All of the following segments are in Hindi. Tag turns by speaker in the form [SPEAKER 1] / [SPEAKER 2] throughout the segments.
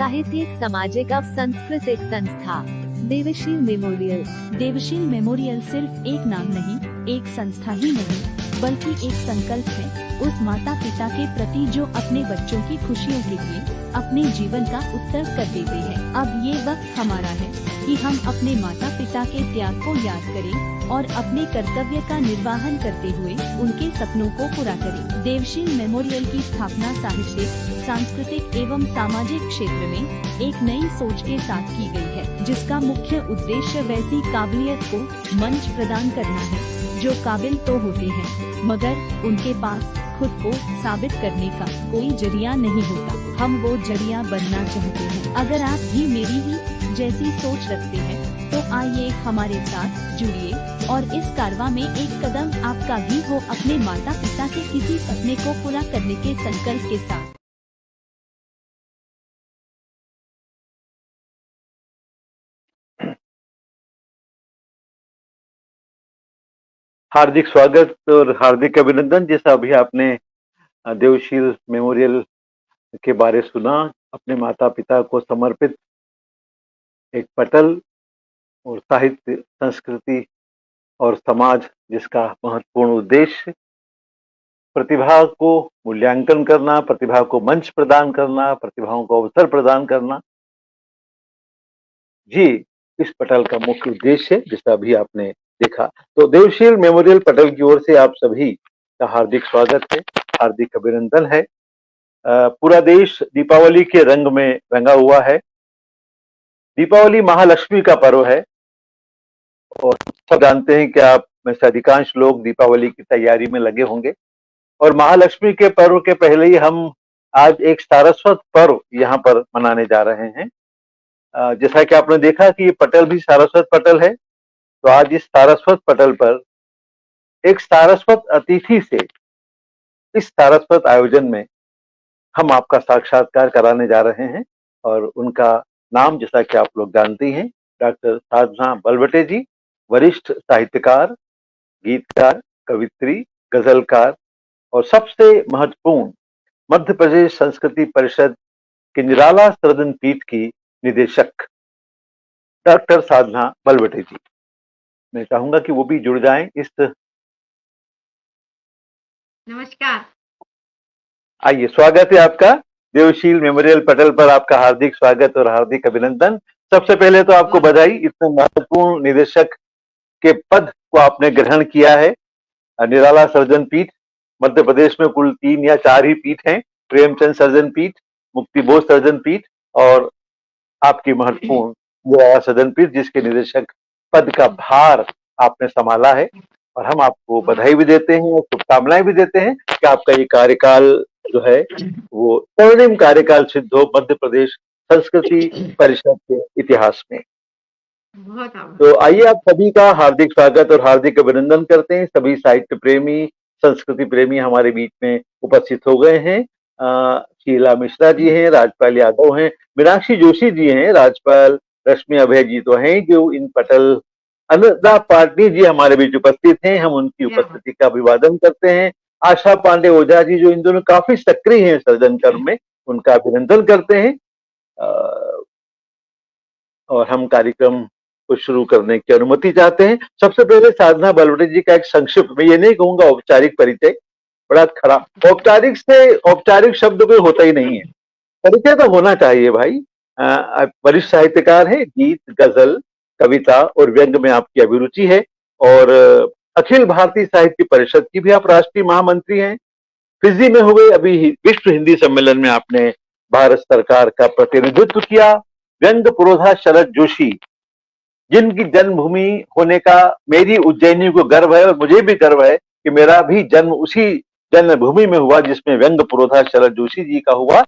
[SPEAKER 1] साहित्यिक, सामाजिक और सांस्कृतिक संस्था देवशील मेमोरियल।
[SPEAKER 2] देवशील मेमोरियल सिर्फ एक नाम नहीं, एक संस्था ही नहीं, बल्कि एक संकल्प है उस माता पिता के प्रति जो अपने बच्चों की खुशियों के लिए अपने जीवन का उत्सर्ग कर देते हैं। अब ये वक्त हमारा है कि हम अपने माता पिता के त्याग को याद करें और अपने कर्तव्य का निर्वहन करते हुए उनके सपनों को पूरा करें। देवशील मेमोरियल की स्थापना साहित्यिक, सांस्कृतिक एवं सामाजिक क्षेत्र में एक नई सोच के साथ की गई है, जिसका मुख्य उद्देश्य वैसी काबिलियत को मंच प्रदान करना है जो काबिल तो होते हैं, मगर उनके पास खुद को साबित करने का कोई जरिया नहीं होता। हम वो जरिया बनना चाहते हैं। अगर आप भी मेरी ही जैसी सोच रखते हैं तो आइए हमारे साथ जुड़िए और इस कारवां में एक कदम आपका भी हो अपने माता पिता के किसी सपने को पूरा करने के संकल्प के साथ।
[SPEAKER 3] हार्दिक स्वागत और हार्दिक अभिनंदन। जैसा अभी आपने देवशील मेमोरियल के बारे सुना, अपने माता पिता को समर्पित एक पटल और साहित्य, संस्कृति और समाज जिसका महत्वपूर्ण उद्देश्य प्रतिभा को मूल्यांकन करना, प्रतिभा को मंच प्रदान करना, प्रतिभाओं को अवसर प्रदान करना, ये इस पटल का मुख्य उद्देश्य है जैसा अभी आपने देखा। तो देवशील मेमोरियल पटल की ओर से आप सभी का हार्दिक स्वागत है, हार्दिक अभिनंदन है। पूरा देश दीपावली के रंग में रंगा हुआ है। दीपावली महालक्ष्मी का पर्व है और सब जानते हैं कि आप में से अधिकांश लोग दीपावली की तैयारी में लगे होंगे। और महालक्ष्मी के पर्व के पहले ही हम आज एक सारस्वत पर्व यहाँ पर मनाने जा रहे हैं। जैसा कि आपने देखा कि ये पटल भी सारस्वत पटल है, तो आज इस सारस्वत पटल पर एक सारस्वत अतिथि से इस सारस्वत आयोजन में हम आपका साक्षात्कार कराने जा रहे हैं। और उनका नाम जैसा कि आप लोग जानते हैं, डॉक्टर साधना बलवटे जी, वरिष्ठ साहित्यकार, गीतकार, कवित्री, गजलकार और सबसे महत्वपूर्ण मध्य प्रदेश संस्कृति परिषद के निराला सृजन पीठ की निदेशक डॉक्टर साधना बलवटे जी। मैं चाहूंगा कि वो भी जुड़ जाएं इस।
[SPEAKER 4] नमस्कार।
[SPEAKER 3] आइए, स्वागत है आपका देवशील मेमोरियल पटल पर। आपका हार्दिक स्वागत और हार्दिक अभिनंदन। सबसे पहले तो आपको बधाई, इतने महत्वपूर्ण निदेशक के पद को आपने ग्रहण किया है। निराला सर्जन पीठ, मध्य प्रदेश में कुल 3 या 4 ही पीठ हैं, प्रेमचंद सर्जन पीठ, मुक्ति बोध सर्जन पीठ और आपकी महत्वपूर्ण निराला सर्जन पीठ, जिसके निदेशक पद का भार आपने संभाला है। और हम आपको बधाई भी देते हैं और शुभकामनाएं भी देते हैं कि आपका ये कार्यकाल जो है वो स्वर्णिम कार्यकाल सिद्ध हो मध्य प्रदेश संस्कृति परिषद के इतिहास में। तो आइए आप सभी का हार्दिक स्वागत और हार्दिक अभिनंदन करते हैं। सभी साहित्य प्रेमी, संस्कृति प्रेमी हमारे बीच में उपस्थित हो गए हैं। शीला मिश्रा जी हैं, राजपाल यादव हैं, मीनाक्षी जोशी जी हैं, राजपाल रश्मि अभय जी तो हैं जो इन पटल, अनुराधा पाटनी जी हमारे बीच उपस्थित हैं, हम उनकी उपस्थिति का अभिवादन करते हैं। आशा पांडे ओझा जी जो इन दोनों काफी सक्रिय हैं सर्जन कर्म में, उनका अभिनंदन करते हैं। और हम कार्यक्रम को शुरू करने की अनुमति चाहते हैं। सबसे पहले साधना बलवटे जी का एक संक्षिप्त, मैं ये नहीं कहूंगा औपचारिक परिचय, बड़ा खराब, औपचारिक से औपचारिक शब्द कोई होता ही नहीं है, परिचय तो होना चाहिए भाई। वरिष्ठ साहित्यकार है, गीत, गजल, कविता और व्यंग में आपकी अभिरुचि है और अखिल भारतीय साहित्य परिषद की भी आप राष्ट्रीय महामंत्री हैं। फिजी में हुए अभी विश्व हिंदी सम्मेलन में आपने भारत सरकार का प्रतिनिधित्व किया। व्यंग पुरोधा शरद जोशी, जिनकी जन्मभूमि होने का मेरी उज्जैनी को गर्व है और मुझे भी गर्व है कि मेरा भी जन्म उसी जन्मभूमि में हुआ जिसमें व्यंग पुरोधा शरद जोशी जी का हुआ।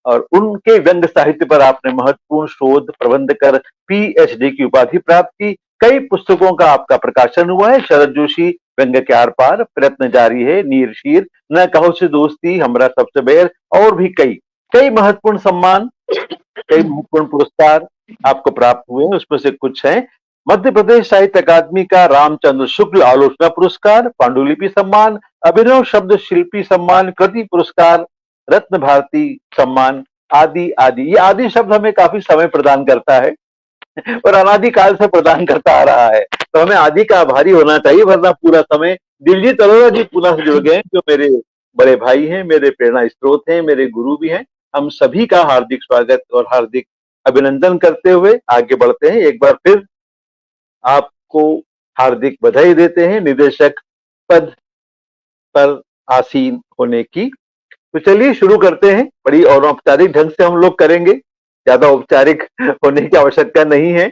[SPEAKER 3] और उनके व्यंग साहित्य पर आपने महत्वपूर्ण शोध प्रबंध कर पीएचडी की उपाधि प्राप्त की। कई पुस्तकों का आपका प्रकाशन हुआ है। शरद जोशी, व्यंग के आर पार, प्रयत्न जारी है, नीर शीर, न कहो से दोस्ती, हमरा सबसे बैर और भी कई महत्वपूर्ण सम्मान, कई महत्वपूर्ण पुरस्कार आपको प्राप्त हुए हैं। उसमें से कुछ हैं मध्य प्रदेश साहित्य अकादमी का रामचंद्र शुक्ल आलोचना पुरस्कार, पांडुलिपि सम्मान, अभिनव शब्द शिल्पी सम्मान, कृति पुरस्कार, रत्न भारती सम्मान आदि आदि, ये आदि शब्द हमें काफी समय प्रदान करता है और अनादिकाल से प्रदान करता आ रहा है, तो हमें आदि का आभारी होना चाहिए, वरना पूरा समय। दिलजीत अरोड़ा जी पुनः जुड़ गए, जो मेरे बड़े भाई हैं, मेरे प्रेरणा स्रोत हैं, मेरे गुरु भी हैं। हम सभी का हार्दिक स्वागत और हार्दिक अभिनंदन करते हुए आगे बढ़ते हैं। एक बार फिर आपको हार्दिक बधाई देते हैं निदेशक पद पर आसीन होने की। तो चलिए शुरू करते हैं। बड़ी अनौपचारिक ढंग से हम लोग करेंगे, ज्यादा औपचारिक होने की आवश्यकता नहीं है।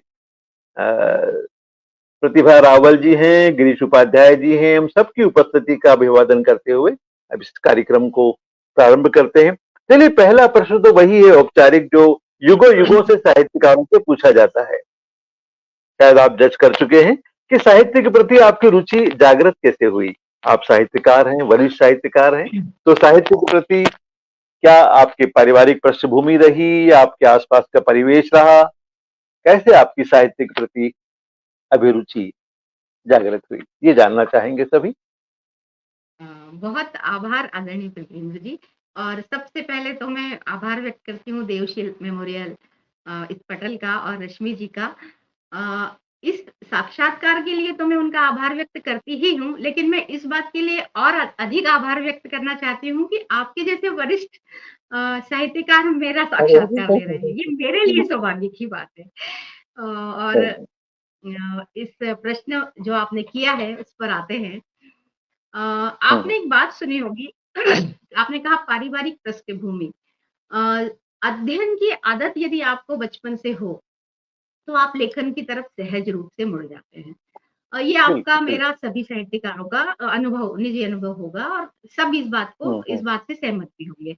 [SPEAKER 3] प्रतिभा रावल जी हैं, गिरीश उपाध्याय जी हैं, हम सबकी उपस्थिति का अभिवादन करते हुए अब इस कार्यक्रम को प्रारंभ करते हैं। चलिए, पहला प्रश्न तो वही है औपचारिक, जो युगों युगों से साहित्यकारों से पूछा जाता है। शायद आप जज कर चुके हैं कि साहित्य के प्रति आपकी रुचि जागृत कैसे हुई। आप साहित्यकार हैं, वरिष्ठ साहित्यकार हैं, तो साहित्य के प्रति क्या आपकी पारिवारिक पृष्ठभूमि रही या आपके आसपास का परिवेश रहा? कैसे आपकी साहित्य के प्रति अभिरुचि जागृत हुई, ये जानना चाहेंगे सभी।
[SPEAKER 4] बहुत आभार आदरणीय प्रीतेंद्र जी। और सबसे पहले तो मैं आभार व्यक्त करती हूँ देवशील मेमोरियल इस पटल का और रश्मि जी का। इस साक्षात्कार के लिए तो मैं उनका आभार व्यक्त करती ही हूँ, लेकिन मैं इस बात के लिए और अधिक आभार व्यक्त करना चाहती हूँ कि आपके जैसे वरिष्ठ साहित्यकार मेरा साक्षात्कार ले रहे हैं। ये मेरे लिए सौभाग्य की बात है। और इस प्रश्न जो आपने किया है उस पर आते हैं। आपने एक बात सुनी होगी, आपने कहा पारिवारिक पृष्ठभूमि। अध्ययन की आदत यदि आपको बचपन से हो तो आप लेखन की तरफ सहज रूप से मुड़ जाते हैं। ये आपका मेरा सभी साहित्यकारों का अनुभव, निजी अनुभव होगा और सब इस बात से सहमत भी होंगे।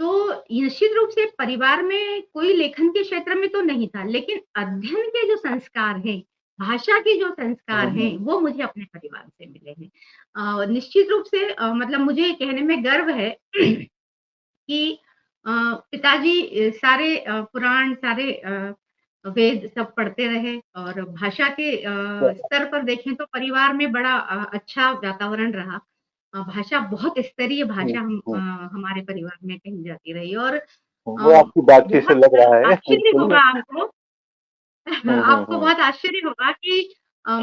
[SPEAKER 4] तो निश्चित रूप से परिवार में कोई लेखन के क्षेत्र में तो नहीं था, लेकिन अध्ययन के जो संस्कार हैं, भाषा के जो संस्कार हैं, वो मुझे अपने परिवार से मिले हैं। निश्चित रूप से मतलब मुझे कहने में गर्व है कि पिताजी सारे पुराण, सारे वेद सब पढ़ते रहे और भाषा के स्तर पर देखें तो परिवार में बड़ा अच्छा वातावरण रहा। भाषा बहुत स्तरीय भाषा हमारे परिवार में कही जाती रही। और
[SPEAKER 3] वो आपकी बातचीत से लग रहा है।
[SPEAKER 4] आश्चर्य होगा आपको आपको बहुत आश्चर्य होगा कि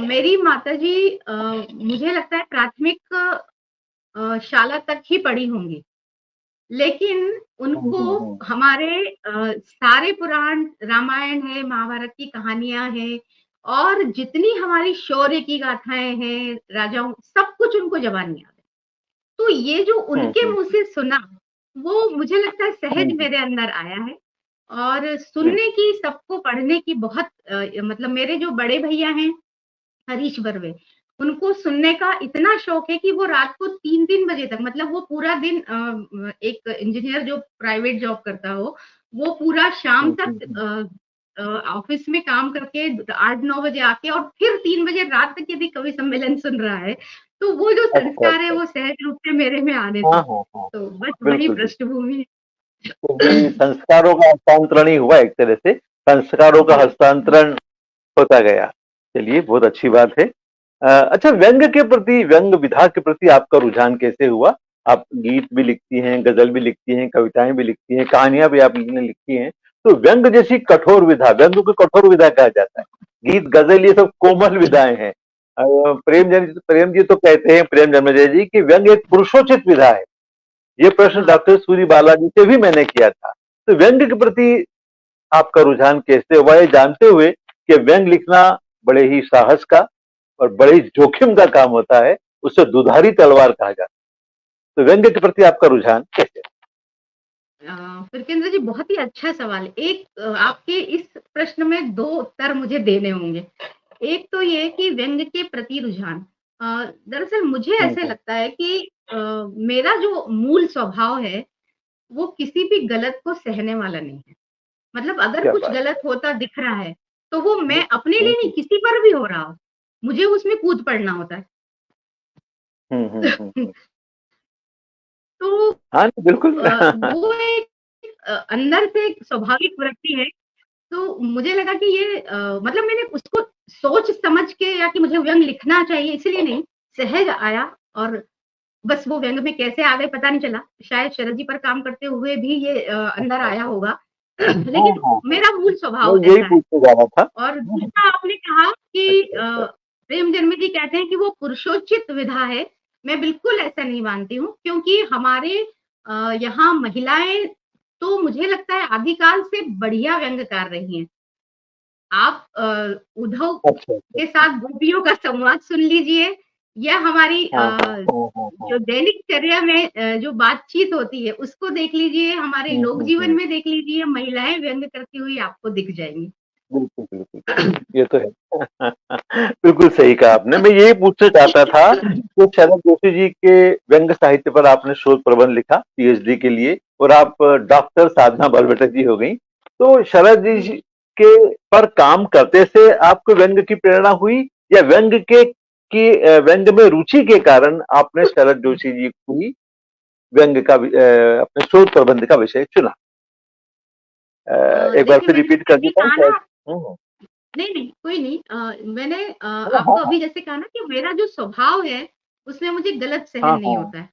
[SPEAKER 4] मेरी माताजी मुझे लगता है प्राथमिक शाला तक ही पढ़ी होंगी, लेकिन उनको हमारे सारे पुराण, रामायण है, महाभारत की कहानियां हैं और जितनी हमारी शौर्य की गाथाएं हैं, राजाओं, सब कुछ उनको जबानी याद है। तो ये जो उनके मुंह से सुना, वो मुझे लगता है सहज मेरे अंदर आया है। और सुनने की, सबको पढ़ने की बहुत मतलब मेरे जो बड़े भैया हैं हरीश बर्वे, उनको सुनने का इतना शौक है कि वो रात को 3-3 बजे तक, मतलब वो पूरा दिन एक इंजीनियर जो प्राइवेट जॉब करता हो, वो पूरा शाम तक ऑफिस में काम करके 8-9 बजे आके और फिर 3 बजे रात तक यदि कवि सम्मेलन सुन रहा है, तो वो जो संस्कार है वो सहज रूप से मेरे में आने थे। तो बस वही पृष्ठभूमि है।
[SPEAKER 3] तो संस्कारों का हस्तांतरण ही हुआ, एक तरह से संस्कारों का हस्तांतरण होता गया। चलिए, बहुत अच्छी बात है। अच्छा, व्यंग के प्रति, व्यंग विधा के प्रति आपका रुझान कैसे हुआ? आप गीत भी लिखती हैं, गजल भी लिखती हैं, कविताएं भी लिखती हैं, कहानियां भी आपने लिखी हैं। तो व्यंग जैसी कठोर विधा, व्यंग को कठोर विधा कहा जाता है, गीत गजल ये सब कोमल विधाएं हैं। प्रेम जी तो कहते हैं, प्रेम जन्मेजय जी, कि व्यंग एक पुरुषोचित विधा है। ये प्रश्न डॉक्टर सूरी बालाजी से भी मैंने किया था। तो व्यंग के प्रति आपका रुझान कैसे हुआ, ये जानते हुए कि व्यंग लिखना बड़े ही साहस का और बड़े ही जोखिम का काम होता है, उसे दुधारी तलवार कहा जाता है। तो व्यंग के प्रति आपका रुझान कैसे?
[SPEAKER 4] प्रीतेंद्र जी, बहुत ही अच्छा सवाल है। एक आपके इस प्रश्न में 2 उत्तर मुझे देने होंगे। एक तो ये कि व्यंग के प्रति रुझान, दरअसल मुझे ऐसे लगता है कि मेरा जो मूल स्वभाव है वो किसी भी गलत को सहने वाला नहीं है। मतलब अगर कुछ गलत होता दिख रहा है तो वो मैं अपने लिए नहीं, किसी पर भी हो रहा हो, मुझे उसमें कूद पड़ना होता है। तो
[SPEAKER 3] हाँ, बिल्कुल।
[SPEAKER 4] वो एक अंदर से एक स्वाभाविक वृत्ति है। तो मुझे लगा कि ये मतलब मैंने उसको सोच समझ के या कि मुझे व्यंग लिखना चाहिए इसलिए नहीं, सहज आया और बस वो व्यंग में कैसे आ गए पता नहीं चला, शायद शरद जी पर काम करते हुए भी ये अंदर आया होगा।
[SPEAKER 3] हाँ
[SPEAKER 4] लेकिन
[SPEAKER 3] हाँ हाँ,
[SPEAKER 4] मेरा मूल
[SPEAKER 3] मैं
[SPEAKER 4] स्वभाव
[SPEAKER 3] यही
[SPEAKER 4] ऐसा है।
[SPEAKER 3] पूछने जा रहा था।
[SPEAKER 4] और दूसरा आपने कहा कि
[SPEAKER 3] अच्छा अच्छा।
[SPEAKER 4] प्रेम जन्मी जी कहते हैं कि वो पुरुषोचित विधा है। मैं बिल्कुल ऐसा नहीं मानती हूँ, क्योंकि हमारे यहाँ महिलाएं तो मुझे लगता है आदिकाल से बढ़िया व्यंग्यकार रही हैं। आप उद्धव
[SPEAKER 3] अच्छा अच्छा
[SPEAKER 4] के
[SPEAKER 3] अच्छा।
[SPEAKER 4] साथ गोपियों का संवाद सुन लीजिए, या हमारी
[SPEAKER 3] हाँ हाँ हाँ हाँ हाँ।
[SPEAKER 4] जो दैनिक चर्या में जो बातचीत होती है उसको देख लीजिए, हमारे लोक जीवन
[SPEAKER 3] हम्म।
[SPEAKER 4] में देख लीजिए, महिलाएं व्यंग करती हुई आपको दिख जाएंगी।
[SPEAKER 3] बिल्कुल बिल्कुल बिल्कुल, ये तो है। बिल्कुल सही कहा आपने। मैं यही पूछना चाहता था कि शरद जोशी जी के व्यंग साहित्य पर आपने शोध प्रबंध लिखा पीएचडी के लिए, और आप डॉक्टर साधना बलबेटा जी हो गई। तो शरद जी के पर काम करते से आपको व्यंग की प्रेरणा हुई, या व्यंग के व्यंग में रुचि के कारण आपने शरद जोशी जी को ही व्यंग का अपने शोध प्रबंध का विषय चुना? एक बार
[SPEAKER 4] देखिए
[SPEAKER 3] फिर
[SPEAKER 4] मैंने
[SPEAKER 3] रिपीट
[SPEAKER 4] जैसे
[SPEAKER 3] कर
[SPEAKER 4] अभी
[SPEAKER 3] देता हूँ
[SPEAKER 4] कहा
[SPEAKER 3] शायद।
[SPEAKER 4] ना, नहीं नहीं कोई नहीं, मैंने
[SPEAKER 3] हाँ हाँ
[SPEAKER 4] आपको अभी जैसे कहा ना कि मेरा जो स्वभाव है उसमें मुझे गलत
[SPEAKER 3] हाँ
[SPEAKER 4] सहन नहीं
[SPEAKER 3] हाँ।
[SPEAKER 4] होता है।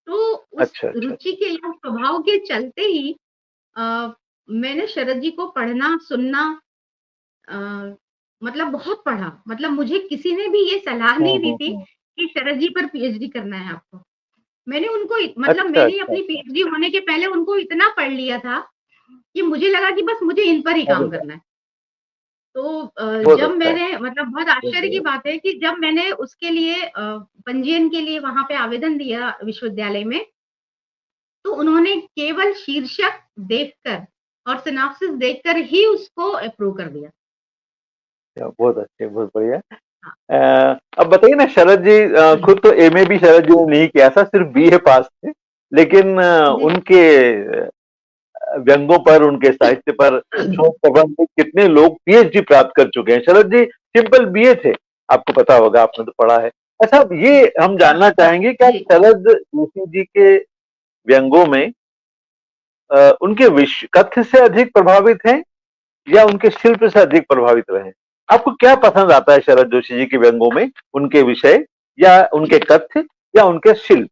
[SPEAKER 4] तो उस
[SPEAKER 3] अच्छा अच्छा।
[SPEAKER 4] रुचि के या स्वभाव के चलते ही मैंने शरद जी को पढ़ना सुनना, अ, मतलब बहुत पढ़ा। मतलब मुझे किसी ने भी ये सलाह नहीं दी थी
[SPEAKER 3] हम्म।
[SPEAKER 4] कि शरद जी पर पीएचडी करना है आपको। मैंने उनको मतलब
[SPEAKER 3] अच्छा
[SPEAKER 4] मैंने
[SPEAKER 3] अच्छा
[SPEAKER 4] अपनी
[SPEAKER 3] अच्छा।
[SPEAKER 4] पीएचडी होने के पहले उनको इतना पढ़ लिया था कि मुझे लगा कि बस मुझे इन पर ही
[SPEAKER 3] अरे
[SPEAKER 4] काम
[SPEAKER 3] वाह!
[SPEAKER 4] करना है। तो
[SPEAKER 3] बहुत
[SPEAKER 4] जब
[SPEAKER 3] अच्छा है,
[SPEAKER 4] मैंने मतलब बहुत
[SPEAKER 3] बहुत
[SPEAKER 4] आश्चर्य की
[SPEAKER 3] बढ़िया।
[SPEAKER 4] बात है कि जब मैंने उसके लिए पंजीयन के लिए वहां पे आवेदन दिया विश्वविद्यालय में, तो उन्होंने केवल शीर्षक देखकर और सिनॉप्सिस देखकर ही उसको अप्रूव कर दिया।
[SPEAKER 3] बहुत अच्छे, बहुत बढ़िया।
[SPEAKER 4] हाँ,
[SPEAKER 3] अब बताइए ना, शरद जी खुद तो एमए भी शरद जी ने नहीं किया था, सिर्फ बीए पास थे। लेकिन
[SPEAKER 4] जी
[SPEAKER 3] उनके व्यंगों पर, उनके साहित्य पर शोध प्रबंध में कितने लोग पीएचडी प्राप्त कर चुके हैं। शरद जी सिंपल बीए थे, आपको पता होगा, आपने तो पढ़ा है। अच्छा, अब ये हम जानना चाहेंगे कि आप
[SPEAKER 4] जी।
[SPEAKER 3] शरद जोशी जी के व्यंगों में उनके विषय कथ्य से अधिक प्रभावित हैं, या उनके शिल्प से अधिक प्रभावित रहे? आपको क्या पसंद आता है शरद जोशी जी के व्यंगों में, उनके विषय, या उनके कथ्य, या उनके शिल्प?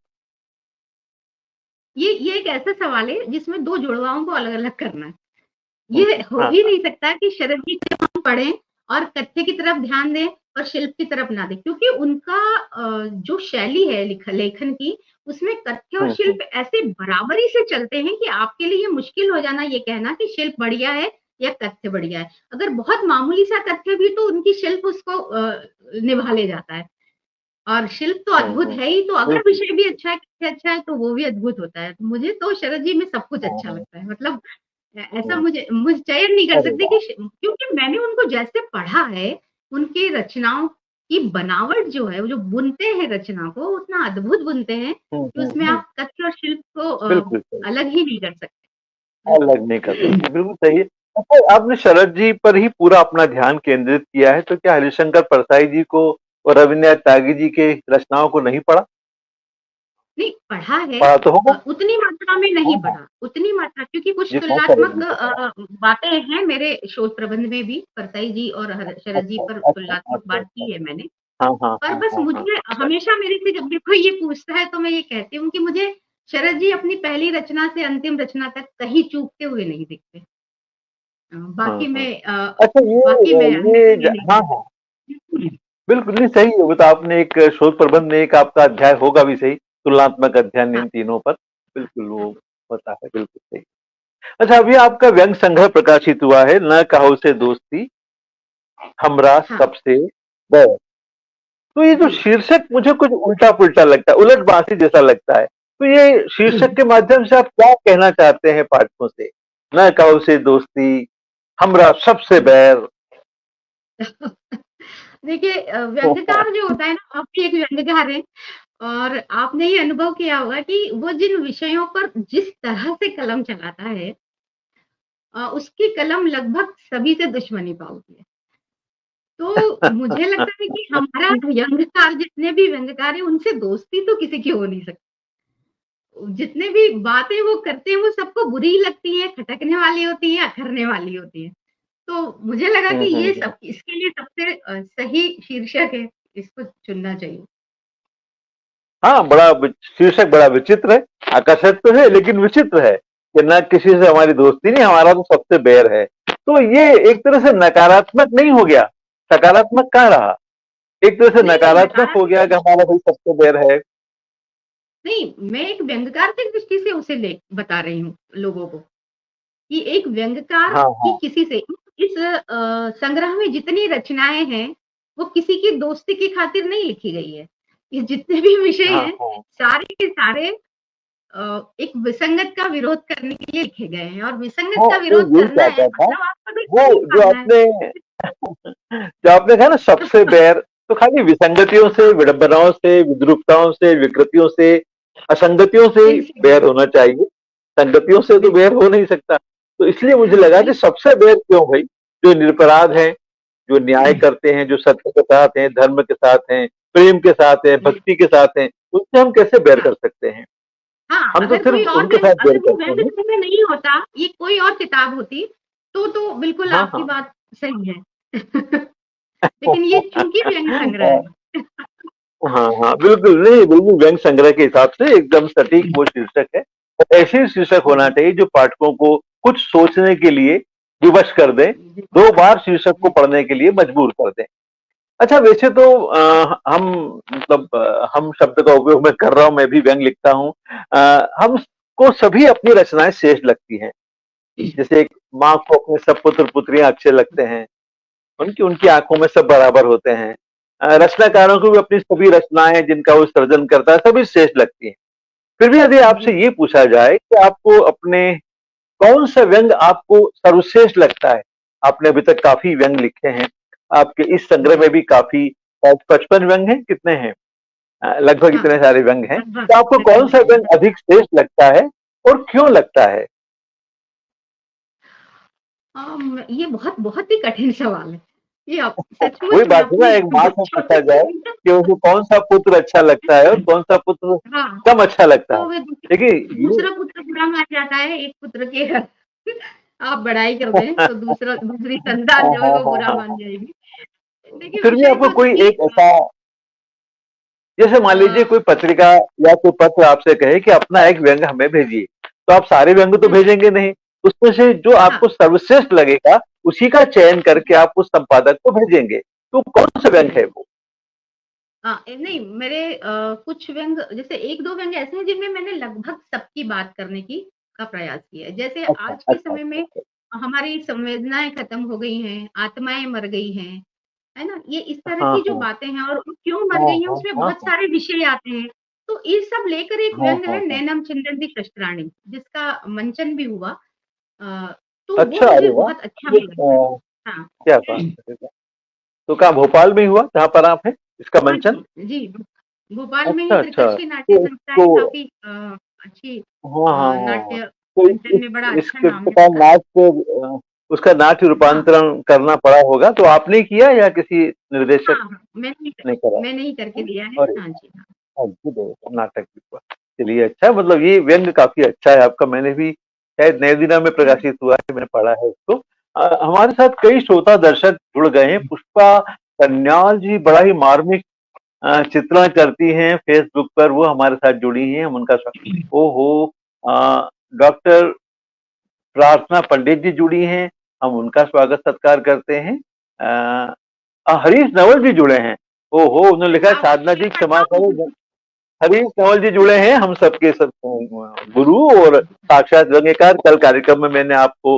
[SPEAKER 4] ये एक ऐसा सवाल है जिसमें दो जुड़वाओं को अलग अलग करना है।
[SPEAKER 3] हम्म,
[SPEAKER 4] ये हो
[SPEAKER 3] हाँ
[SPEAKER 4] ही
[SPEAKER 3] हाँ।
[SPEAKER 4] नहीं सकता कि शरद जी को हम पढ़ें और कथ्य की तरफ ध्यान दें और शिल्प की तरफ ना दें, क्योंकि उनका जो शैली है लेखन की, उसमें कथ्य और
[SPEAKER 3] हम्म।
[SPEAKER 4] शिल्प ऐसे बराबरी से चलते हैं कि आपके लिए मुश्किल हो जाना ये कहना कि शिल्प बढ़िया है या कथ्य बढ़िया है। अगर बहुत मामूली सा कथ्य भी तो उनकी शिल्प उसको निभा ले जाता है। और शिल्प तो अद्भुत है ही, तो अगर
[SPEAKER 3] बिल्कुल।
[SPEAKER 4] विषय भी अच्छा है, कथ्य अच्छा है, तो वो भी अद्भुत होता है। तो मुझे तो शरद जी में सब कुछ
[SPEAKER 3] हाँ
[SPEAKER 4] अच्छा
[SPEAKER 3] हाँ
[SPEAKER 4] लगता है। मतलब ऐसा
[SPEAKER 3] हाँ।
[SPEAKER 4] मुझे चयन नहीं कर
[SPEAKER 3] अरे
[SPEAKER 4] सकती
[SPEAKER 3] वाह!
[SPEAKER 4] कि क्योंकि मैंने उनको जैसे पढ़ा है, उनकी रचनाओं की बनावट जो है, वो जो बुनते हैं रचना को, उतना अद्भुत बुनते हैं कि उसमें
[SPEAKER 3] हम्म।
[SPEAKER 4] आप कथ्य और शिल्प को
[SPEAKER 3] बिल्कुल सही,
[SPEAKER 4] अलग ही नहीं कर सकते। बिल्कुल।
[SPEAKER 3] अलग नहीं कर सकते, बिल्कुल सही है। अच्छा, आपने शरद जी पर ही पूरा अपना ध्यान केंद्रित किया है, तो क्या हरिशंकर परसाई जी को और रविन्द्रनाथ टैगोर जी के रचनाओं को नहीं पढ़ा?
[SPEAKER 4] नहीं, पढ़ा है,
[SPEAKER 3] पढ़ा तो होगा।
[SPEAKER 4] उतनी मात्रा में
[SPEAKER 3] हाँ
[SPEAKER 4] नहीं
[SPEAKER 3] हाँ,
[SPEAKER 4] पढ़ा, उतनी मात्रा, क्योंकि कुछ
[SPEAKER 3] जितना शरद
[SPEAKER 4] तुलनात्मक
[SPEAKER 3] जी को पढ़ा।
[SPEAKER 4] बातें हैं मेरे शोध प्रबंध में भी, परसाई जी और शरद जी
[SPEAKER 3] अच्छा
[SPEAKER 4] पर
[SPEAKER 3] अच्छा
[SPEAKER 4] तुलनात्मक
[SPEAKER 3] अच्छा
[SPEAKER 4] बात
[SPEAKER 3] अच्छा।
[SPEAKER 4] की है मैंने।
[SPEAKER 3] हाँ हाँ
[SPEAKER 4] पर
[SPEAKER 3] हाँ
[SPEAKER 4] बस
[SPEAKER 3] हाँ हाँ।
[SPEAKER 4] मुझे
[SPEAKER 3] अच्छा
[SPEAKER 4] हमेशा मेरे से जब भी कोई ये पूछता है तो मैं ये कहती हूँ कि मुझे शरद जी अपनी पहली रचना से अंतिम रचना तक कहीं चूकते हुए नहीं दिखते।
[SPEAKER 3] हाँ हाँ। अच्छा,
[SPEAKER 4] बाकी मैं
[SPEAKER 3] ये
[SPEAKER 4] अंतर ये नहीं
[SPEAKER 3] हाँ
[SPEAKER 4] कर
[SPEAKER 3] हाँ,
[SPEAKER 4] सकती।
[SPEAKER 3] बिल्कुल नहीं सही है। वो तो आपने एक शोध प्रबंध में एक आपका अध्याय होगा भी सही, तुलनात्मक अध्ययन
[SPEAKER 4] हाँ,
[SPEAKER 3] इन तीनों पर।
[SPEAKER 4] हाँ,
[SPEAKER 3] बिल्कुल
[SPEAKER 4] हाँ,
[SPEAKER 3] वो होता है, बिल्कुल सही। अच्छा, अभी आपका व्यंग संग्रह प्रकाशित हुआ है, न कहो से दोस्ती, हमरा
[SPEAKER 4] हाँ,
[SPEAKER 3] सबसे बैर। तो ये जो
[SPEAKER 4] जी।
[SPEAKER 3] शीर्षक मुझे कुछ उल्टा पुल्टा लगता है, उलट बांसी जैसा लगता है। तो ये शीर्षक के माध्यम से आप क्या कहना चाहते हैं पाठकों से? न कहो से दोस्ती, हमरा सबसे बैर।
[SPEAKER 4] देखिए व्यंग्यकार जो होता है ना, आप भी एक व्यंग्यकार हैं, और आपने ये अनुभव किया होगा कि वो जिन विषयों पर जिस तरह से कलम चलाता है, उसकी कलम लगभग सभी से दुश्मनी पाती है। तो मुझे लगता है कि हमारा व्यंग्यकार, जितने भी व्यंग्यकार हैं, उनसे दोस्ती तो किसी की हो नहीं सकती। जितने भी बातें वो करते हैं, वो सबको बुरी लगती हैं, खटकने वाली होती हैं, अखरने वाली होती हैं। तो मुझे लगा कि ये
[SPEAKER 3] हम्म।
[SPEAKER 4] सब इसके लिए सबसे सही शीर्षक है, इसको चुनना चाहिए।
[SPEAKER 3] हाँ, शीर्षक बड़ा विचित्र है, आकर्षक तो है लेकिन विचित्र है कि न किसी से हमारी दोस्ती नहीं, हमारा तो सबसे बैर है। तो ये एक तरह से नकारात्मक नहीं हो गया, सकारात्मक कहाँ रहा? एक तरह से
[SPEAKER 4] नहीं नहीं
[SPEAKER 3] नकारात्मक हो गया
[SPEAKER 4] नकारात्मक
[SPEAKER 3] कि हमारा भाई सबसे बैर है।
[SPEAKER 4] नहीं, मैं एक व्यंग्यकार की दृष्टि से उसे ले बता रही हूँ लोगों को कि एक व्यंग्यकार
[SPEAKER 3] हाँ
[SPEAKER 4] की
[SPEAKER 3] हाँ
[SPEAKER 4] किसी से इस संग्रह में जितनी रचनाएं हैं वो किसी की दोस्ती की खातिर नहीं लिखी गई है। ये जितने भी विषय
[SPEAKER 3] हाँ
[SPEAKER 4] हैं
[SPEAKER 3] हाँ।
[SPEAKER 4] सारे के सारे एक विसंगत का विरोध करने के लिए लिखे गए हैं और विसंगत
[SPEAKER 3] हाँ,
[SPEAKER 4] का
[SPEAKER 3] तो
[SPEAKER 4] विरोध
[SPEAKER 3] यही
[SPEAKER 4] करना है
[SPEAKER 3] चाहता था
[SPEAKER 4] मतलब आपको
[SPEAKER 3] वो,
[SPEAKER 4] बिल्कुल नहीं
[SPEAKER 3] जो
[SPEAKER 4] मानना है।
[SPEAKER 3] आपने जो आपने कहा ना सबसे बैर, तो खाली विसंगतियों से, विडंबनाओं से, विद्रूपताओं से, विकृतियों से, असंगतियों से ही
[SPEAKER 4] इनसे
[SPEAKER 3] बैर होना चाहिए, संगतियों से तो बैर
[SPEAKER 4] बिल्कुल
[SPEAKER 3] हो नहीं सकता। तो इसलिए मुझे
[SPEAKER 4] हाँ
[SPEAKER 3] लगा कि
[SPEAKER 4] बिल्कुल
[SPEAKER 3] सबसे बैर क्यों भाई? जो निरपराध हैं, जो न्याय करते हैं, जो सत्य के साथ हैं, धर्म के साथ हैं, प्रेम के साथ हैं,
[SPEAKER 4] जी
[SPEAKER 3] भक्ति के साथ हैं, उनसे हम कैसे बैर
[SPEAKER 4] हाँ
[SPEAKER 3] कर सकते हैं?
[SPEAKER 4] हाँ,
[SPEAKER 3] हम तो
[SPEAKER 4] अगर कोई
[SPEAKER 3] सिर्फ
[SPEAKER 4] और
[SPEAKER 3] उनके
[SPEAKER 4] व्यंग
[SPEAKER 3] साथ बैर
[SPEAKER 4] अगर वो
[SPEAKER 3] करते
[SPEAKER 4] व्यंग्य
[SPEAKER 3] हैं।
[SPEAKER 4] संग्रह नहीं होता, ये कोई और किताब होती, तो बिल्कुल
[SPEAKER 3] हाँ
[SPEAKER 4] आपकी
[SPEAKER 3] हाँ।
[SPEAKER 4] बात सही है। लेकिन ये चूँकि व्यंग्य संग्रह है।
[SPEAKER 3] हाँ हाँ, बिल्कुल नहीं, बिल्कुल व्यंग संग्रह के हिसाब से एकदम सटीक वो शीर्षक है। और ऐसे ही शीर्षक होना
[SPEAKER 4] जी,
[SPEAKER 3] चाहिए जो पाठकों को कुछ सोचने के लिए विवश कर दे,
[SPEAKER 4] जी,
[SPEAKER 3] दो बार शीर्षक को
[SPEAKER 4] जी,
[SPEAKER 3] पढ़ने के लिए मजबूर कर दे। अच्छा, वैसे तो हम मतलब हम शब्द का उपयोग मैं कर रहा हूँ, मैं भी व्यंग लिखता हूँ। हमको सभी अपनी रचनाएं श्रेष्ठ लगती हैं। जैसे एक माँ को अपने सब पुत्र पुत्रियां अच्छे लगते हैं, उनकी उनकी आंखों में सब बराबर होते हैं। रचनाकारों को भी अपनी सभी रचनाएं जिनका वो सृजन करता है सभी श्रेष्ठ लगती हैं। फिर भी यदि आपसे
[SPEAKER 4] जी।
[SPEAKER 3] ये पूछा जाए कि आपको अपने कौन सा व्यंग आपको सर्वश्रेष्ठ लगता है? आपने अभी तक काफी व्यंग लिखे हैं, आपके इस संग्रह
[SPEAKER 4] जी,
[SPEAKER 3] में भी काफी 55 व्यंग हैं, कितने हैं? लगभग
[SPEAKER 4] हाँ,
[SPEAKER 3] इतने सारे व्यंग हैं।
[SPEAKER 4] लगभग
[SPEAKER 3] तो आपको कौन सा
[SPEAKER 4] 55
[SPEAKER 3] व्यंग
[SPEAKER 4] है।
[SPEAKER 3] अधिक श्रेष्ठ लगता है और क्यों लगता है?
[SPEAKER 4] ये बहुत बहुत ही कठिन सवाल है। ये आप
[SPEAKER 3] वही
[SPEAKER 4] सचमुच में
[SPEAKER 3] बात है ना,
[SPEAKER 4] अपनी
[SPEAKER 3] एक माँ से
[SPEAKER 4] छोटे
[SPEAKER 3] पूछा
[SPEAKER 4] से
[SPEAKER 3] जाए कि उसको कौन सा पुत्र अच्छा लगता है और कौन सा पुत्र
[SPEAKER 4] हाँ,
[SPEAKER 3] कम अच्छा लगता है।
[SPEAKER 4] तो वे
[SPEAKER 3] देखिए ये
[SPEAKER 4] दूसरा पुत्र बुरा मान जाता है, एक पुत्र की अगर आप बड़ाई कर दें तो दूसरी संतान
[SPEAKER 3] हाँ
[SPEAKER 4] जो है
[SPEAKER 3] हाँ
[SPEAKER 4] वो
[SPEAKER 3] हाँ
[SPEAKER 4] बुरा
[SPEAKER 3] हाँ
[SPEAKER 4] मान
[SPEAKER 3] हाँ।
[SPEAKER 4] जाएगी। देखिए
[SPEAKER 3] फिर भी
[SPEAKER 4] विषय
[SPEAKER 3] आपको
[SPEAKER 4] तो
[SPEAKER 3] कोई
[SPEAKER 4] चूँकि
[SPEAKER 3] एक ऐसा, जैसे मान लीजिए कोई पत्रिका या कोई पत्र आपसे कहे कि अपना एक व्यंग हमें भेजिए, तो आप सारे व्यंग तो
[SPEAKER 4] हुँ,
[SPEAKER 3] भेजेंगे नहीं, उसमें से जो
[SPEAKER 4] हाँ,
[SPEAKER 3] आपको सर्वश्रेष्ठ लगेगा उसी का चयन करके
[SPEAKER 4] जी,
[SPEAKER 3] आप उस संपादक को भेजेंगे। तो कौन सा व्यंग है
[SPEAKER 4] जी।
[SPEAKER 3] वो?
[SPEAKER 4] नहीं मेरे कुछ व्यंग जैसे 1-2 व्यंग ऐसे हैं जिनमें मैंने लगभग सबकी बात करने की का प्रयास किया है। जैसे
[SPEAKER 3] अच्छा
[SPEAKER 4] आज के
[SPEAKER 3] अच्छा
[SPEAKER 4] समय
[SPEAKER 3] अच्छा
[SPEAKER 4] में
[SPEAKER 3] अच्छा।
[SPEAKER 4] हमारी संवेदनाएँ खत्म हो गई हैं, आत्माएँ मर गई हैं, है ना? ये इस तरह
[SPEAKER 3] हाँ
[SPEAKER 4] की जो
[SPEAKER 3] हाँ
[SPEAKER 4] बातें हैं और वो क्यों मर
[SPEAKER 3] हाँ
[SPEAKER 4] गई हैं
[SPEAKER 3] हाँ
[SPEAKER 4] उसमें
[SPEAKER 3] हाँ
[SPEAKER 4] बहुत
[SPEAKER 3] हाँ
[SPEAKER 4] सारे विषय आते हैं। तो ये सब लेकर एक
[SPEAKER 3] हाँ
[SPEAKER 4] व्यंग
[SPEAKER 3] हाँ
[SPEAKER 4] है
[SPEAKER 3] हाँ।
[SPEAKER 4] नैनम चिंतन दी शस्त्राणी जिसका मंचन भी हुआ। तो वो
[SPEAKER 3] अच्छा,
[SPEAKER 4] मुझे
[SPEAKER 3] अरे वाह!
[SPEAKER 4] बहुत अच्छा
[SPEAKER 3] ये
[SPEAKER 4] भी लगता है। हाँ।
[SPEAKER 3] क्या बात है! तो कहाँ भोपाल में ही हुआ जहाँ पर आप हैं इसका
[SPEAKER 4] हाँ
[SPEAKER 3] मंचन?
[SPEAKER 4] जी, जी। भोपाल में ही
[SPEAKER 3] अच्छा अच्छा,
[SPEAKER 4] त्रिकर्षी नाट्य
[SPEAKER 3] तो
[SPEAKER 4] संस्था है
[SPEAKER 3] इसको,
[SPEAKER 4] काफ़ी अच्छी
[SPEAKER 3] हाँ हाँ हाँ,
[SPEAKER 4] नाट्य
[SPEAKER 3] तो
[SPEAKER 4] मंचन में बड़ा अच्छा
[SPEAKER 3] इसके
[SPEAKER 4] नाम है
[SPEAKER 3] का
[SPEAKER 4] उसका।
[SPEAKER 3] नाट्य उसका नाट्य
[SPEAKER 4] हाँ,
[SPEAKER 3] रूपांतरण करना पड़ा होगा, तो आपने किया या किसी
[SPEAKER 4] हाँ,
[SPEAKER 3] निर्देशक
[SPEAKER 4] हाँ,
[SPEAKER 3] ने करा?
[SPEAKER 4] मैंने ही करके दिया है।
[SPEAKER 3] अरे
[SPEAKER 4] हाँ जी, हाँ।
[SPEAKER 3] अद्भुत है, नाटक भी हुआ। चलिए अच्छा, मतलब ये व्यंग काफी अच्छा है आपका, मैंने भी शायद नए दिना में
[SPEAKER 4] हुँ,
[SPEAKER 3] प्रकाशित हुआ है, मैंने पढ़ा है उसको। हमारे साथ कई श्रोता दर्शक जुड़ गए हैं। पुष्पा कन्याल जी बड़ा ही मार्मिक चित्रण करती हैं फेसबुक पर, वो हमारे साथ जुड़ी हैं, हम उनका ओहो, डॉक्टर प्रार्थना पंडित जी जुड़ी हैं, हम उनका स्वागत सत्कार करते हैं। हरीश नवल जी जुड़े हैं। ओहो, उन्होंने लिखा है
[SPEAKER 4] आप
[SPEAKER 3] साधना जी क्षमा करें।
[SPEAKER 4] प्रणाम।
[SPEAKER 3] हरीश नवल जी जुड़े हैं, हम सबके सब गुरु और साक्षात व्यंग्यकार। कल कार्यक्रम में मैंने आपको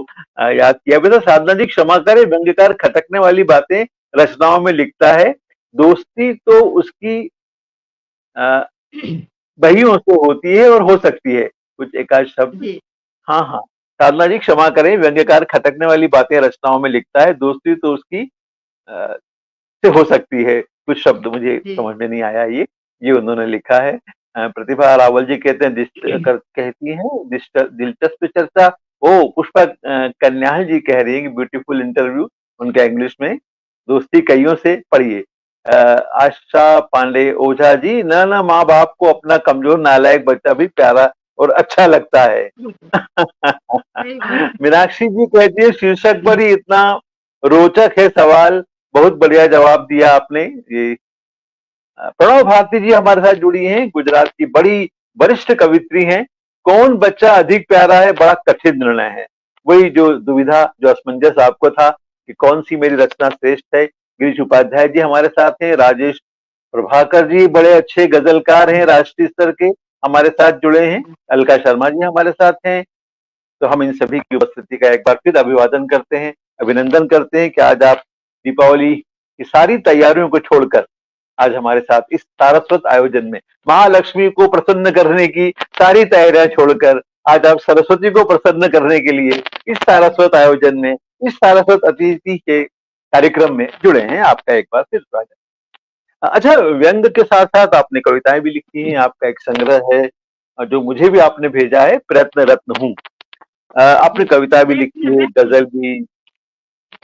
[SPEAKER 3] याद किया भी था। साधना जी क्षमा करें, व्यंग्यकार खटकने वाली बातें रचनाओं में लिखता है, दोस्ती तो उसकी अ, बहियों से होती है और हो सकती है, कुछ एकाध शब्द।
[SPEAKER 4] जी,
[SPEAKER 3] हाँ हाँ, साधना जी क्षमा करें, व्यंग्यकार खटकने वाली बातें रचनाओं में लिखता है, दोस्ती तो उसकी अ, से हो सकती है। कुछ शब्द मुझे
[SPEAKER 4] जी।
[SPEAKER 3] समझ में नहीं आया, ये उन्होंने लिखा है। प्रतिभा रावल जी कहते हैं कहती हैं दिलचस्प चर्चा। ओ पुष्पा कन्याल जी कह रही है कि ब्यूटीफुल इंटरव्यू, उनका इंग्लिश में। दोस्ती कईयों से पढ़िए। आशा पांडे ओझा जी, न न माँ बाप को अपना कमजोर नालायक बच्चा भी प्यारा और अच्छा लगता है।
[SPEAKER 4] सही बात है।
[SPEAKER 3] मीनाक्षी जी कहती है शीर्षक पर ही इतना रोचक है सवाल, बहुत बढ़िया जवाब दिया आपने। ये प्रणव भारती जी हमारे साथ जुड़ी हैं, गुजरात की बड़ी वरिष्ठ कवित्री हैं। कौन बच्चा अधिक प्यारा है, बड़ा कठिन निर्णय है। वही जो दुविधा, जो असमंजस आपको था कि कौन सी मेरी रचना श्रेष्ठ है। गिरीश उपाध्याय जी हमारे साथ हैं, राजेश प्रभाकर जी बड़े अच्छे गजलकार हैं, राष्ट्रीय स्तर के, हमारे साथ जुड़े हैं। अलका शर्मा जी हमारे साथ हैं। तो हम इन सभी की उपस्थिति का एक बार फिर अभिवादन करते हैं, अभिनंदन करते हैं कि आज आप दीपावली की सारी तैयारियों को छोड़कर आज हमारे साथ इस सारस्वत आयोजन में, महालक्ष्मी को प्रसन्न करने की सारी तैयारियां छोड़कर आज आप सरस्वती को प्रसन्न करने के लिए इस सारस्वत आयोजन में, इस सारस्वत अतिथि के कार्यक्रम में जुड़े हैं। आपका एक बार फिर स्वागत। अच्छा, व्यंग के साथ साथ आपने कविताएं भी लिखी हैं, आपका एक संग्रह है जो मुझे भी आपने भेजा है, प्रयत्न रत्न हूँ। आपने कविता भी लिखी है, गजल भी।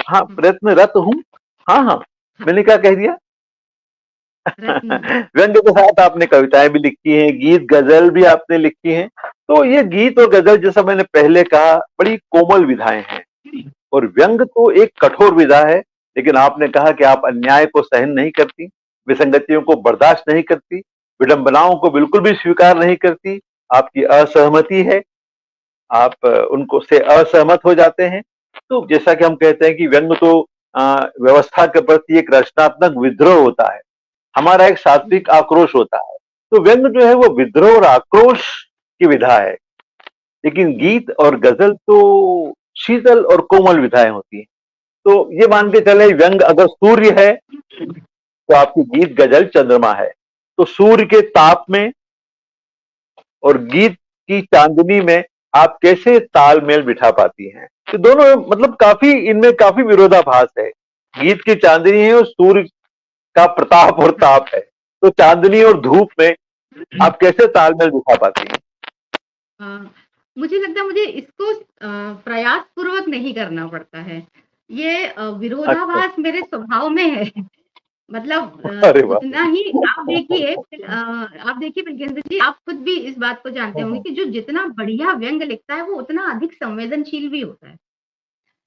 [SPEAKER 3] हाँ, प्रयत्नरत हूँ। हाँ हाँ, मैंने क्या कह दिया? व्यंग के साथ आपने कविताएं भी लिखी हैं, गीत गजल भी आपने लिखी हैं। तो ये गीत और गजल, जैसा मैंने पहले कहा, बड़ी कोमल विधाएं हैं और व्यंग तो एक कठोर विधा है। लेकिन आपने कहा कि आप अन्याय को सहन नहीं करती, विसंगतियों को बर्दाश्त नहीं करती, विडंबनाओं को बिल्कुल भी स्वीकार नहीं करती। आपकी असहमति है, आप उनको से असहमत हो जाते हैं। तो जैसा कि हम कहते हैं कि व्यंग तो व्यवस्था के प्रति एक रचनात्मक विद्रोह होता है, हमारा एक सात्विक आक्रोश होता है। तो व्यंग जो है वो विद्रोह और आक्रोश की विधा है, लेकिन गीत और गजल तो शीतल और कोमल विधाएं होती हैं। तो ये मान के चले, व्यंग अगर सूर्य है तो आपकी गीत गजल चंद्रमा है। तो सूर्य के ताप में और गीत की चांदनी में आप कैसे तालमेल बिठा पाती हैं? तो दोनों मतलब काफी, इनमें काफी विरोधाभास है। गीत की चांदनी है और सूर्य का प्रताप और ताप है। तो चांदनी और धूप में आप कैसे तालमेल बिठा पाती हैं?
[SPEAKER 4] मुझे लगता है मुझे इसको प्रयास पूर्वक नहीं करना पड़ता है। ये
[SPEAKER 3] अच्छा,
[SPEAKER 4] विरोधाभास मेरे स्वभाव में है। मतलब
[SPEAKER 3] अरे वाह!
[SPEAKER 4] उतना ही आप देखिए बिल्किंदर जी, आप खुद भी इस बात को जानते होंगे कि जो जितना बढ़िया व्यंग लिखता है वो उतना अधिक संवेदनशील भी होता है।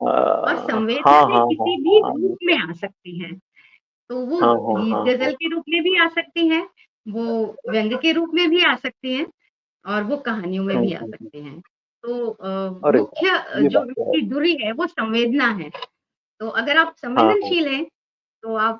[SPEAKER 4] और
[SPEAKER 3] हाँ
[SPEAKER 4] संवेदनाएं
[SPEAKER 3] हाँ
[SPEAKER 4] किसी भी
[SPEAKER 3] हाँ
[SPEAKER 4] रूप में आ सकती हैं। तो वो
[SPEAKER 3] हाँ हाँ
[SPEAKER 4] गीत
[SPEAKER 3] हाँ हाँ
[SPEAKER 4] गजल के रूप में भी आ सकती हैं, वो व्यंग के रूप में भी आ सकती हैं और वो कहानियों में भी आ
[SPEAKER 3] हम्म।
[SPEAKER 4] सकते हैं। तो
[SPEAKER 3] अरे वाह!
[SPEAKER 4] मुख्य
[SPEAKER 3] ये
[SPEAKER 4] जो
[SPEAKER 3] बात तो है।
[SPEAKER 4] इसकी धुरी है वो संवेदना है। तो अगर आप
[SPEAKER 3] हाँ हाँ
[SPEAKER 4] संवेदनशील हैं तो आप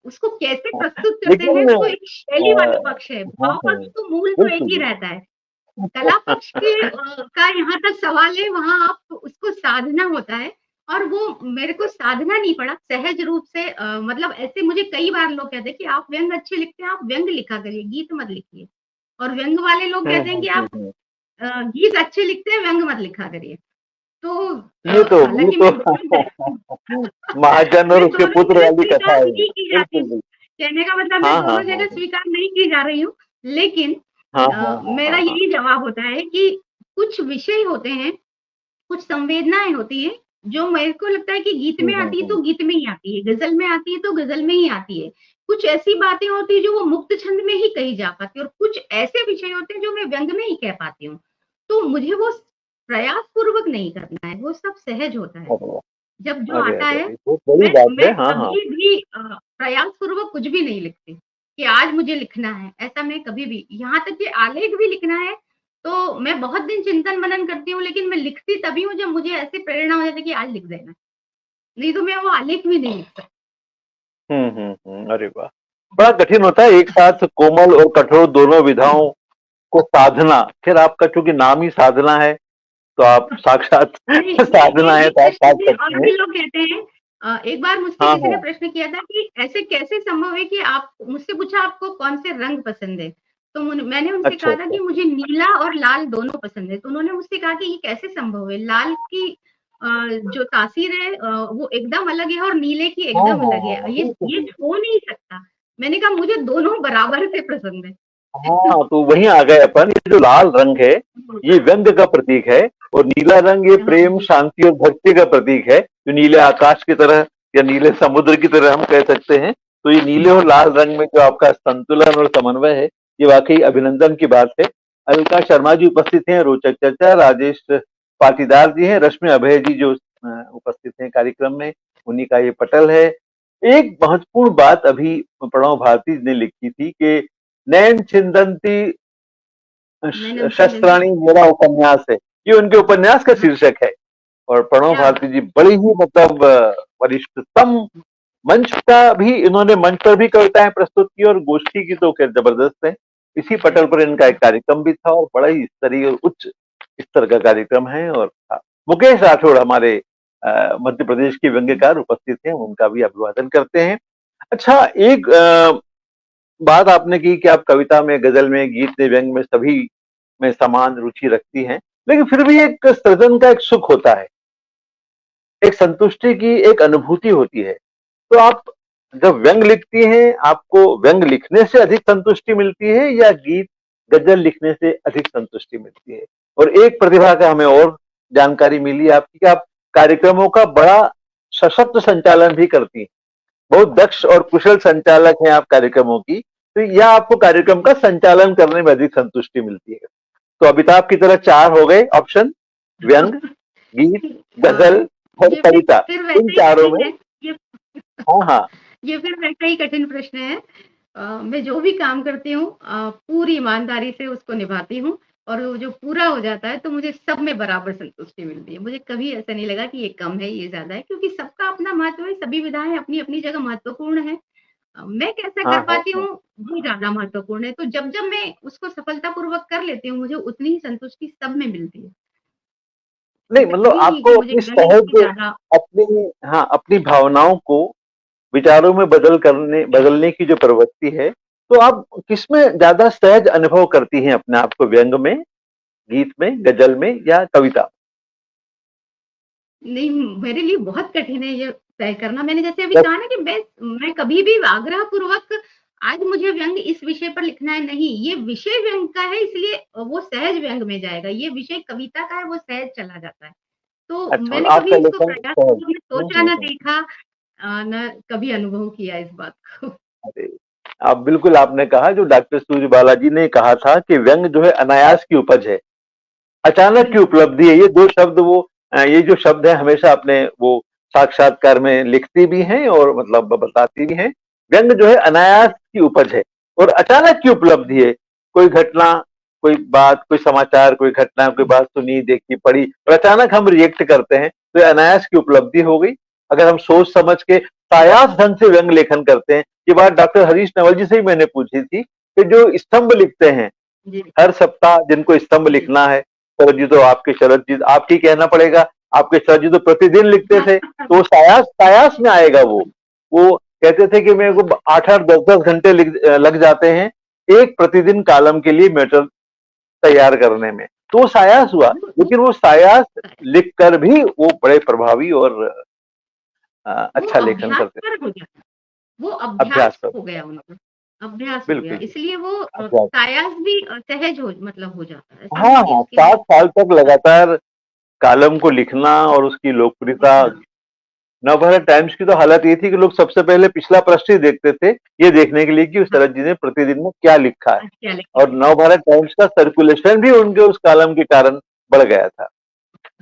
[SPEAKER 4] उसको कैसे
[SPEAKER 3] हाँ।
[SPEAKER 4] प्रस्तुत करते हैं
[SPEAKER 3] लेकिन
[SPEAKER 4] वो एक शैली वाला पक्ष है।
[SPEAKER 3] हाँ
[SPEAKER 4] भाव
[SPEAKER 3] हाँ,
[SPEAKER 4] पक्ष तो मूल तो एक
[SPEAKER 3] बिल्कुल
[SPEAKER 4] ही
[SPEAKER 3] बिल्कुल।
[SPEAKER 4] रहता है। कला पक्ष के का यहाँ तक सवाल है, वहाँ आप उसको साधना होता है और वो मेरे को साधना नहीं पड़ा, सहज रूप से मतलब ऐसे मुझे कई बार लोग कहते हैं कि आप व्यंग अच्छे लिखते हैं, आप व्यंग लिखा करिए, गीत मत लिखिए। और व्यंग वाले लोग कहते हैं कि आप
[SPEAKER 3] हम्म।
[SPEAKER 4] गीत अच्छे लिखते हैं, व्यंग मत लिखा करिए। तो
[SPEAKER 3] ये
[SPEAKER 4] हालाँकि
[SPEAKER 3] तो
[SPEAKER 4] मैं दोनों
[SPEAKER 3] महाजन और
[SPEAKER 4] मैं
[SPEAKER 3] उसके
[SPEAKER 4] दोनों
[SPEAKER 3] पुत्र
[SPEAKER 4] जगह
[SPEAKER 3] वाली कथा
[SPEAKER 4] स्वीकार
[SPEAKER 3] है।
[SPEAKER 4] नहीं की जाती
[SPEAKER 3] बिल्कुल
[SPEAKER 4] हूँ।
[SPEAKER 3] बिल्कुल।
[SPEAKER 4] कहने का मतलब मैं
[SPEAKER 3] हाँ हाँ
[SPEAKER 4] दोनों
[SPEAKER 3] हाँ
[SPEAKER 4] जगह स्वीकार नहीं की जा रही हूँ। लेकिन
[SPEAKER 3] हाँ हाँ हाँ
[SPEAKER 4] मेरा
[SPEAKER 3] हाँ हाँ
[SPEAKER 4] यही जवाब होता है कि कुछ विषय होते हैं, कुछ संवेदनाएँ होती हैं, जो मेरे को लगता है कि गीत में आती है
[SPEAKER 3] हम्म।
[SPEAKER 4] तो गीत में ही आती है, गज़ल में आती है तो गज़ल में ही आती है। कुछ ऐसी बातें होती हैं जो वो मुक्त छंद में ही कही जा पाती है और कुछ ऐसे विषय होते हैं जो मैं व्यंग में ही कह पाती हूँ। तो मुझे वो प्रयास पूर्वक नहीं करना है, वो सब सहज होता है।
[SPEAKER 3] अरे वाह!
[SPEAKER 4] जब जो
[SPEAKER 3] अरे
[SPEAKER 4] आता
[SPEAKER 3] अरे
[SPEAKER 4] है,
[SPEAKER 3] अरे, बहुत बड़ी
[SPEAKER 4] मैं
[SPEAKER 3] बात है।
[SPEAKER 4] मैं
[SPEAKER 3] हाँ हाँ।
[SPEAKER 4] कभी भी प्रयास पूर्वक कुछ भी नहीं लिखती, कि आज मुझे लिखना है, ऐसा मैं कभी भी, यहाँ तक कि आलेख भी लिखना है, तो मैं बहुत दिन चिंतन-मनन करती हूँ, लेकिन मैं लिखती तभी हूँ जब मुझे ऐसी प्रेरणा हो जाती है कि आज लिख देना है, नहीं तो मैं वो आलेख भी नहीं लिख सकती।
[SPEAKER 3] अरे वाह! बड़ा कठिन होता है एक साथ कोमल और कठोर दोनों विधाओं को साधना। खैर, आपका चूंकि नाम ही साधना है, तो आप साक्षात
[SPEAKER 4] नहीं,
[SPEAKER 3] साधना है
[SPEAKER 4] ये
[SPEAKER 3] तो आप
[SPEAKER 4] प्रश्न
[SPEAKER 3] साध
[SPEAKER 4] भी और
[SPEAKER 3] सकते हैं।
[SPEAKER 4] भी लोग कहते हैं। एक बार मुझसे
[SPEAKER 3] हाँ
[SPEAKER 4] किसी ने
[SPEAKER 3] हाँ।
[SPEAKER 4] प्रश्न किया था कि ऐसे कैसे संभव है कि आप मुझसे पूछा आपको कौन से रंग पसंद है? तो मैंने उनसे
[SPEAKER 3] अच्छा
[SPEAKER 4] कहा था
[SPEAKER 3] अच्छा।
[SPEAKER 4] कि मुझे नीला और लाल दोनों पसंद है। तो उन्होंने मुझसे कहा कि ये कैसे संभव है? लाल की जो तासीर है वो एकदम अलग है और नीले की
[SPEAKER 3] हाँ
[SPEAKER 4] एकदम
[SPEAKER 3] हाँ
[SPEAKER 4] अलग
[SPEAKER 3] हाँ
[SPEAKER 4] है।
[SPEAKER 3] हाँ,
[SPEAKER 4] ये
[SPEAKER 3] बिल्कुल।
[SPEAKER 4] हो नहीं सकता। मैंने कहा मुझे दोनों बराबर से पसंद है।
[SPEAKER 3] हाँ, तो वहीं आ गए अपन। ये जो लाल रंग है, ये व्यंग का प्रतीक है, और नीला रंग ये
[SPEAKER 4] हाँ,
[SPEAKER 3] प्रेम, शांति और भक्ति का प्रतीक है, जो नीले आकाश की तरह या नीले समुद्र की तरह हम कह सकते हैं। तो ये नीले और लाल रंग में जो आपका संतुलन और समन्वय है, ये वाकई अभिनंदन की बात है। अलका शर्मा जी उपस्थित हैं, रोचक चर्चा। राजेश पाटीदार जी हैं, रश्मि अभय जी जो उपस्थित हैं कार्यक्रम में, उन्हीं का ये पटल है। एक महत्वपूर्ण बात अभी प्रणव भारती ने लिखी थी कि नैन छिंदंती
[SPEAKER 4] नैनम छिंदंती।
[SPEAKER 3] शस्त्राणी मेरा उपन्यास है, ये उनके उपन्यास का
[SPEAKER 4] हाँ,
[SPEAKER 3] शीर्षक है। और प्रणव
[SPEAKER 4] क्या
[SPEAKER 3] भारती
[SPEAKER 4] बात।
[SPEAKER 3] जी बड़ी ही मतलब वरिष्ठतम मंच का भी, इन्होंने मंच पर भी कविताएं प्रस्तुत की और गोष्ठी की तो खैर जबरदस्त है। इसी पटल पर इनका एक कार्यक्रम भी था और बड़ा ही स्तरीय और उच्च स्तर का कार्यक्रम है। और मुकेश राठौड़ हमारे मध्य प्रदेश के व्यंग्यकार उपस्थित हैं, उनका भी अभिवादन करते हैं। अच्छा, एक बात आपने की कि आप कविता में, गजल में, गीत में, व्यंग में सभी में समान रुचि रखती हैं, लेकिन फिर भी एक सृजन का एक सुख होता है, एक संतुष्टि की एक अनुभूति होती है। तो आप जब व्यंग लिखती हैं, आपको व्यंग लिखने से अधिक संतुष्टि मिलती है या गीत गजल लिखने से अधिक संतुष्टि मिलती है? और एक प्रतिभा का हमें और जानकारी मिली आपकी कि आप कार्यक्रमों का बड़ा सशक्त संचालन भी करती हैं, बहुत दक्ष और कुशल संचालक हैं आप कार्यक्रमों की। तो या आपको कार्यक्रम का संचालन करने में अधिक संतुष्टि मिलती है? तो अमिताभ की तरह चार हो गए ऑप्शन: व्यंग, गीत,
[SPEAKER 4] हाँ,
[SPEAKER 3] गजल और
[SPEAKER 4] ये
[SPEAKER 3] कविता।
[SPEAKER 4] फिर
[SPEAKER 3] इन
[SPEAKER 4] वैसे ही
[SPEAKER 3] चारों
[SPEAKER 4] कठिन
[SPEAKER 3] में।
[SPEAKER 4] है। ये
[SPEAKER 3] हाँ हाँ।
[SPEAKER 4] ये फिर वैसा ही कठिन प्रश्न है। मैं जो भी काम करती हूँ पूरी ईमानदारी से उसको निभाती हूँ, और वो जो पूरा हो जाता है तो मुझे सब में बराबर संतुष्टि मिलती है। मुझे कभी ऐसा नहीं लगा कि ये कम है, ये ज़्यादा है, क्योंकि सबका अपना महत्व है, सभी विधाएँ अपनी-अपनी जगह महत्वपूर्ण हैं। मैं कैसा
[SPEAKER 3] हाँ
[SPEAKER 4] कर
[SPEAKER 3] हाँ
[SPEAKER 4] पाती
[SPEAKER 3] हाँ।
[SPEAKER 4] हूँ, वो ज़्यादा महत्वपूर्ण है। तो जब-जब मैं उसको सफलतापूर्वक कर लेती हूँ, मुझे उतनी ही संतुष्टि सब में मिलती है।
[SPEAKER 3] नहीं
[SPEAKER 4] ऐसा
[SPEAKER 3] मतलब
[SPEAKER 4] कभी नहीं
[SPEAKER 3] आपको
[SPEAKER 4] कि मुझे
[SPEAKER 3] अपनी
[SPEAKER 4] व्यंग लिख के
[SPEAKER 3] सहज,
[SPEAKER 4] ज़्यादा।
[SPEAKER 3] अपनी, हाँ, अपनी भावनाओं को विचारों में बदलने की जो प्रवृत्ति है, तो आप किसमें ज्यादा सहज अनुभव करती हैं अपने आप को? व्यंग में, गीत में, गजल में या कविता?
[SPEAKER 4] नहीं, मेरे लिए बहुत कठिन है ये तय करना। मैंने जैसे अभी
[SPEAKER 3] बस।
[SPEAKER 4] कहा ना कि मैं कभी भी आग्रह पूर्वक आज मुझे व्यंग इस विषय पर लिखना है, नहीं, ये विषय व्यंग का है इसलिए वो सहज व्यंग में जाएगा। ये विषय कविता का है, वो सहज चला जाता है। तो
[SPEAKER 3] अच्छा,
[SPEAKER 4] मैंने
[SPEAKER 3] आपका
[SPEAKER 4] कभी इसको
[SPEAKER 3] लेखन सहज।
[SPEAKER 4] प्रयासपूर्वक में सोचा ना देखा, ना कभी अनुभव किया इस बात को।
[SPEAKER 3] अरे, आप बिल्कुल, आपने कहा जो डॉक्टर सूर्य बालाजी ने कहा था कि व्यंग जो है अनायास की उपज है, अचानक की
[SPEAKER 4] बिल्कुल।
[SPEAKER 3] उपलब्धि है। ये दो शब्द वो ये जो शब्द है हमेशा अपने वो साक्षात्कार में लिखती भी हैं और मतलब बताती भी हैं। व्यंग जो है अनायास की उपज है और अचानक की उपलब्धि है। कोई घटना, कोई बात, कोई समाचार, कोई घटना, कोई बात सुनी, देखी, पढ़ी और अचानक हम रिएक्ट करते हैं, तो ये अनायास की उपलब्धि हो गई। अगर हम सोच समझ के सायास ढंग से व्यंग लेखन करते हैं, ये बात डॉक्टर हरीश नवल जी से ही मैंने पूछी थी कि जो स्तंभ लिखते हैं
[SPEAKER 4] जी,
[SPEAKER 3] हर सप्ताह, जिनको स्तंभ
[SPEAKER 4] जी।
[SPEAKER 3] लिखना है, शरद जी तो आपके, शरद जी आपकी कहना पड़ेगा, आपके शरद जी तो प्रतिदिन लिखते थे, तो वो सायास सायास में आएगा। वो कहते थे कि मेरे को 8-8 10-10 घंटे लग जाते हैं एक प्रतिदिन कालम के लिए मैटर तैयार करने में। तो वो सायास हुआ,
[SPEAKER 4] वो
[SPEAKER 3] लेकिन वो सायास लिख कर भी वो बड़े प्रभावी और
[SPEAKER 4] वो
[SPEAKER 3] अच्छा लेखन
[SPEAKER 4] अभ्यास
[SPEAKER 3] करते थे।
[SPEAKER 4] पर हो जाता है। वो
[SPEAKER 3] अभ्यास
[SPEAKER 4] अभ्यास
[SPEAKER 3] पर।
[SPEAKER 4] हो गया उनका, अभ्यास हो गया,
[SPEAKER 3] बिल्कुल बिल्कुल।
[SPEAKER 4] इसलिए वो
[SPEAKER 3] अभ्यास।
[SPEAKER 4] सायास भी सहज हो मतलब हो जाता है। ऐसा
[SPEAKER 3] हाँ
[SPEAKER 4] नहीं कि
[SPEAKER 3] हाँ,
[SPEAKER 4] उसके
[SPEAKER 3] 7
[SPEAKER 4] लिए
[SPEAKER 3] साल तक लगातार कालम को लिखना और उसकी लोकप्रियता।
[SPEAKER 4] लिखना।
[SPEAKER 3] नवभारत टाइम्स की तो हालत ये थी कि लोग सबसे पहले पिछला पृष्ठ ही देखते थे, ये देखने के लिए कि
[SPEAKER 4] हाँ,
[SPEAKER 3] शरद जी ने प्रतिदिन में क्या लिखा है।
[SPEAKER 4] आज क्या लिखा
[SPEAKER 3] और
[SPEAKER 4] है,
[SPEAKER 3] नवभारत टाइम्स का सर्कुलेशन भी उनके उस कॉलम के कारण बढ़ गया था।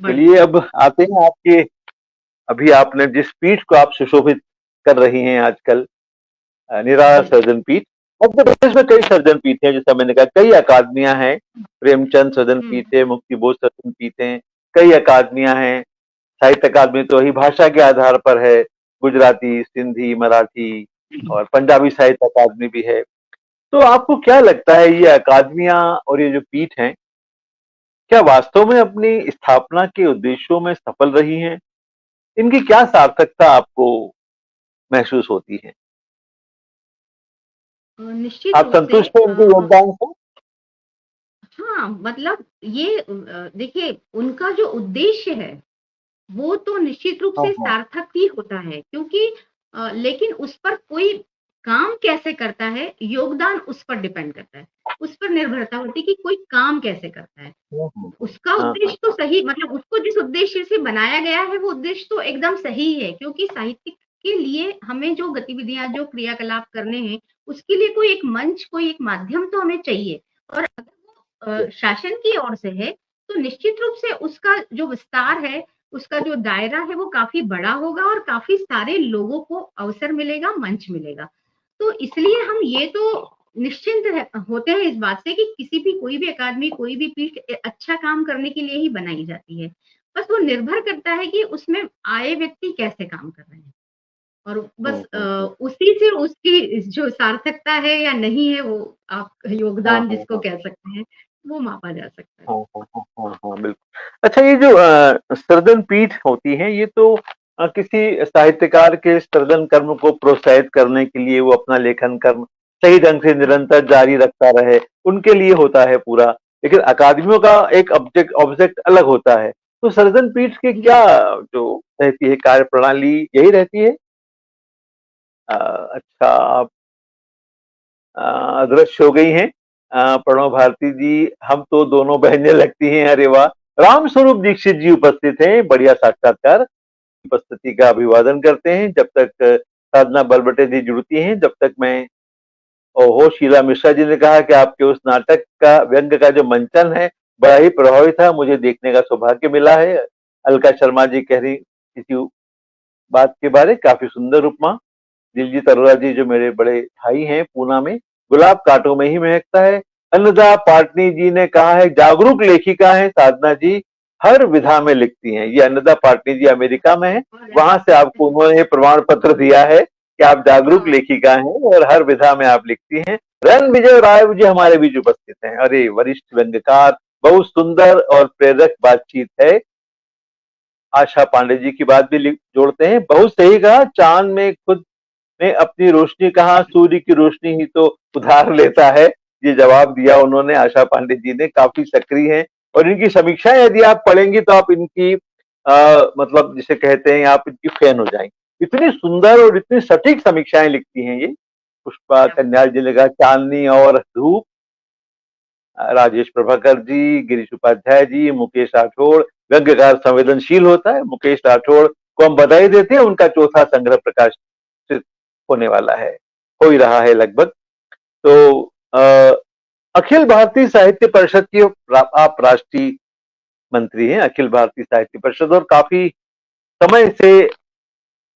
[SPEAKER 4] बढ़
[SPEAKER 3] चलिए
[SPEAKER 4] गया।
[SPEAKER 3] अब आते हैं आपके, अभी आपने जिस पीठ को आप सुशोभित कर रही हैं आजकल, निराला
[SPEAKER 4] जी,
[SPEAKER 3] सर्जन पीठ। मध्य प्रदेश में कई सर्जन पीठ हैं, जैसा मैंने कहा, कई अकादमियां हैं। प्रेमचंद सर्जन
[SPEAKER 4] हुँ,
[SPEAKER 3] पीठ है, मुक्ति बोध सर्जन पीठ है, कई अकादमियां हैं। साहित्य अकादमी तो ही भाषा के आधार पर है, गुजराती, सिंधी, मराठी और पंजाबी साहित्य अकादमी भी है। तो आपको क्या लगता है, ये अकादमियां और ये जो पीठ हैं, क्या वास्तव में अपनी स्थापना के उद्देश्यों में सफल रही हैं? इनकी क्या सार्थकता आपको महसूस होती है?
[SPEAKER 4] निश्चित
[SPEAKER 3] आप
[SPEAKER 4] रूप से
[SPEAKER 3] संतुष्ट हैं इनके योगदान से?
[SPEAKER 4] हाँ, मतलब ये देखिए उनका जो उद्देश्य है, वो तो निश्चित रूप
[SPEAKER 3] हाँ
[SPEAKER 4] से
[SPEAKER 3] हाँ।
[SPEAKER 4] सार्थक ही होता है, क्योंकि लेकिन उस पर कोई काम कैसे करता है, योगदान उस पर डिपेंड करता है। उस पर निर्भरता होती है कि कोई काम कैसे करता है। उसका
[SPEAKER 3] हाँ हाँ।
[SPEAKER 4] उद्देश्य तो सही, मतलब उसको जिस उद्देश्य से बनाया गया है, वो उद्देश्य तो एकदम सही है, क्योंकि साहित्य के लिए हमें जो गतिविधियाँ, जो क्रियाकलाप करने हैं, उसके लिए कोई एक मंच, कोई एक माध्यम तो हमें चाहिए। और अगर वो शासन की ओर से है, तो निश्चित रूप से उसका जो विस्तार है, उसका जो दायरा है वो काफ़ी बड़ा होगा और काफ़ी सारे लोगों को अवसर मिलेगा, मंच मिलेगा। तो इसलिए हम ये तो निश्चिंत होते हैं इस बात से कि किसी भी कोई भी अकादमी, कोई भी पीठ अच्छा काम करने के लिए ही बनाई जाती है। बस वो निर्भर करता है कि उसमें आए व्यक्ति कैसे काम कर रहे हैं और बस
[SPEAKER 3] हम्म।
[SPEAKER 4] उसी से उसकी जो सार्थकता है या नहीं है वो आप
[SPEAKER 3] हाँ
[SPEAKER 4] योगदान
[SPEAKER 3] हाँ
[SPEAKER 4] जिसको
[SPEAKER 3] हाँ
[SPEAKER 4] कह सकते हैं, वो मापा जा सकता है।
[SPEAKER 3] हाँ हाँ हाँ हाँ हाँ, बिल्कुल। अच्छा, ये जो सृजन पीठ होती है, ये तो किसी साहित्यकार के सृजन कर्म को प्रोत्साहित करने के लिए, वो अपना लेखन कर्म सही ढंग से
[SPEAKER 4] हाँ,
[SPEAKER 3] निरंतर जारी रखता रहे, उनके लिए होता है पूरा। लेकिन अकादमियों का एक ऑब्जेक्ट ऑब्जेक्ट अलग होता है। तो सृजन पीठ की
[SPEAKER 4] जी।
[SPEAKER 3] क्या जो रहती है कार्य प्रणाली, यही रहती है? अच्छा, आप अदृश्य हो गई हैं। प्रणव भारती जी, हम तो दोनों बहनें लगती हैं, अरे वाह। राम स्वरूप दीक्षित जी उपस्थित हैं, बढ़िया साक्षात्कार। उपस्थिति का अभिवादन करते हैं। जब तक साधना बलबटे जी जुड़ती हैं, जब तक मैं, ओहो, शीला मिश्रा जी ने कहा कि आपके उस नाटक का, व्यंग का जो मंचन है, बड़ा ही प्रभावी था, मुझे देखने का सौभाग्य मिला है। अलका शर्मा जी कह रही किसी बात के बारे, काफी सुंदर उपमा। दिलजीत अरोड़ा जी, जो मेरे बड़े भाई हैं पूना में, गुलाब कांटों में ही महकता है। अन्नदा पाटनी जी ने कहा है, जागरूक लेखिका है साधना जी, हर विधा में लिखती हैं। ये अन्नदा पाटनी जी अमेरिका में है,
[SPEAKER 4] और
[SPEAKER 3] वहां से आपको उन्होंने प्रमाण पत्र दिया है कि आप जागरूक
[SPEAKER 4] हाँ,
[SPEAKER 3] लेखिका हैं और हर विधा में आप लिखती हैं। रन विजय राय जी हमारे बीच उपस्थित हैं। अरे, वरिष्ठ व्यंग्यकार, बहुत सुंदर और प्रेरक बातचीत है। आशा पांडे जी की बात भी जोड़ते हैं, बहुत सही कहा, चांद में खुद ने अपनी रोशनी, कहा सूर्य की रोशनी ही तो उधार लेता है। ये जवाब दिया उन्होंने, आशा पांडे जी ने, काफी सक्रिय हैं। और इनकी समीक्षाएं यदि आप पढ़ेंगी तो आप इनकी मतलब जिसे कहते हैं, आप इनकी फैन हो जाएंगे। इतनी सुंदर और इतनी सटीक समीक्षाएं लिखती हैं ये। पुष्पा
[SPEAKER 4] क्या बात
[SPEAKER 3] कन्याल जी ने कहा, चांदनी और धूप। राजेश प्रभाकर जी, गिरीश उपाध्याय जी, मुकेश राठौड़, व्यंग्यकार संवेदनशील होता है। मुकेश राठौड़ को हम बधाई देते हैं, उनका चौथा संग्रह प्रकाशित होने वाला है, हो ही रहा है लगभग। तो अखिल भारतीय साहित्य परिषद की आप राष्ट्रीय मंत्री हैं, अखिल भारतीय साहित्य परिषद, और काफी समय से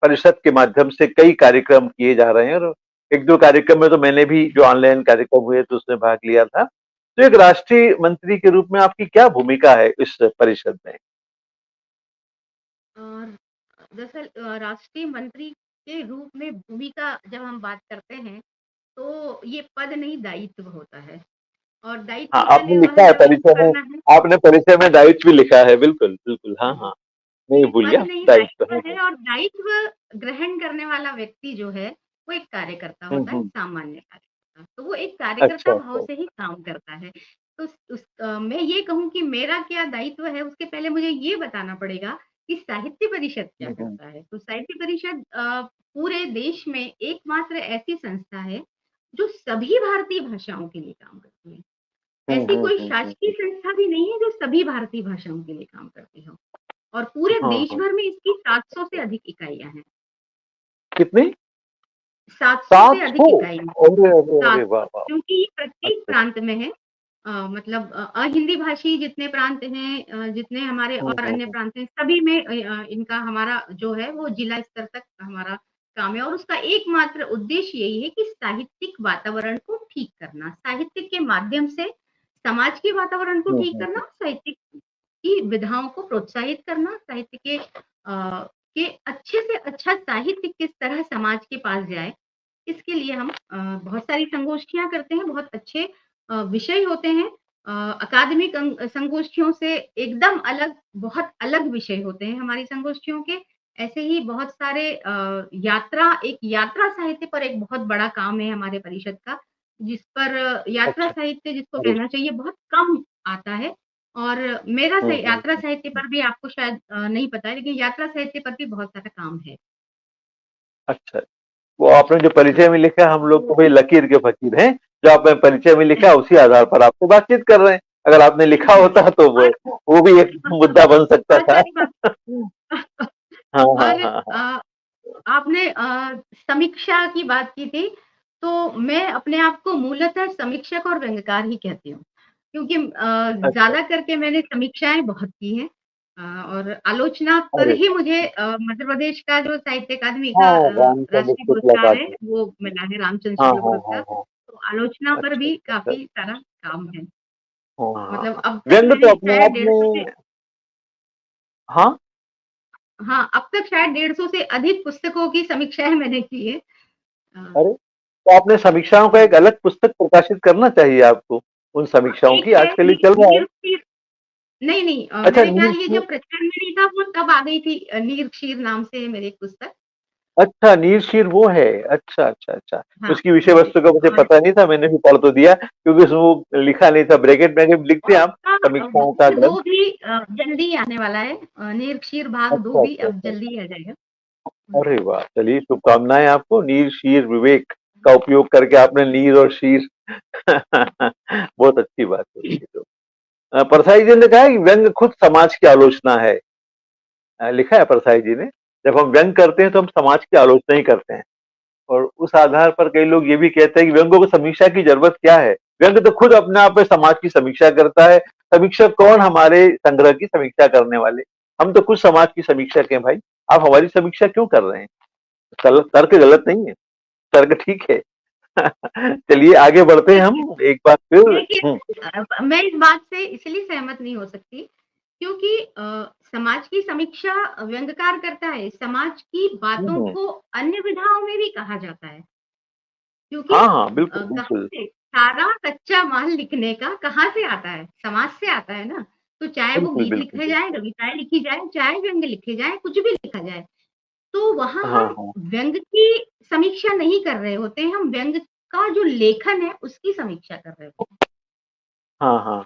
[SPEAKER 3] परिषद के माध्यम से कई कार्यक्रम किए जा रहे हैं, और एक दो कार्यक्रम में तो मैंने भी, जो ऑनलाइन कार्यक्रम हुए तो उसमें भाग लिया था। तो एक राष्ट्रीय मंत्री के रूप में आपकी क्या भूमिका है इस परिषद में?
[SPEAKER 4] और दरअसल राष्ट्रीय मंत्री के रूप में भूमिका जब हम बात करते हैं, तो ये पद नहीं दायित्व होता है और
[SPEAKER 3] हाँ,
[SPEAKER 4] दायित्व का
[SPEAKER 3] आपने लिखा
[SPEAKER 4] निर्वहन
[SPEAKER 3] है
[SPEAKER 4] जब हमको
[SPEAKER 3] परिचय में,
[SPEAKER 4] करना है।
[SPEAKER 3] आपने परिचय में दायित्व भी लिखा है, बिल्कुल बिल्कुल, हाँ
[SPEAKER 4] हाँ,
[SPEAKER 3] हाँ, नहीं
[SPEAKER 4] ये
[SPEAKER 3] भूल
[SPEAKER 4] पद
[SPEAKER 3] गया,
[SPEAKER 4] नहीं
[SPEAKER 3] दायित्व
[SPEAKER 4] दायित्व है और दायित्व ग्रहण करने वाला व्यक्ति जो है, वो एक कार्यकर्ता होता है,
[SPEAKER 3] हम्म।
[SPEAKER 4] सामान्य कार्यकर्ता। तो वो एक
[SPEAKER 3] अच्छा
[SPEAKER 4] कार्यकर्ता भाव
[SPEAKER 3] अच्छा।
[SPEAKER 4] से ही काम करता है। तो मैं ये कहूँ कि मेरा क्या दायित्व है, उसके पहले मुझे ये बताना पड़ेगा कि साहित्य परिषद क्या
[SPEAKER 3] हम्म
[SPEAKER 4] करता है। तो साहित्य परिषद पूरे देश में एकमात्र ऐसी संस्था है, जो सभी भारतीय भाषाओं के लिए काम करती है। ऐसी कोई शासकीय
[SPEAKER 3] हम्म।
[SPEAKER 4] संस्था भी नहीं है, जो सभी भारतीय भाषाओं के लिए काम करती हो। और पूरे
[SPEAKER 3] हाँ
[SPEAKER 4] देश
[SPEAKER 3] हाँ।
[SPEAKER 4] भर में इसकी 700 से अधिक इकाइयाँ हैं।
[SPEAKER 3] कितनी?
[SPEAKER 4] 700 से
[SPEAKER 3] 700?
[SPEAKER 4] अधिक इकाइयाँ,
[SPEAKER 3] अरे अरे अरे, वाह
[SPEAKER 4] 700,
[SPEAKER 3] वाह।
[SPEAKER 4] क्योंकि ये प्रत्येक
[SPEAKER 3] अच्छा।
[SPEAKER 4] प्रांत में है। मतलब अहिंदी भाषी जितने प्रांत हैं, जितने हमारे और अन्य
[SPEAKER 3] हम्म।
[SPEAKER 4] प्रांत हैं, सभी में इनका हमारा जो है वो जिला स्तर तक हमारा काम है और उसका एकमात्र उद्देश्य यही है कि साहित्यिक वातावरण को ठीक करना, साहित्य के माध्यम से समाज के वातावरण को ठीक
[SPEAKER 3] हम्म।
[SPEAKER 4] करना, साहित्य की विधाओं को प्रोत्साहित करना, साहित्य के अच्छे से अच्छा साहित्य किस तरह समाज के पास जाए, इसके लिए हम बहुत सारी संगोष्ठियाँ करते हैं, बहुत अच्छे विषय होते हैं। अकादमिक संगोष्ठियों से एकदम अलग, बहुत अलग विषय होते हैं हमारी संगोष्ठियों के। ऐसे ही बहुत सारे एक यात्रा साहित्य पर एक बहुत बड़ा काम है हमारे परिषद का, जिस पर यात्रा
[SPEAKER 3] अच्छा।
[SPEAKER 4] साहित्य जिसको
[SPEAKER 3] अरे।
[SPEAKER 4] कहना चाहिए बहुत कम आता है। और मेरा यात्रा साहित्य
[SPEAKER 3] हम्म।
[SPEAKER 4] पर भी आपको शायद नहीं पता है, लेकिन यात्रा साहित्य पर भी बहुत सारा काम है।
[SPEAKER 3] अच्छा, वो आपने जो परिचय में लिखा है, हम लोग तो भाई लकीर के फकीर हैं। जो आपने परिचय में लिखा है, उसी आधार पर आपसे बातचीत कर रहे हैं। अगर आपने लिखा होता तो
[SPEAKER 4] और
[SPEAKER 3] वो भी एक मुद्दा बन सकता
[SPEAKER 4] बहुत
[SPEAKER 3] था।
[SPEAKER 4] सारी बात।
[SPEAKER 3] हाँ हाँ
[SPEAKER 4] और
[SPEAKER 3] हाँ हाँ।
[SPEAKER 4] आपने समीक्षा की बात की थी, तो मैं अपने आप को मूलतः समीक्षक और व्यंग्यकार ही कहती हूँ, क्योंकि
[SPEAKER 3] अच्छा।
[SPEAKER 4] ज़्यादा करके मैंने समीक्षाएँ बहुत की हैं। और आलोचना पर
[SPEAKER 3] अरे
[SPEAKER 4] ही मुझे मध्य प्रदेश का जो साहित्य अकादमी का
[SPEAKER 3] हाँ, रामचंद्र
[SPEAKER 4] राष्ट्रीय
[SPEAKER 3] शुक्ला
[SPEAKER 4] पुरस्कार है
[SPEAKER 3] का।
[SPEAKER 4] वो मिला है, रामचंद्र
[SPEAKER 3] हाँ
[SPEAKER 4] शुक्ल
[SPEAKER 3] हाँ हाँ
[SPEAKER 4] पुरस्कार।
[SPEAKER 3] हाँ।
[SPEAKER 4] तो आलोचना पर
[SPEAKER 3] अच्छा
[SPEAKER 4] भी
[SPEAKER 3] अच्छा अच्छा।
[SPEAKER 4] काफी सारा काम है।
[SPEAKER 3] हाँ हाँ
[SPEAKER 4] मतलब
[SPEAKER 3] हाँ।
[SPEAKER 4] अब तक
[SPEAKER 3] व्यंग तो
[SPEAKER 4] मैंने
[SPEAKER 3] अपने
[SPEAKER 4] शायद
[SPEAKER 3] आप
[SPEAKER 4] 150 से,
[SPEAKER 3] में। हाँ।
[SPEAKER 4] हाँ, अब तक शायद 150 से अधिक पुस्तकों की समीक्षाएँ मैंने की है। अ,
[SPEAKER 3] अरे, तो आपने समीक्षाओं का एक अलग पुस्तक प्रकाशित करना चाहिए आपको, उन समीक्षाओं
[SPEAKER 4] एक
[SPEAKER 3] की।
[SPEAKER 4] है
[SPEAKER 3] आजकल ये
[SPEAKER 4] नी
[SPEAKER 3] चल रहा है।
[SPEAKER 4] नीर क्षीर, नहीं,
[SPEAKER 3] अच्छा,
[SPEAKER 4] मेरे ख्याल ये
[SPEAKER 3] नीर।
[SPEAKER 4] जब प्रचलन में नहीं था वो तब आ गई थी, नीर क्षीर नाम से मेरी एक पुस्तक।
[SPEAKER 3] अच्छा, नीर शीर वो है। अच्छा अच्छा अच्छा।
[SPEAKER 4] हाँ,
[SPEAKER 3] उसकी विषय
[SPEAKER 4] जी,
[SPEAKER 3] वस्तु का मुझे
[SPEAKER 4] और
[SPEAKER 3] पता नहीं था, मैंने भी पढ़ तो दिया क्योंकि उसमें वो लिखा नहीं था। ब्रैकेट में भी लिखते
[SPEAKER 4] और
[SPEAKER 3] हैं आप
[SPEAKER 4] उसका
[SPEAKER 3] समीक्षाओं का
[SPEAKER 4] भाग 2
[SPEAKER 3] ग्रंथ।
[SPEAKER 4] भी जल्दी आने वाला है। नीर क्षीर भाग 2
[SPEAKER 3] अच्छा
[SPEAKER 4] भी
[SPEAKER 3] अच्छा
[SPEAKER 4] अब
[SPEAKER 3] अच्छा।
[SPEAKER 4] जल्दी आ जाएगा।
[SPEAKER 3] अरे वाह! चलिए, शुभकामनाएँ आपको। नीर, शीर, विवेक का उपयोग करके आपने नीर और शीर बहुत अच्छी बात है ये तो। परसाई जी ने कहा है कि व्यंग खुद समाज की आलोचना है। लिखा है परसाई जी ने, जब हम व्यंग करते हैं तो हम समाज की आलोचना ही करते हैं। और उस आधार पर कई लोग ये भी कहते हैं कि व्यंग्यों को समीक्षा की जरूरत क्या है? व्यंग्य तो खुद अपने आप में समाज की समीक्षा करता है। समीक्षक कौन? हमारे संग्रह की समीक्षा करने वाले। हम तो खुद समाज की समीक्षक हैं भाई। आप हमारी समीक्षा क्यों कर रहे हैं? तर्क गलत नहीं है, तर्क ठीक है। चलिए आगे बढ़ते हैं
[SPEAKER 4] देखिए
[SPEAKER 3] हम एक बार फिर।
[SPEAKER 4] देखिए, मैं इस बात से इसलिए सहमत नहीं हो सकती क्योंकि समाज की समीक्षा व्यंग्यकार करता है, समाज की बातों
[SPEAKER 3] हम्म,
[SPEAKER 4] को अन्य विधाओं में भी कहा जाता है। क्योंकि
[SPEAKER 3] हाँ हाँ, बिल्कुल
[SPEAKER 4] कहाँ
[SPEAKER 3] बिल्कुल
[SPEAKER 4] से सारा कच्चा माल लिखने का कहाँ से आता है? समाज से आता है ना। तो चाहे वो
[SPEAKER 3] बिल्कुल
[SPEAKER 4] गीत
[SPEAKER 3] बिल्कुल
[SPEAKER 4] लिखे जाएँ,
[SPEAKER 3] बिल्कुल।
[SPEAKER 4] कविताएँ लिखी जाएँ, चाहे व्यंग्य लिखे जाएँ, कुछ भी लिखा जाए। तो वहाँ
[SPEAKER 3] हाँ
[SPEAKER 4] हम
[SPEAKER 3] हाँ
[SPEAKER 4] व्यंग्य की समीक्षा नहीं कर रहे होते हैं, हम व्यंग्य का जो लेखन है उसकी समीक्षा कर रहे होते
[SPEAKER 3] हाँ हाँ।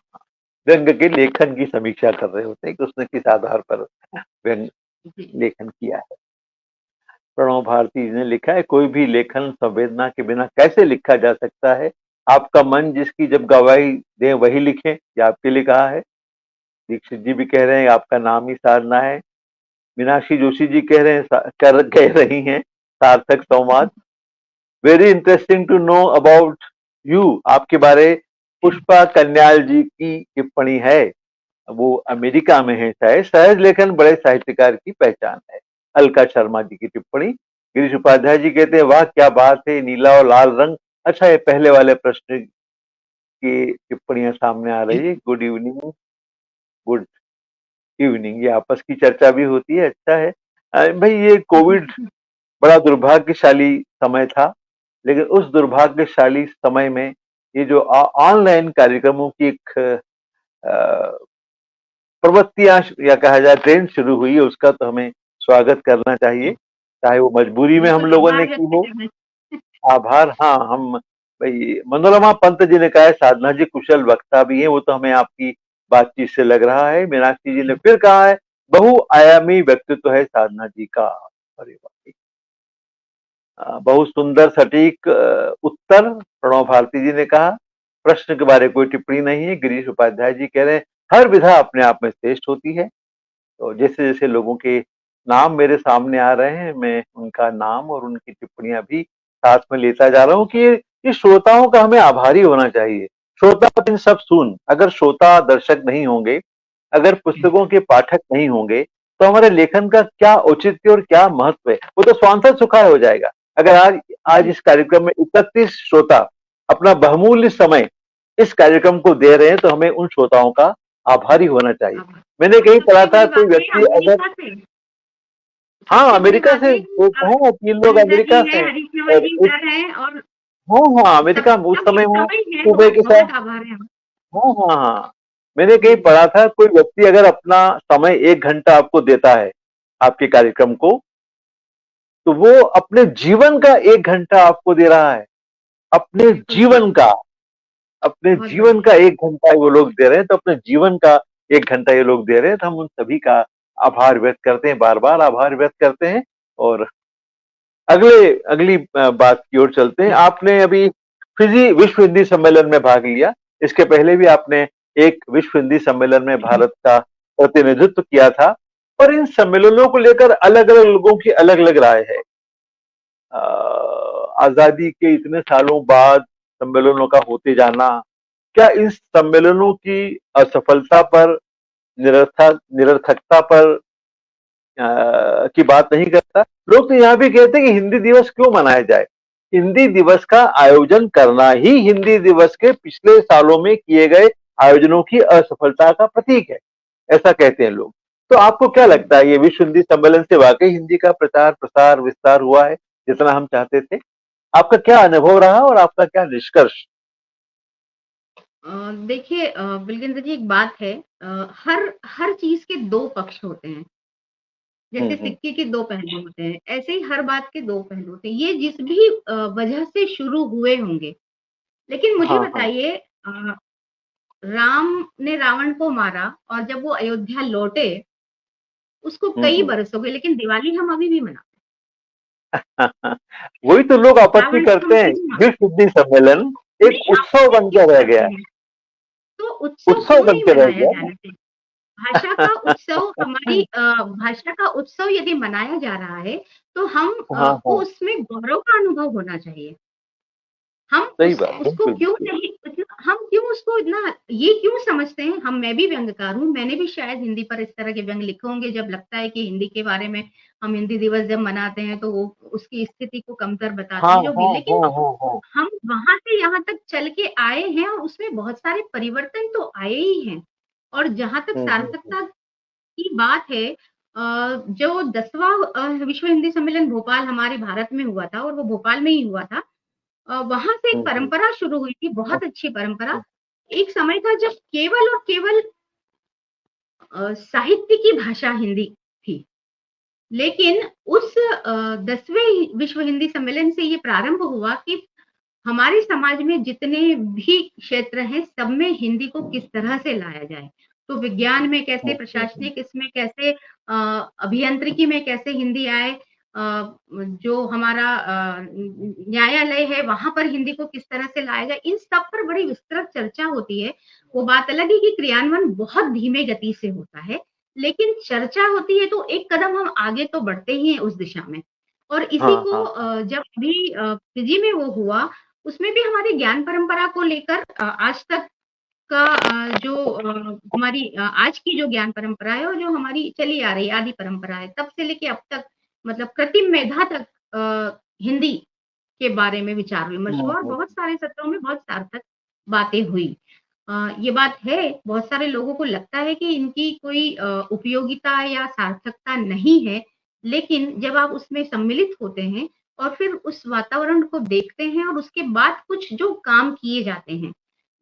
[SPEAKER 3] व्यंग्य के लेखन की समीक्षा कर रहे होते हैं कि उसने किस आधार पर व्यंग्य
[SPEAKER 4] हैं। जी,
[SPEAKER 3] लेखन किया है। प्रणव भारती जी ने लिखा है, कोई भी लेखन संवेदना के बिना कैसे लिखा जा सकता है? आपका मन जिसकी जब गवाही दे वही लिखें। ये आपके लिए कहा है। दीक्षित जी भी कह रहे हैं आपका नाम ही साधना है। मीनाक्षी जोशी जी कह रहे हैं कह रही हैं सार्थक संवाद। Very interesting to know about you. आपके बारे पुष्पा कन्याल जी की टिप्पणी है। वो अमेरिका में है शायद। सहज लेखन बड़े साहित्यकार की पहचान है। अलका शर्मा जी की टिप्पणी। गिरीश उपाध्याय जी कहते हैं, वाह क्या बात है, नीला और लाल रंग। अच्छा, ये पहले वाले प्रश्न की टिप्पणियां सामने आ रही है। गुड इवनिंग, गुड इवनिंग, ये आपस की चर्चा भी होती है। अच्छा है। भाई, ये कोविड बड़ा दुर्भाग्यशाली समय था, लेकिन उस दुर्भाग्यशाली समय में ये जो ऑनलाइन कार्यक्रमों की एक प्रवृत्तियां या कहा जाए ट्रेंड शुरू हुई है, उसका तो हमें स्वागत करना चाहिए, चाहे वो मजबूरी में हम
[SPEAKER 4] बिल्कुल
[SPEAKER 3] लोगों ने
[SPEAKER 4] आभार
[SPEAKER 3] की
[SPEAKER 4] व्यक्त
[SPEAKER 3] हो।
[SPEAKER 4] करना
[SPEAKER 3] आभार। हाँ, हम भाई मनोरमा पंत जी ने कहा है, साधना जी कुशल वक्ता भी है। वो तो हमें आपकी बातचीत से लग रहा है। मीनाक्षी जी ने फिर कहा है, बहुआयामी व्यक्तित्व है साधना जी का। अरे वाह! बहुत सुंदर सटीक उत्तर प्रणव भारती जी ने कहा। प्रश्न के बारे कोई टिप्पणी नहीं है। गिरीश उपाध्याय जी कह रहे हैं, हर विधा अपने आप में श्रेष्ठ होती है। तो जैसे जैसे लोगों के नाम मेरे सामने आ रहे हैं, मैं उनका नाम और उनकी टिप्पणियां भी साथ में लेता जा रहा हूँ कि ये श्रोताओं का हमें आभारी होना चाहिए। श्रोता इन सब सुन, अगर श्रोता दर्शक नहीं होंगे, अगर पुस्तकों के पाठक नहीं होंगे, तो हमारे लेखन का क्या औचित्य और क्या महत्व है? वो तो स्वांतः सुखाय हो जाएगा। अगर आज आज
[SPEAKER 4] जी,
[SPEAKER 3] इस कार्यक्रम में 31 श्रोता अपना बहुमूल्य समय इस कार्यक्रम को दे रहे हैं, तो हमें उन श्रोताओं का आभारी होना चाहिए।
[SPEAKER 4] आभार।
[SPEAKER 3] मैंने
[SPEAKER 4] और
[SPEAKER 3] कहीं पढ़ा
[SPEAKER 4] सबसे
[SPEAKER 3] था,
[SPEAKER 4] बड़ी
[SPEAKER 3] कोई
[SPEAKER 4] बात है
[SPEAKER 3] व्यक्ति अगर।
[SPEAKER 4] अमेरिका से,
[SPEAKER 3] हाँ,
[SPEAKER 4] सबसे बड़ी
[SPEAKER 3] अमेरिका
[SPEAKER 4] बात
[SPEAKER 3] से
[SPEAKER 4] है कि
[SPEAKER 3] वो कहा, 3 लोग
[SPEAKER 4] अनिता जी
[SPEAKER 3] अमेरिका से
[SPEAKER 4] हैं,
[SPEAKER 3] हैं।
[SPEAKER 4] हरीश रावल
[SPEAKER 3] और
[SPEAKER 4] जी
[SPEAKER 3] उस।
[SPEAKER 4] सर हैं और
[SPEAKER 3] हाँ हाँ,
[SPEAKER 4] सब
[SPEAKER 3] अमेरिका उस
[SPEAKER 4] सब
[SPEAKER 3] समय
[SPEAKER 4] एक
[SPEAKER 3] वो
[SPEAKER 4] समय है,
[SPEAKER 3] सुबह के साथ।
[SPEAKER 4] बहुत आभार है हम।
[SPEAKER 3] हाँ हाँ हाँ। मैंने कहीं
[SPEAKER 4] जी,
[SPEAKER 3] पढ़ा था, कोई व्यक्ति अगर अपना समय 1 घंटा आपको देता है आपके कार्यक्रम को, तो वो अपने जीवन का 1 घंटा आपको दे रहा है। अपने
[SPEAKER 4] बिल्कुल सही,
[SPEAKER 3] जीवन का, अपने
[SPEAKER 4] बहुत
[SPEAKER 3] जीवन
[SPEAKER 4] बढ़िया।
[SPEAKER 3] का 1 घंटा वो लोग दे रहे हैं। तो अपने जीवन का 1 घंटा ये लोग दे रहे हैं, तो हम उन सभी का आभार व्यक्त करते हैं, बार बार आभार व्यक्त करते हैं। और अगली बात की ओर चलते हैं। आपने अभी फिजी विश्व हिंदी सम्मेलन में भाग लिया। इसके पहले भी आपने एक विश्व हिंदी सम्मेलन में भारत का प्रतिनिधित्व किया था। और इन सम्मेलनों को लेकर अलग अलग लोगों की अलग अलग राय है। आजादी के इतने सालों बाद सम्मेलनों का होते जाना, क्या इन सम्मेलनों की असफलता पर निरर्थकता पर की बात नहीं करता। लोग तो यहाँ भी कहते हैं कि हिंदी दिवस क्यों मनाया जाए। हिंदी दिवस का आयोजन करना ही हिंदी दिवस के पिछले सालों में किए गए आयोजनों की असफलता का प्रतीक है, ऐसा कहते हैं लोग। तो आपको क्या लगता है, ये विश्व हिंदी सम्मेलन से वाकई हिंदी का प्रचार प्रसार विस्तार हुआ है जितना हम चाहते थे? आपका क्या अनुभव रहा और आपका क्या निष्कर्ष?
[SPEAKER 4] देखिए बिलकिंदर जी, एक बात है, हर हर चीज के दो पक्ष होते हैं। जैसे
[SPEAKER 3] हम्म।
[SPEAKER 4] सिक्के के दो पहलू होते हैं, ऐसे ही हर बात के दो पहलू होते हैं। ये जिस भी वजह से शुरू हुए होंगे, लेकिन मुझे
[SPEAKER 3] हाँ हाँ।
[SPEAKER 4] बताइए, राम ने रावण को मारा और जब वो अयोध्या लौटे, उसको कई
[SPEAKER 3] हम्म।
[SPEAKER 4] बरस हो गए, लेकिन दिवाली हम अभी भी मनाते
[SPEAKER 3] वही तो लोग
[SPEAKER 4] हैं।
[SPEAKER 3] आपत्ति
[SPEAKER 4] रावण को हम
[SPEAKER 3] करते हैं।
[SPEAKER 4] क्यों
[SPEAKER 3] विश्व हिंदी सम्मेलन एक
[SPEAKER 4] नहीं,
[SPEAKER 3] उत्सव
[SPEAKER 4] आपत्ति
[SPEAKER 3] बन
[SPEAKER 4] क्यों
[SPEAKER 3] के रह
[SPEAKER 4] करते
[SPEAKER 3] गया,
[SPEAKER 4] हैं? तो उत्सव
[SPEAKER 3] उत्सव
[SPEAKER 4] क्यों
[SPEAKER 3] बन
[SPEAKER 4] नहीं
[SPEAKER 3] के रह
[SPEAKER 4] मनाया
[SPEAKER 3] गया
[SPEAKER 4] जाना चाहिए? भाषा का उत्सव, हमारी भाषा का उत्सव यदि मनाया जा रहा है, तो हम
[SPEAKER 3] हाँ
[SPEAKER 4] को
[SPEAKER 3] हाँ,
[SPEAKER 4] उसमें गौरव का अनुभव होना चाहिए। हम
[SPEAKER 3] सही
[SPEAKER 4] उस
[SPEAKER 3] बात,
[SPEAKER 4] उसको
[SPEAKER 3] बिल्कुल
[SPEAKER 4] क्यों
[SPEAKER 3] बिल्कुल।
[SPEAKER 4] नहीं हम क्यों उसको इतना ये क्यों समझते हैं? मैं भी व्यंग्यकार हूँ, मैंने भी शायद हिंदी पर इस तरह के व्यंग लिखे होंगे, जब लगता है कि हिंदी के बारे में, हम हिंदी दिवस जब मनाते हैं तो वो उसकी स्थिति को कमतर बताते
[SPEAKER 3] हाँ
[SPEAKER 4] हैं, जो भी।
[SPEAKER 3] हाँ
[SPEAKER 4] लेकिन
[SPEAKER 3] हाँ हाँ हाँ।
[SPEAKER 4] हम वहां से यहाँ तक चल के आए हैं और उसमें बहुत सारे परिवर्तन तो आए ही हैं। और जहां तक
[SPEAKER 3] हम्म।
[SPEAKER 4] सार्थकता की बात है, जो 10वां विश्व हिंदी सम्मेलन भोपाल हमारे भारत में हुआ था, और वो भोपाल में ही हुआ था। वहां से एक
[SPEAKER 3] हम्म।
[SPEAKER 4] परंपरा शुरू हुई थी, बहुत अच्छी परंपरा। एक समय था जब केवल और केवल साहित्य की भाषा हिंदी थी। लेकिन उस 10वें विश्व हिंदी सम्मेलन से ये प्रारंभ हुआ कि हमारे समाज में जितने भी क्षेत्र हैं, सब में हिंदी को किस तरह से लाया जाए। तो विज्ञान में कैसे,
[SPEAKER 3] हम्म।
[SPEAKER 4] प्रशासनिक इसमें कैसे, अभियांत्रिकी में कैसे हिंदी आए, जो हमारा न्यायालय है वहां पर हिंदी को किस तरह से लाया जाए, इन सब पर बड़ी विस्तृत चर्चा होती है। वो बात अलग है कि क्रियान्वयन बहुत धीमे गति से होता है, लेकिन चर्चा होती है तो एक कदम हम आगे तो बढ़ते ही हैं उस दिशा में। और इसी
[SPEAKER 3] हाँ
[SPEAKER 4] को
[SPEAKER 3] हाँ
[SPEAKER 4] जब अभी फिजी में वो हुआ, उसमें भी हमारी ज्ञान परंपरा को लेकर आज तक का जो हमारी आज की जो ज्ञान परंपरा है, और जो हमारी चली आ रही आदि परंपरा है, तब से लेके अब तक, मतलब कृत्रिम मेधा तक हिंदी के बारे में विचार विमर्श हुआ, और
[SPEAKER 3] हम्म।
[SPEAKER 4] बहुत सारे सत्रों में बहुत सार्थक बातें हुई। ये बात है, बहुत सारे लोगों को लगता है कि इनकी कोई उपयोगिता या सार्थकता नहीं है, लेकिन जब आप उसमें सम्मिलित होते हैं और फिर उस वातावरण को देखते हैं और उसके बाद कुछ जो काम किए जाते हैं,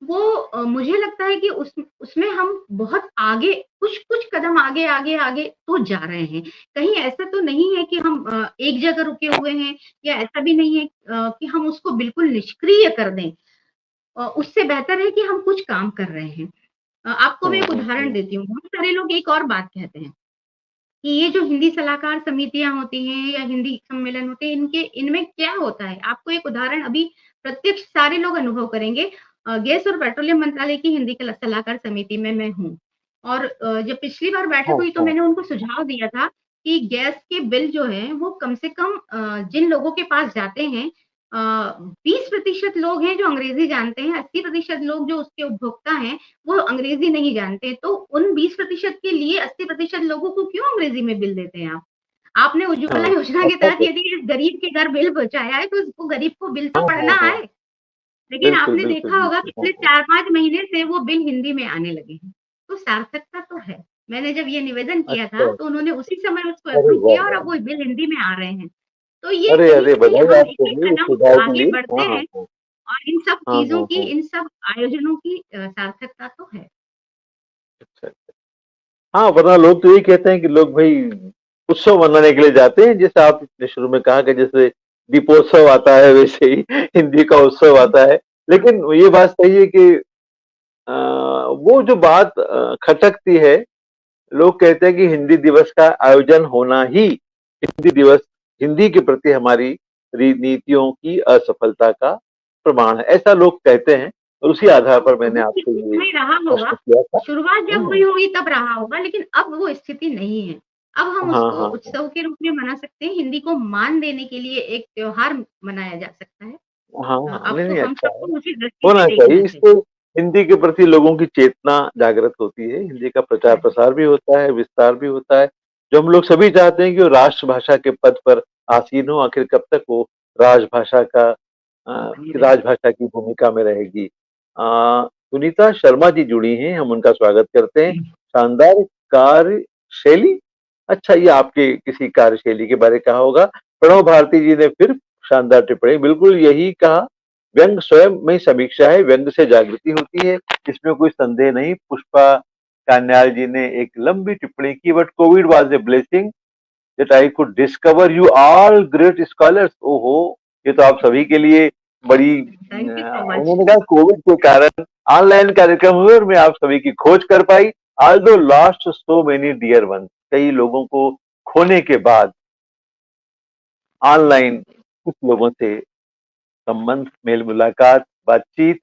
[SPEAKER 4] वो मुझे लगता है कि उसमें हम बहुत आगे, कुछ कदम आगे आगे आगे तो जा रहे हैं। कहीं ऐसा तो नहीं है कि हम एक जगह रुके हुए हैं, या ऐसा भी नहीं है कि हम उसको बिल्कुल निष्क्रिय कर दें। उससे बेहतर है कि हम कुछ काम कर रहे हैं। आपको मैं एक उदाहरण
[SPEAKER 3] हम्म।
[SPEAKER 4] देती हूँ। बहुत सारे लोग एक और बात कहते हैं कि ये जो हिंदी सलाहकार समितियाँ होती हैं या हिंदी सम्मेलन होते हैं, इनके इनमें क्या होता है? आपको एक उदाहरण अभी प्रत्यक्ष सारे लोग अनुभव करेंगे। गैस और पेट्रोलियम मंत्रालय की हिंदी सलाहकार समिति में मैं हूँ। और जब पिछली बार बैठक
[SPEAKER 3] हाँ
[SPEAKER 4] हुई तो
[SPEAKER 3] हाँ
[SPEAKER 4] मैंने उनको सुझाव दिया था कि गैस के बिल जो हैं वो कम से कम जिन लोगों के पास जाते हैं, 20% लोग हैं जो अंग्रेज़ी जानते हैं, 80% लोग जो उसके उपभोक्ता हैं, वो अंग्रेज़ी नहीं जानते। तो उन 20% के लिए 80% लोगों को क्यों अंग्रेज़ी में बिल देते हैं आप? आपने उज्ज्वला
[SPEAKER 3] हाँ।
[SPEAKER 4] योजना के
[SPEAKER 3] अच्छा
[SPEAKER 4] तहत
[SPEAKER 3] तो,
[SPEAKER 4] यदि इस गरीब के घर बिल पहुँचाया है, तो उसको गरीब को बिल तो
[SPEAKER 3] हाँ हाँ
[SPEAKER 4] पढ़ना
[SPEAKER 3] हाँ,
[SPEAKER 4] आए। लेकिन
[SPEAKER 3] बिल्कुल
[SPEAKER 4] आपने
[SPEAKER 3] बिल्कुल
[SPEAKER 4] देखा होगा
[SPEAKER 3] बिल्कुल, हाँ
[SPEAKER 4] पिछले
[SPEAKER 3] हाँ।
[SPEAKER 4] 4-5 महीने से वो बिल हिंदी में आने लगे हैं। तो सार्थकता तो है। मैंने जब ये निवेदन किया था,
[SPEAKER 3] अच्छा,
[SPEAKER 4] तो उन्होंने उसी समय उसको
[SPEAKER 3] अरे
[SPEAKER 4] अप्रूव
[SPEAKER 3] वाह
[SPEAKER 4] किया और अब
[SPEAKER 3] वाह!
[SPEAKER 4] वो बिल हिंदी में आ रहे हैं। तो ये
[SPEAKER 3] अरे
[SPEAKER 4] कहीं
[SPEAKER 3] अरे,
[SPEAKER 4] न कहीं
[SPEAKER 3] बधाई
[SPEAKER 4] हम
[SPEAKER 3] आपको
[SPEAKER 4] एक-एक
[SPEAKER 3] भी इस
[SPEAKER 4] कदम
[SPEAKER 3] सुझाव के
[SPEAKER 4] आगे
[SPEAKER 3] लिए।
[SPEAKER 4] बढ़ते
[SPEAKER 3] हाँ हाँ
[SPEAKER 4] हैं,
[SPEAKER 3] हाँ
[SPEAKER 4] और इन सब
[SPEAKER 3] हाँ
[SPEAKER 4] चीज़ों
[SPEAKER 3] हाँ
[SPEAKER 4] की,
[SPEAKER 3] हाँ।
[SPEAKER 4] इन सब आयोजनों की सार्थकता तो है।
[SPEAKER 3] अच्छा, हाँ, वरना लोग तो यही कहते हैं कि लोग भाई उत्सव मनाने के लिए जाते हैं। जैसे आपने शुरू में कहा कि जैसे दीपोत्सव आता है, वैसे ही हिंदी का उत्सव
[SPEAKER 4] हुँ,
[SPEAKER 3] आता है। लेकिन ये बात सही है कि वो जो बात खटकती है, लोग कहते हैं कि हिंदी दिवस का आयोजन होना ही हिंदी दिवस, हिंदी के प्रति हमारी नीतियों की असफलता का प्रमाण है, ऐसा लोग कहते हैं। और उसी आधार
[SPEAKER 4] तो
[SPEAKER 3] पर मैंने
[SPEAKER 4] वो
[SPEAKER 3] आपसे
[SPEAKER 4] किसी
[SPEAKER 3] ये
[SPEAKER 4] समय रहा होगा,
[SPEAKER 3] प्रश्न किया था।
[SPEAKER 4] शुरुआत जब हुई
[SPEAKER 3] हम्म।
[SPEAKER 4] होगी तब रहा होगा, लेकिन अब वो स्थिति नहीं है। अब हम
[SPEAKER 3] हाँ
[SPEAKER 4] उसको
[SPEAKER 3] हाँ हाँ
[SPEAKER 4] उत्सव के रूप में मना सकते हैं, हिंदी को मान देने के लिए एक त्योहार मनाया जा सकता है।
[SPEAKER 3] हाँ हाँ,
[SPEAKER 4] अब
[SPEAKER 3] नहीं
[SPEAKER 4] तो
[SPEAKER 3] नहीं,
[SPEAKER 4] हम
[SPEAKER 3] अच्छा है,
[SPEAKER 4] सबको उसी दृष्टि से
[SPEAKER 3] होना
[SPEAKER 4] देखना
[SPEAKER 3] चाहिए। इसको
[SPEAKER 4] चाहिए।
[SPEAKER 3] हिंदी के प्रति लोगों की चेतना जागृत होती है, हिंदी का प्रचार प्रसार भी होता है, विस्तार भी होता है, जो हम लोग सभी चाहते हैं कि वो राष्ट्रभाषा के पद पर आसीन हो। आखिर कब तक वो राजभाषा का राजभाषा की भूमिका में रहेगी। सुनीता शर्मा जी जुड़ी हैं, हम उनका स्वागत करते हैं। शानदार कार्यशैली, अच्छा ये आपके किसी कार्यशैली के बारे में कहा होगा। प्रणव भारती जी ने फिर शानदार टिप्पणी, बिल्कुल यही कहा, व्यंग स्वयं में समीक्षा है, व्यंग से जागृति होती है, इसमें कोई संदेह नहीं। पुष्पा कान्याल जी ने एक लंबी टिप्पणी की, but Covid was a blessing that I could discover you all great scholars. ओहो, ये तो आप सभी के लिए बड़ी
[SPEAKER 4] थैंक यू सो मच।
[SPEAKER 3] उन्होंने कहा कोविड के कारण ऑनलाइन कार्यक्रम हुए और मैं आप सभी की खोज कर पाई। Although lost so many dear one, कई लोगों को खोने के बाद ऑनलाइन कुछ लोगों से संबंध, मेल मुलाकात, बातचीत।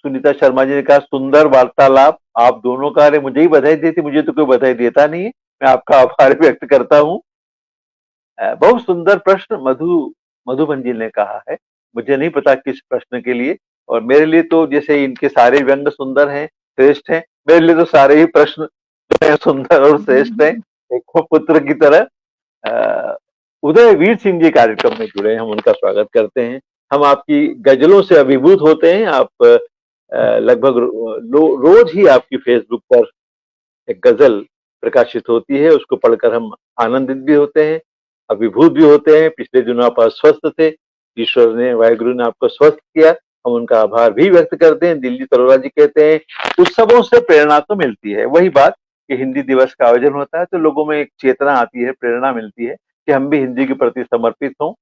[SPEAKER 3] सुनीता शर्मा जी ने कहा सुंदर वार्तालाप, आप दोनों का। अरे मुझे ही बधाई देती, मुझे तो कोई बधाई देता नहीं है, मैं आपका आभार व्यक्त करता हूँ। बहुत सुंदर प्रश्न मधुबन जी ने कहा है, मुझे नहीं पता किस प्रश्न के लिए। और मेरे लिए तो जैसे इनके सारे व्यंग सुंदर हैं, श्रेष्ठ हैं, मेरे लिए तो सारे ही प्रश्न जो है सुंदर और श्रेष्ठ हैं, एक पुत्र की तरह। उदय वीर सिंह जी कार्यक्रम में जुड़े हैं, हम उनका स्वागत करते हैं। हम आपकी गजलों से अभिभूत होते हैं। आप लगभग रोज ही आपकी फेसबुक पर एक गजल प्रकाशित होती है, उसको पढ़कर हम आनंदित भी होते हैं, अभिभूत भी होते हैं। पिछले दिनों आप अस्वस्थ थे, ईश्वर ने, वाहिगुरु ने आपको स्वस्थ किया, हम उनका आभार भी व्यक्त करते हैं। दिल्ली तरोरा जी कहते हैं उत्सवों से प्रेरणा तो मिलती है। वही बात कि हिंदी दिवस का आयोजन होता है तो लोगों में एक चेतना आती है, प्रेरणा मिलती है कि हम भी हिंदी के प्रति समर्पित हों।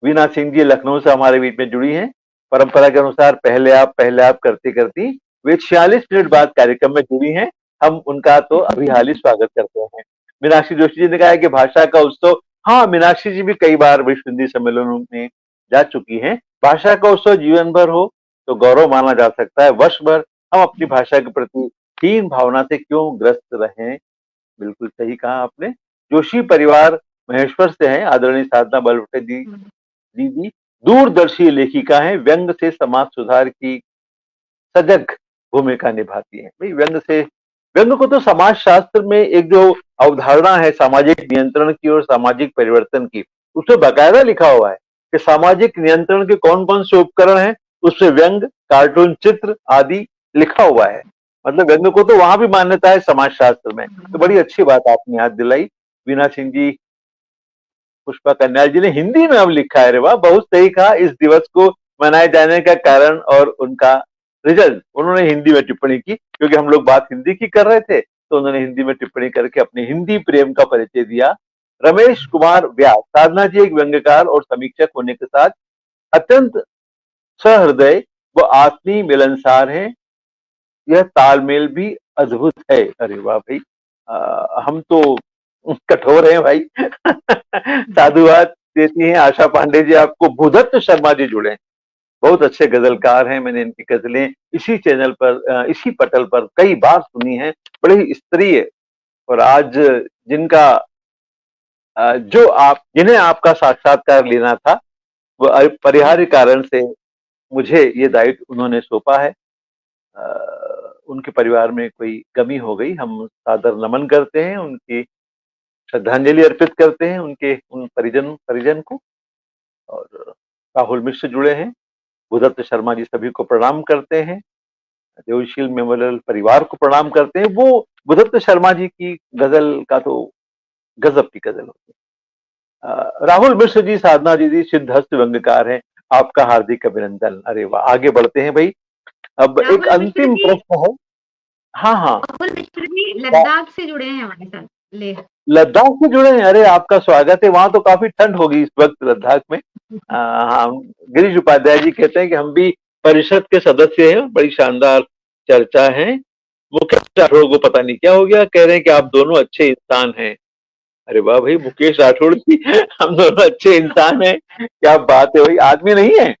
[SPEAKER 3] वीना सिंह जी लखनऊ से हमारे बीच में जुड़ी हैं। परंपरा के अनुसार पहले आप करती करती वे 46 मिनट बाद कार्यक्रम में जुड़ी हैं। हम उनका तो अभी हाल ही स्वागत करते हैं। मीनाक्षी जोशी जी ने कहा है कि भाषा का उत्सव, हाँ मीनाक्षी जी भी कई बार विश्व हिंदी सम्मेलनों में जा चुकी हैं। भाषा का उत्सव जीवन भर हो तो गौरव माना जा सकता है, वर्ष भर हम अपनी भाषा के प्रति हीन भावना से क्यों ग्रस्त रहें। बिल्कुल सही कहा आपने। जोशी परिवार महेश्वर से हैं, आदरणीय साधना बलवटे जी दीदी दूरदर्शी लेखिका हैं, व्यंग से समाज सुधार की सजग भूमिका निभाती हैं। भाई व्यंग को तो समाज शास्त्र में एक जो अवधारणा है सामाजिक नियंत्रण की और सामाजिक परिवर्तन की, उसमें बाकायदा लिखा हुआ है कि सामाजिक नियंत्रण के कौन कौन से उपकरण हैं, उसमें व्यंग, कार्टून, चित्र आदि लिखा हुआ है। मतलब व्यंग को तो वहां भी मान्यता है समाज शास्त्र में। तो बड़ी अच्छी बात आपने याद दिलाई। वीना सिंह जी, पुष्पा कन्याल जी ने हिंदी में अब लिखा है, रे वाह, बहुत सही कहा। इस दिवस को मनाए जाने का कारण और उनका रिजल्ट, उन्होंने हिंदी में टिप्पणी की, क्योंकि हम लोग बात हिंदी की कर रहे थे तो उन्होंने हिंदी में टिप्पणी करके अपने हिंदी प्रेम का परिचय दिया। रमेश कुमार व्यास, साधना जी एक व्यंग्यकार और समीक्षक होने के साथ अत्यंत सहृदय व आत्मीय मिलनसार हैं, यह तालमेल भी अद्भुत है। अरे वाह भाई, हम तो कठोर हैं भाई। साधुवाद देती हैं आशा पांडे जी आपको। भूदत्त शर्मा जी जुड़े, बहुत अच्छे गजलकार हैं, मैंने इनकी गजलें इसी चैनल पर, इसी पटल पर कई बार सुनी हैं, बड़े ही स्तरीय। और आज जिनका जिन्हें आपका साक्षात्कार लेना था, वो अपरिहार्य कारण से मुझे ये दायित्व उन्होंने सौंपा है। उनके परिवार में कोई कमी हो गई, हम सादर नमन करते हैं, उनकी श्रद्धांजलि अर्पित करते हैं उनके उन परिजन को। और राहुल मिश्र जुड़े हैं, भूदत्त शर्मा जी सभी को प्रणाम करते हैं, देवशील मेमोरियल परिवार को प्रणाम करते हैं। वो भूदत्त शर्मा जी की गजल का तो गजब की गजल होती है। राहुल मिश्र जी, साधना जी सिद्धहस्त व्यंग्यकार हैं, आपका हार्दिक अभिनंदन। अरे वाह, आगे बढ़ते हैं भाई। अब एक अंतिम प्रश्न है। हाँ हाँ,
[SPEAKER 4] राहुल मिश्र जी लद्दाख से जुड़े हैं हमारे साथ,
[SPEAKER 3] लद्दाख से जुड़े हैं। अरे आपका स्वागत है। वहां तो काफी ठंड होगी इस वक्त लद्दाख में। हाँ, गिरीश उपाध्याय जी कहते हैं कि हम भी परिषद के सदस्य हैं, बड़ी शानदार चर्चा है। मुकेश राठौड़ को पता नहीं क्या हो गया, कह रहे हैं कि आप दोनों अच्छे इंसान हैं। अरे वाह भाई, मुकेश राठौड़ जी, हम दोनों अच्छे इंसान हैं, क्या बात है भाई, आदमी नहीं है।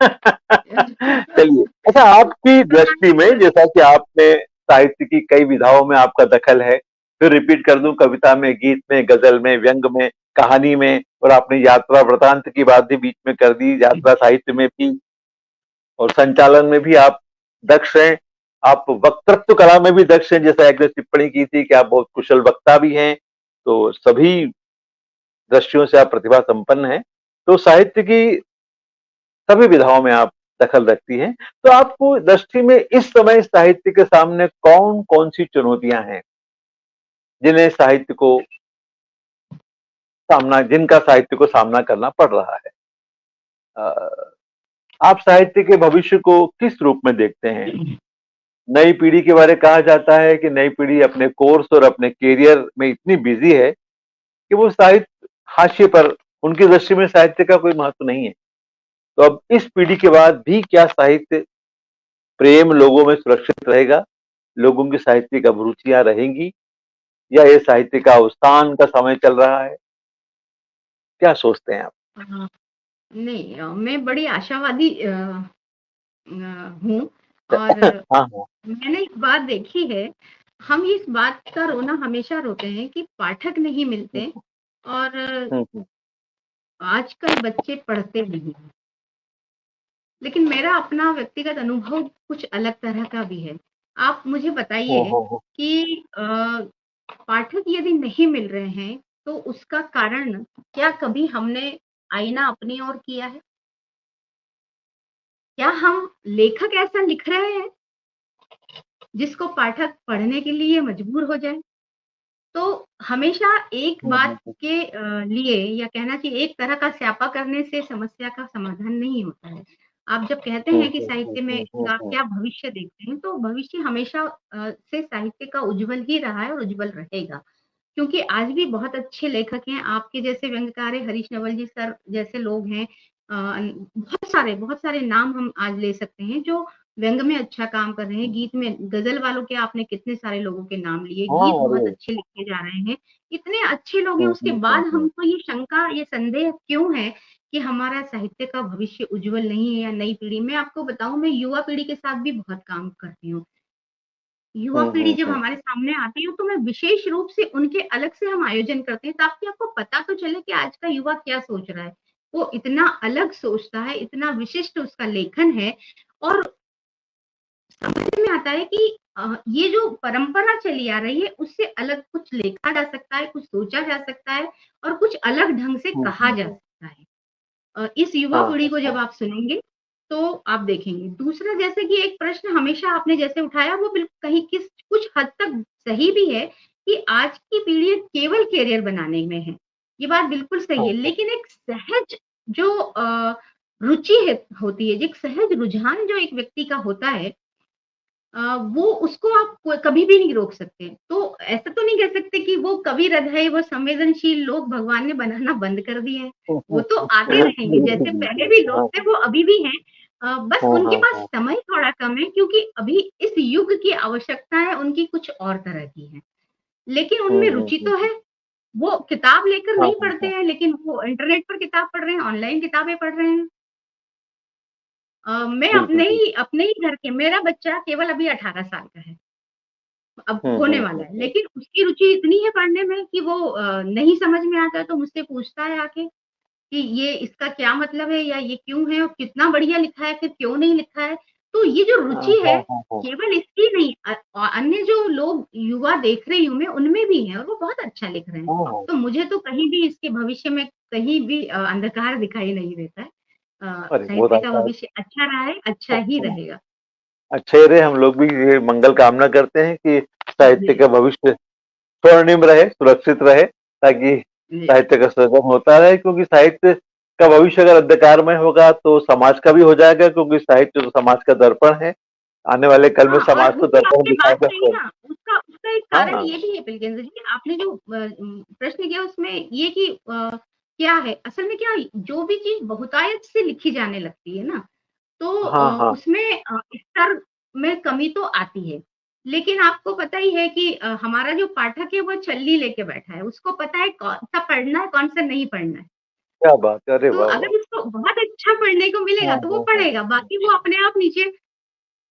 [SPEAKER 3] चलिए, अच्छा आपकी दृष्टि में, जैसा कि आपने साहित्य की कई विधाओं में आपका दखल है, फिर रिपीट कर दूं, कविता में, गीत में, गजल में, व्यंग में, कहानी में, और आपने यात्रा वृतांत की बात भी बीच में कर दी, यात्रा साहित्य में भी और संचालन में भी आप दक्ष हैं। आप वक्तृत्व कला में भी दक्ष हैं, जैसा एक ने टिप्पणी की थी कि आप बहुत कुशल वक्ता भी हैं, तो सभी दृष्टियों से आप प्रतिभा संपन्न हैं, तो साहित्य की सभी विधाओं में आप दखल रखती हैं। तो आपको दृष्टि में इस समय साहित्य के सामने कौन कौन सी चुनौतियां हैं जिन्हें साहित्य को जिनका साहित्य को सामना करना पड़ रहा है? अ, आप साहित्य के भविष्य को किस रूप में देखते हैं? नई पीढ़ी के बारे में कहा जाता है कि नई पीढ़ी अपने कोर्स और अपने करियर में इतनी बिजी है कि वो साहित्य हाशिए पर, उनकी दृष्टि में साहित्य का कोई महत्व नहीं है। तो अब इस पीढ़ी के बाद भी क्या साहित्य प्रेम लोगों में सुरक्षित रहेगा? लोगों की साहित्यिक अभिरुचियां रहेंगी, या ये साहित्य का अवसान का समय चल रहा है? क्या सोचते हैं आप?
[SPEAKER 4] हाँ, नहीं, मैं बड़ी आशावादी हूँ। और
[SPEAKER 3] हाँ हाँ।
[SPEAKER 4] मैंने एक बात देखी है, हम इस बात का रोना हमेशा रोते हैं कि पाठक नहीं मिलते, और
[SPEAKER 3] हम्म।
[SPEAKER 4] आजकल बच्चे पढ़ते नहीं हैं। लेकिन मेरा अपना व्यक्तिगत अनुभव कुछ अलग तरह का भी है। आप मुझे बताइए
[SPEAKER 3] हो।
[SPEAKER 4] कि पाठक यदि नहीं मिल रहे हैं, तो उसका कारण क्या कभी हमने आईना अपनी ओर किया है? क्या हम लेखक ऐसा लिख रहे हैं जिसको पाठक पढ़ने के लिए मजबूर हो जाए? तो हमेशा एक बात के लिए, या कहना चाहिए एक तरह का स्यापा करने से समस्या का समाधान नहीं होता है। आप जब कहते हैं कि साहित्य में का क्या भविष्य देखते हैं, तो भविष्य हमेशा से साहित्य का उज्जवल ही रहा है और उज्जवल रहेगा। क्योंकि आज भी बहुत अच्छे लेखक हैं, आपके जैसे व्यंग्यकार हरीश नवल जी सर जैसे लोग हैं। बहुत सारे नाम हम आज ले सकते हैं जो व्यंग में अच्छा काम कर रहे हैं। गीत में गजल वालों के आपने कितने सारे लोगों के नाम लिए,
[SPEAKER 3] हाँ,
[SPEAKER 4] गीत बहुत
[SPEAKER 3] अरे।
[SPEAKER 4] अच्छे लिखे जा रहे हैं। इतने अच्छे लोग हैं, उसके बाद हमको ये शंका, ये संदेह क्यों है कि हमारा साहित्य का भविष्य उज्जवल नहीं है या नई पीढ़ी? मैं आपको बताऊं, मैं युवा पीढ़ी के साथ भी बहुत काम करती हूँ। युवा पीढ़ी जब हमारे सामने आती है, तो मैं विशेष रूप से उनके अलग से हम आयोजन करते हैं, ताकि आपको पता तो चले कि आज का युवा क्या सोच रहा है। वो इतना अलग सोचता है, इतना विशिष्ट उसका लेखन है, और समझ में आता है कि ये जो परंपरा चली आ रही है, उससे अलग कुछ लिखा जा सकता है, कुछ सोचा जा सकता है, और कुछ अलग ढंग से कहा जा सकता है। इस युवा
[SPEAKER 3] हाँ
[SPEAKER 4] पीढ़ी को जब आप सुनेंगे, तो आप देखेंगे। दूसरा, जैसे कि एक प्रश्न हमेशा आपने जैसे उठाया, वो कहीं कुछ हद तक सही भी है कि आज की पीढ़ी केवल करियर बनाने में है। ये बात बिल्कुल सही है, लेकिन एक सहज जो रुचि है होती है, जो एक सहज रुझान जो एक व्यक्ति का होता है, वो उसको आप कभी भी नहीं रोक सकते। तो ऐसा तो नहीं कह सकते कि वो कवि हृदय, वो संवेदनशील लोग भगवान ने बनाना बंद कर दिए हैं। वो तो आते रहेंगे, जैसे पहले भी लोग थे, वो अभी भी हैं। बस उनके पास समय थोड़ा कम है, क्योंकि अभी इस युग की आवश्यकताएँ उनकी कुछ और तरह की हैं। लेकिन उनमें रुचि तो है। वो किताब लेकर नहीं पढ़ते हैं, लेकिन वो इंटरनेट पर किताब पढ़ रहे हैं, ऑनलाइन किताबें पढ़ रहे हैं। मैं अपने ही घर के, मेरा बच्चा केवल अभी 18 साल का है, अब होने वाला है, लेकिन उसकी रुचि इतनी है पढ़ने में कि वो नहीं समझ में आता है तो मुझसे पूछता है आके कि ये इसका क्या मतलब है, या ये क्यों है, और कितना बढ़िया लिखा है, फिर क्यों नहीं लिखा है। तो ये जो रुचि है, केवल इसकी नहीं, अन्य जो लोग युवा देख रही हूँ मैं, उनमें भी है, और वो बहुत अच्छा लिख रहे हैं। तो मुझे तो कहीं भी इसके भविष्य में कहीं भी अंधकार दिखाई नहीं देता है।
[SPEAKER 3] अरे बहुत
[SPEAKER 4] साहित्य का
[SPEAKER 3] अच्छा
[SPEAKER 4] भविष्य अच्छा रहा है, अच्छा ही
[SPEAKER 3] है।
[SPEAKER 4] रहेगा।
[SPEAKER 3] अच्छे रहे, हम लोग भी ये मंगल कामना करते हैं कि साहित्य
[SPEAKER 4] जी,
[SPEAKER 3] का भविष्य स्वर्णिम रहे, सुरक्षित रहे, ताकि
[SPEAKER 4] जी।
[SPEAKER 3] साहित्य का सृजन होता रहे। क्योंकि साहित्य का भविष्य अगर अंधकारमय होगा तो समाज का भी हो जाएगा, क्योंकि साहित्य तो समाज का दर्पण है। आने वाले कल में
[SPEAKER 4] हाँ, और
[SPEAKER 3] समाज
[SPEAKER 4] वो
[SPEAKER 3] को
[SPEAKER 4] भी
[SPEAKER 3] दर्पण
[SPEAKER 4] आपकी बात
[SPEAKER 3] दिखाएगा
[SPEAKER 4] सही
[SPEAKER 3] कौन?
[SPEAKER 4] ना, उसका उसका एक कारण
[SPEAKER 3] हाँ
[SPEAKER 4] ये भी है पिलकेंद्र जी, आपने जो प्रश्न किया उसमें ये कि क्या है, असल में क्या है, जो भी चीज़ बहुतायत से लिखी जाने लगती है ना, तो
[SPEAKER 3] हाँ हाँ।
[SPEAKER 4] उसमें स्तर में कमी तो आती है। लेकिन आपको पता ही है कि हमारा जो पाठक है वो छल्ली लेके बैठा है, उसको पता है कौन-सा पढ़ना है, कौन-सा नहीं पढ़ना है।
[SPEAKER 3] क्या बात है, अरे
[SPEAKER 4] तो
[SPEAKER 3] वाह वाह।
[SPEAKER 4] अगर उसको बहुत अच्छा पढ़ने को मिलेगा तो वो
[SPEAKER 3] हाँ
[SPEAKER 4] पढ़ेगा, बाकी वो अपने आप नीचे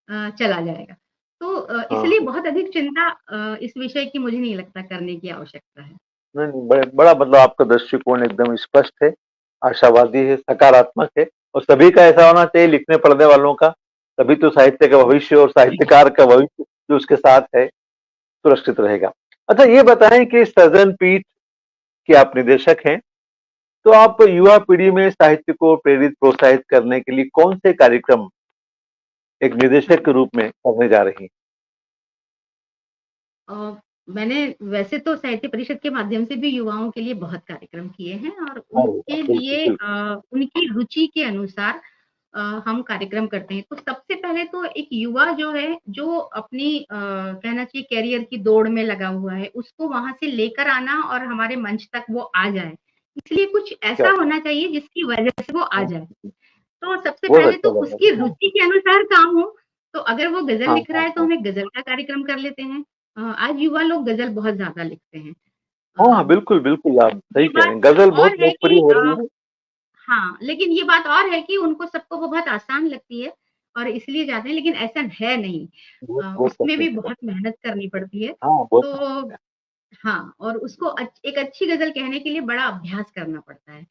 [SPEAKER 4] चला जाएगा। तो
[SPEAKER 3] हाँ।
[SPEAKER 4] इसलिए बहुत अधिक चिंता इस विषय की मुझे नहीं लगता करने की आवश्यकता है।
[SPEAKER 3] नहीं नहीं, बड़ा मतलब आपका दृष्टिकोण एकदम स्पष्ट है, आशावादी है, सकारात्मक है, और सभी का ऐसा होना चाहिए लिखने पढ़ने वालों का, तभी तो साहित्य का भविष्य और साहित्यकार का भविष्य जो उसके साथ है सुरक्षित रहेगा। अच्छा, ये बताएं कि सृजन पीठ के आप निदेशक हैं, तो आप युवा पीढ़ी में साहित्य को प्रेरित प्रोत्साहित करने के लिए कौन से कार्यक्रम एक निदेशक के रूप में करने जा रही हैं?
[SPEAKER 4] अ, मैंने वैसे तो साहित्य परिषद के माध्यम से भी युवाओं के लिए बहुत कार्यक्रम किए हैं और
[SPEAKER 3] अरे वाह!
[SPEAKER 4] उनके
[SPEAKER 3] बिल्कुल,
[SPEAKER 4] लिए
[SPEAKER 3] बिल्कुल।
[SPEAKER 4] उनकी रुचि के अनुसार हम कार्यक्रम करते हैं। तो सबसे पहले तो एक युवा जो है, जो अपनी कहना चाहिए करियर की दौड़ में लगा हुआ है, उसको वहाँ से लेकर आना और हमारे मंच तक वो आ जाए। इसलिए कुछ
[SPEAKER 3] क्या
[SPEAKER 4] ऐसा
[SPEAKER 3] बात
[SPEAKER 4] होना चाहिए जिसकी वजह से वो आ
[SPEAKER 3] है!
[SPEAKER 4] जाए। तो सबसे
[SPEAKER 3] बहुत
[SPEAKER 4] पहले
[SPEAKER 3] अच्छा
[SPEAKER 4] तो
[SPEAKER 3] लगा।
[SPEAKER 4] उसकी
[SPEAKER 3] हाँ,
[SPEAKER 4] रुचि के अनुसार काम हो। तो अगर वो गज़ल
[SPEAKER 3] हाँ,
[SPEAKER 4] लिख रहा
[SPEAKER 3] हाँ,
[SPEAKER 4] है तो
[SPEAKER 3] हाँ।
[SPEAKER 4] हम एक गज़ल का कार्यक्रम कर लेते हैं। आज युवा लोग गज़ल बहुत ज़्यादा लिखते हैं।
[SPEAKER 3] हाँ, हाँ,
[SPEAKER 4] अ,
[SPEAKER 3] बिल्कुल, बिल्कुल, आप सही
[SPEAKER 4] ये
[SPEAKER 3] कह रहे
[SPEAKER 4] बात
[SPEAKER 3] हैं। गज़ल बहुत
[SPEAKER 4] और है
[SPEAKER 3] लोकप्रिय
[SPEAKER 4] कि
[SPEAKER 3] हो रही है।
[SPEAKER 4] हाँ, लेकिन ये बात और है कि उनको सबको वो बहुत आसान लगती है और इसलिए जाते हैं, लेकिन ऐसा है नहीं।
[SPEAKER 3] बहुत बहुत
[SPEAKER 4] उसमें भी
[SPEAKER 3] पसंद है।
[SPEAKER 4] बहुत मेहनत करनी पड़ती है।
[SPEAKER 3] हाँ, बहुत
[SPEAKER 4] तो
[SPEAKER 3] पसंद है।
[SPEAKER 4] हाँ, और उसको एक अच्छी गज़ल कहने के लिए बड़ा अभ्यास करना पड़ता है।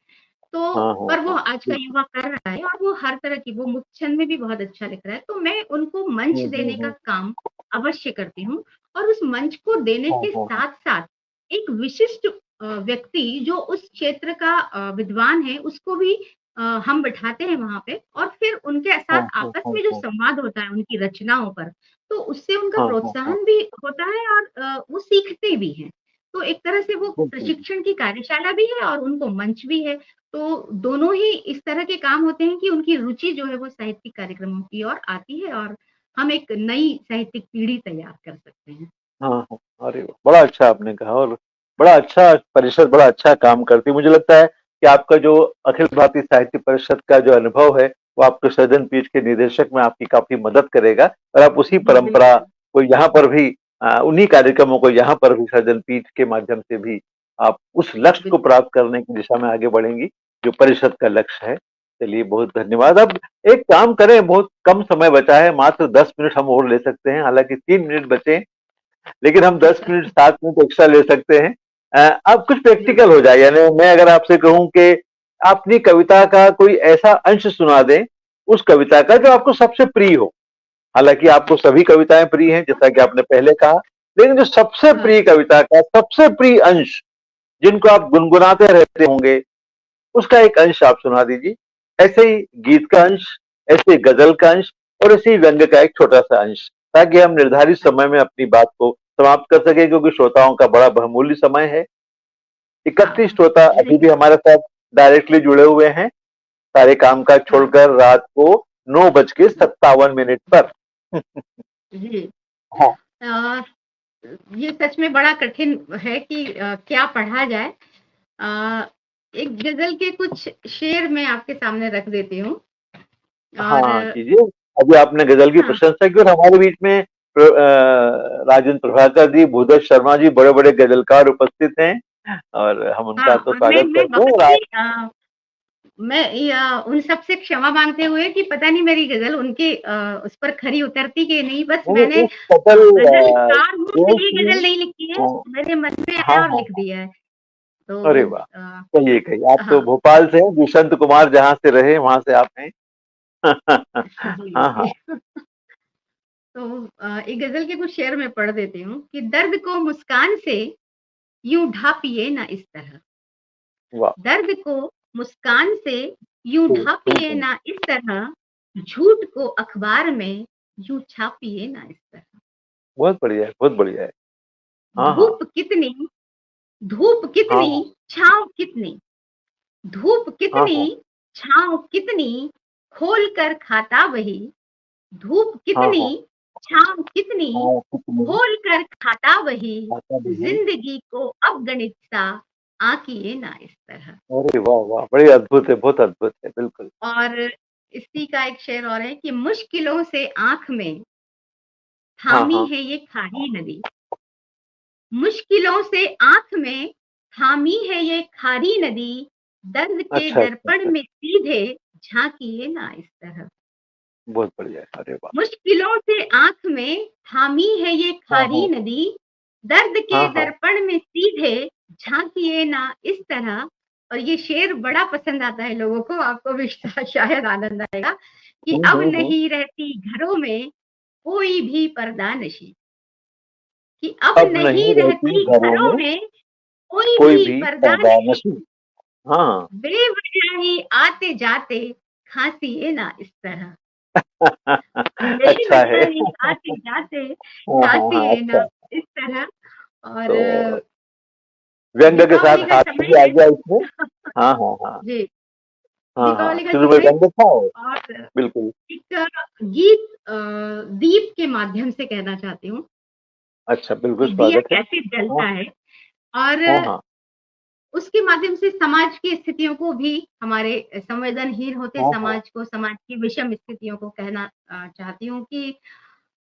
[SPEAKER 4] तो
[SPEAKER 3] हाँ, हाँ,
[SPEAKER 4] पर वो
[SPEAKER 3] हाँ।
[SPEAKER 4] आज का
[SPEAKER 3] बिल्कुल।
[SPEAKER 4] युवा कर रहा है और वो हर तरह की वो मुक्त छंद में भी बहुत अच्छा लिख रहा है। तो मैं उनको मंच
[SPEAKER 3] हुँ, हुँ,
[SPEAKER 4] देने का
[SPEAKER 3] हुँ।
[SPEAKER 4] काम अवश्य करती हूँ और उस मंच को देने
[SPEAKER 3] हाँ,
[SPEAKER 4] के
[SPEAKER 3] हाँ, हाँ।
[SPEAKER 4] साथ-साथ एक विशिष्ट व्यक्ति जो उस क्षेत्र का विद्वान है, उसको भी हम बिठाते हैं वहाँ पे और फिर उनके
[SPEAKER 3] हाँ,
[SPEAKER 4] साथ
[SPEAKER 3] हाँ,
[SPEAKER 4] आपस
[SPEAKER 3] हाँ,
[SPEAKER 4] में जो
[SPEAKER 3] हाँ।
[SPEAKER 4] संवाद होता है उनकी रचनाओं पर, तो उससे उनका
[SPEAKER 3] हाँ, हाँ, हाँ।
[SPEAKER 4] प्रोत्साहन भी होता है और वो सीखते भी हैं। तो एक तरह से वो
[SPEAKER 3] बिल्कुल।
[SPEAKER 4] प्रशिक्षण की कार्यशाला भी है और उनको मंच भी है। तो दोनों ही इस तरह के काम होते हैं कि उनकी रुचि जो है वो साहित्यिक कार्यक्रमों की ओर आती है और हम एक नई साहित्यिक पीढ़ी तैयार कर सकते हैं।
[SPEAKER 3] हाँ, हाँ। अरे वाह! बड़ा अच्छा आपने कहा और बड़ा अच्छा परिषद बड़ा अच्छा काम करती है। मुझे लगता है कि आपका जो अखिल भारतीय साहित्य परिषद का जो अनुभव है, वो आपके सृजन पीठ के निदेशक में आपकी काफ़ी मदद करेगा और आप उसी
[SPEAKER 4] जी,
[SPEAKER 3] परंपरा
[SPEAKER 4] बिल्कुल।
[SPEAKER 3] को यहाँ पर भी उन्हीं कार्यक्रमों को यहाँ पर भी सृजन पीठ के माध्यम से भी आप उस लक्ष्य को
[SPEAKER 4] बिल्कुल।
[SPEAKER 3] प्राप्त करने की दिशा में आगे बढ़ेंगी, जो परिषद का लक्ष्य है। चलिए बहुत धन्यवाद। अब एक काम करें, बहुत कम समय बचा है, मात्र 10 मिनट हम और ले सकते हैं, हालाँकि 3 मिनट बचे हैं। लेकिन हम 10 मिनट 7 मिनट एक्स्ट्रा ले सकते हैं। अब कुछ
[SPEAKER 4] जी,
[SPEAKER 3] प्रैक्टिकल हो जाए, यानी मैं अगर आपसे कहूं कि अपनी कविता का कोई ऐसा अंश सुना दें, उस कविता का जो आपको सबसे प्रिय हो। हालांकि आपको सभी कविताएं प्रिय हैं, जैसा कि आपने पहले कहा, लेकिन जो सबसे
[SPEAKER 4] हाँ,
[SPEAKER 3] प्रिय कविता का सबसे प्रिय अंश, जिनको आप गुनगुनाते रहते होंगे, उसका एक अंश आप सुना दीजिए। ऐसे ही गीत का अंश, ऐसे ही गजल का अंश और ऐसे ही व्यंग्य का एक छोटा सा अंश, ताकि हम निर्धारित समय में अपनी बात को समाप्त कर सके, क्योंकि श्रोताओं का बड़ा बहुमूल्य समय है। 31
[SPEAKER 4] हाँ,
[SPEAKER 3] श्रोता अभी भी
[SPEAKER 4] देखिए
[SPEAKER 3] हमारे साथ डायरेक्टली जुड़े हुए हैं, सारे काम काज
[SPEAKER 4] हाँ,
[SPEAKER 3] छोड़कर रात को 9:57 पर।
[SPEAKER 4] जी।
[SPEAKER 3] हाँ,
[SPEAKER 4] अ, ये सच में बड़ा कठिन है कि क्या पढ़ा जाए। अ, एक गज़ल के कुछ शेर मैं आपके सामने रख देती हूँ और
[SPEAKER 3] हाँ, कीजिए। अभी आपने गजल की
[SPEAKER 4] हाँ,
[SPEAKER 3] प्रशंसा की और हमारे बीच में राजेंद्र प्रभाकर जी, भूदेव शर्मा जी, बड़े बड़े गजलकार उपस्थित हैं और हम उनका
[SPEAKER 4] हाँ
[SPEAKER 3] तो
[SPEAKER 4] और मैं
[SPEAKER 3] स्वागत
[SPEAKER 4] मैं
[SPEAKER 3] करते हैं
[SPEAKER 4] बहुत
[SPEAKER 3] और
[SPEAKER 4] ही
[SPEAKER 3] आप
[SPEAKER 4] मैं उन सब से क्षमा माँगते हुए कि पता नहीं मेरी गज़ल उनके उस पर खरी उतरती कि नहीं, बस मैंने
[SPEAKER 3] इस सकल
[SPEAKER 4] गज़लकार हूँ
[SPEAKER 3] देश
[SPEAKER 4] इसलिए
[SPEAKER 3] की
[SPEAKER 4] गज़ल नहीं लिखी है, मेरे मन में
[SPEAKER 3] हाँ
[SPEAKER 4] आया और
[SPEAKER 3] हाँ
[SPEAKER 4] लिख दिया है।
[SPEAKER 3] अरे
[SPEAKER 4] तो
[SPEAKER 3] वाह, कहिए कहिए। आप तो
[SPEAKER 4] हाँ,
[SPEAKER 3] भोपाल से हैं, दुष्यंत कुमार जहाँ से रहे वहां से आप हैं।
[SPEAKER 4] जी,
[SPEAKER 3] हाँ हाँ।
[SPEAKER 4] जी। तो एक गज़ल के कुछ शेर मैं पढ़ देती हूँ कि दर्द को मुस्कान से यूँ ढाँपिए ना इस तरह,
[SPEAKER 3] वाह।
[SPEAKER 4] दर्द को मुस्कान से यूँ ढाँपिए
[SPEAKER 3] हम्म।
[SPEAKER 4] ना इस तरह, झूठ को अखबार में यूँ छापिए ना इस तरह।
[SPEAKER 3] बहुत बढ़िया है, बहुत बढ़िया है। हाँ हाँ
[SPEAKER 4] धूप कितनी धूप
[SPEAKER 3] हाँ
[SPEAKER 4] कितनी,
[SPEAKER 3] हाँ
[SPEAKER 4] छाँव कितनी, धूप
[SPEAKER 3] हाँ
[SPEAKER 4] कितनी,
[SPEAKER 3] हाँ
[SPEAKER 4] छाँव कितनी, खोल कर खाता वही, धूप
[SPEAKER 3] हाँ हाँ
[SPEAKER 4] कितनी, छाँव कितनी,
[SPEAKER 3] हाँ, कितनी
[SPEAKER 4] खोल कर खाता वही,
[SPEAKER 3] आता भी है।
[SPEAKER 4] जिंदगी को अवगणित सा आकिए ना इस तरह।
[SPEAKER 3] अरे वाह वाह, बड़ी अद्भुत है, बहुत अद्भुत है, बिल्कुल।
[SPEAKER 4] और इसी का एक शेर और है कि मुश्किलों से आँख में
[SPEAKER 3] हाँ
[SPEAKER 4] थामी
[SPEAKER 3] हाँ
[SPEAKER 4] है ये खारी नदी, मुश्किलों से आँख में थामी है ये खारी नदी, दर्द के
[SPEAKER 3] अच्छा अच्छा
[SPEAKER 4] दर्पण
[SPEAKER 3] अच्छा।
[SPEAKER 4] में सीधे झाँकिए ना इस तरह।
[SPEAKER 3] बहुत बढ़िया है, अरे वाह।
[SPEAKER 4] मुश्किलों से आँख में थामी है ये
[SPEAKER 3] हाँ
[SPEAKER 4] खारी
[SPEAKER 3] हाँ
[SPEAKER 4] नदी, दर्द के
[SPEAKER 3] हाँ हाँ
[SPEAKER 4] दर्पण में सीधे झाँकिए ना इस तरह। और ये शेर बड़ा पसंद आता है लोगों को, आपको भी शायद आनंद आएगा कि अब नहीं रहती घरों में कोई भी पर्दा नशी, कि अब
[SPEAKER 3] अब
[SPEAKER 4] नहीं
[SPEAKER 3] नहीं रहती
[SPEAKER 4] रहती
[SPEAKER 3] घरों
[SPEAKER 4] घरों
[SPEAKER 3] में
[SPEAKER 4] में कोई
[SPEAKER 3] कोई
[SPEAKER 4] भी
[SPEAKER 3] भी
[SPEAKER 4] पर्दा
[SPEAKER 3] पर्दा
[SPEAKER 4] नशी,
[SPEAKER 3] नशी। हाँ।
[SPEAKER 4] बेवजह ही आते जाते खांसिए ना इस तरह,
[SPEAKER 3] अच्छा है।
[SPEAKER 4] बेवजह ही आते जाते
[SPEAKER 3] हाँ हाँ हाँ,
[SPEAKER 4] खांसिए ना
[SPEAKER 3] अच्छा।
[SPEAKER 4] इस तरह। और
[SPEAKER 3] तो व्यंग के साथ
[SPEAKER 4] दीपावली का
[SPEAKER 3] हास्य
[SPEAKER 4] समय
[SPEAKER 3] भी आ
[SPEAKER 4] है।
[SPEAKER 3] गया इसमें। हाँ हाँ हाँ।
[SPEAKER 4] जी,
[SPEAKER 3] हाँ हाँ,
[SPEAKER 4] दीपावली का
[SPEAKER 3] शुरू में
[SPEAKER 4] समय
[SPEAKER 3] व्यंग था और
[SPEAKER 4] और
[SPEAKER 3] बिल्कुल।
[SPEAKER 4] एक गीत दीप के माध्यम से कहना चाहती हूँ
[SPEAKER 3] अच्छा, बिल्कुल
[SPEAKER 4] कि दिया
[SPEAKER 3] स्वागत है।
[SPEAKER 4] कैसे
[SPEAKER 3] हाँ
[SPEAKER 4] जलता है, और
[SPEAKER 3] हाँ हाँ
[SPEAKER 4] उसके माध्यम से समाज की स्थितियों को भी, हमारे संवेदनहीन होते
[SPEAKER 3] हाँ हाँ।
[SPEAKER 4] समाज को, समाज की विषम स्थितियों को कहना चाहती हूँ कि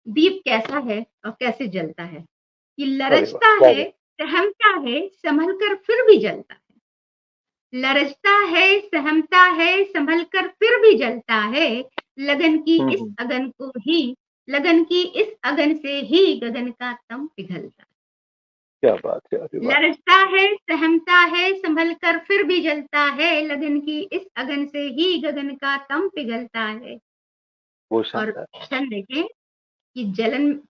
[SPEAKER 4] दीप कैसा है और कैसे जलता है, कि
[SPEAKER 3] अरे वाह,
[SPEAKER 4] लरजता है,
[SPEAKER 3] स्वागत।
[SPEAKER 4] सहमता है, संभल कर फिर भी जलता है, लरजता है, सहमता है, संभल कर फिर भी जलता है, लगन की इस
[SPEAKER 3] हम्म।
[SPEAKER 4] अगन को ही, लगन की इस अगन से ही गगन का तम पिघलता है।
[SPEAKER 3] क्या बात है, अरे वाह।
[SPEAKER 4] लरजता है, सहमता है, संभल कर फिर भी जलता है, लगन की इस अगन से ही गगन का तम पिघलता है।
[SPEAKER 3] बहुत
[SPEAKER 4] और
[SPEAKER 3] शानदार।
[SPEAKER 4] क्षण देखें कि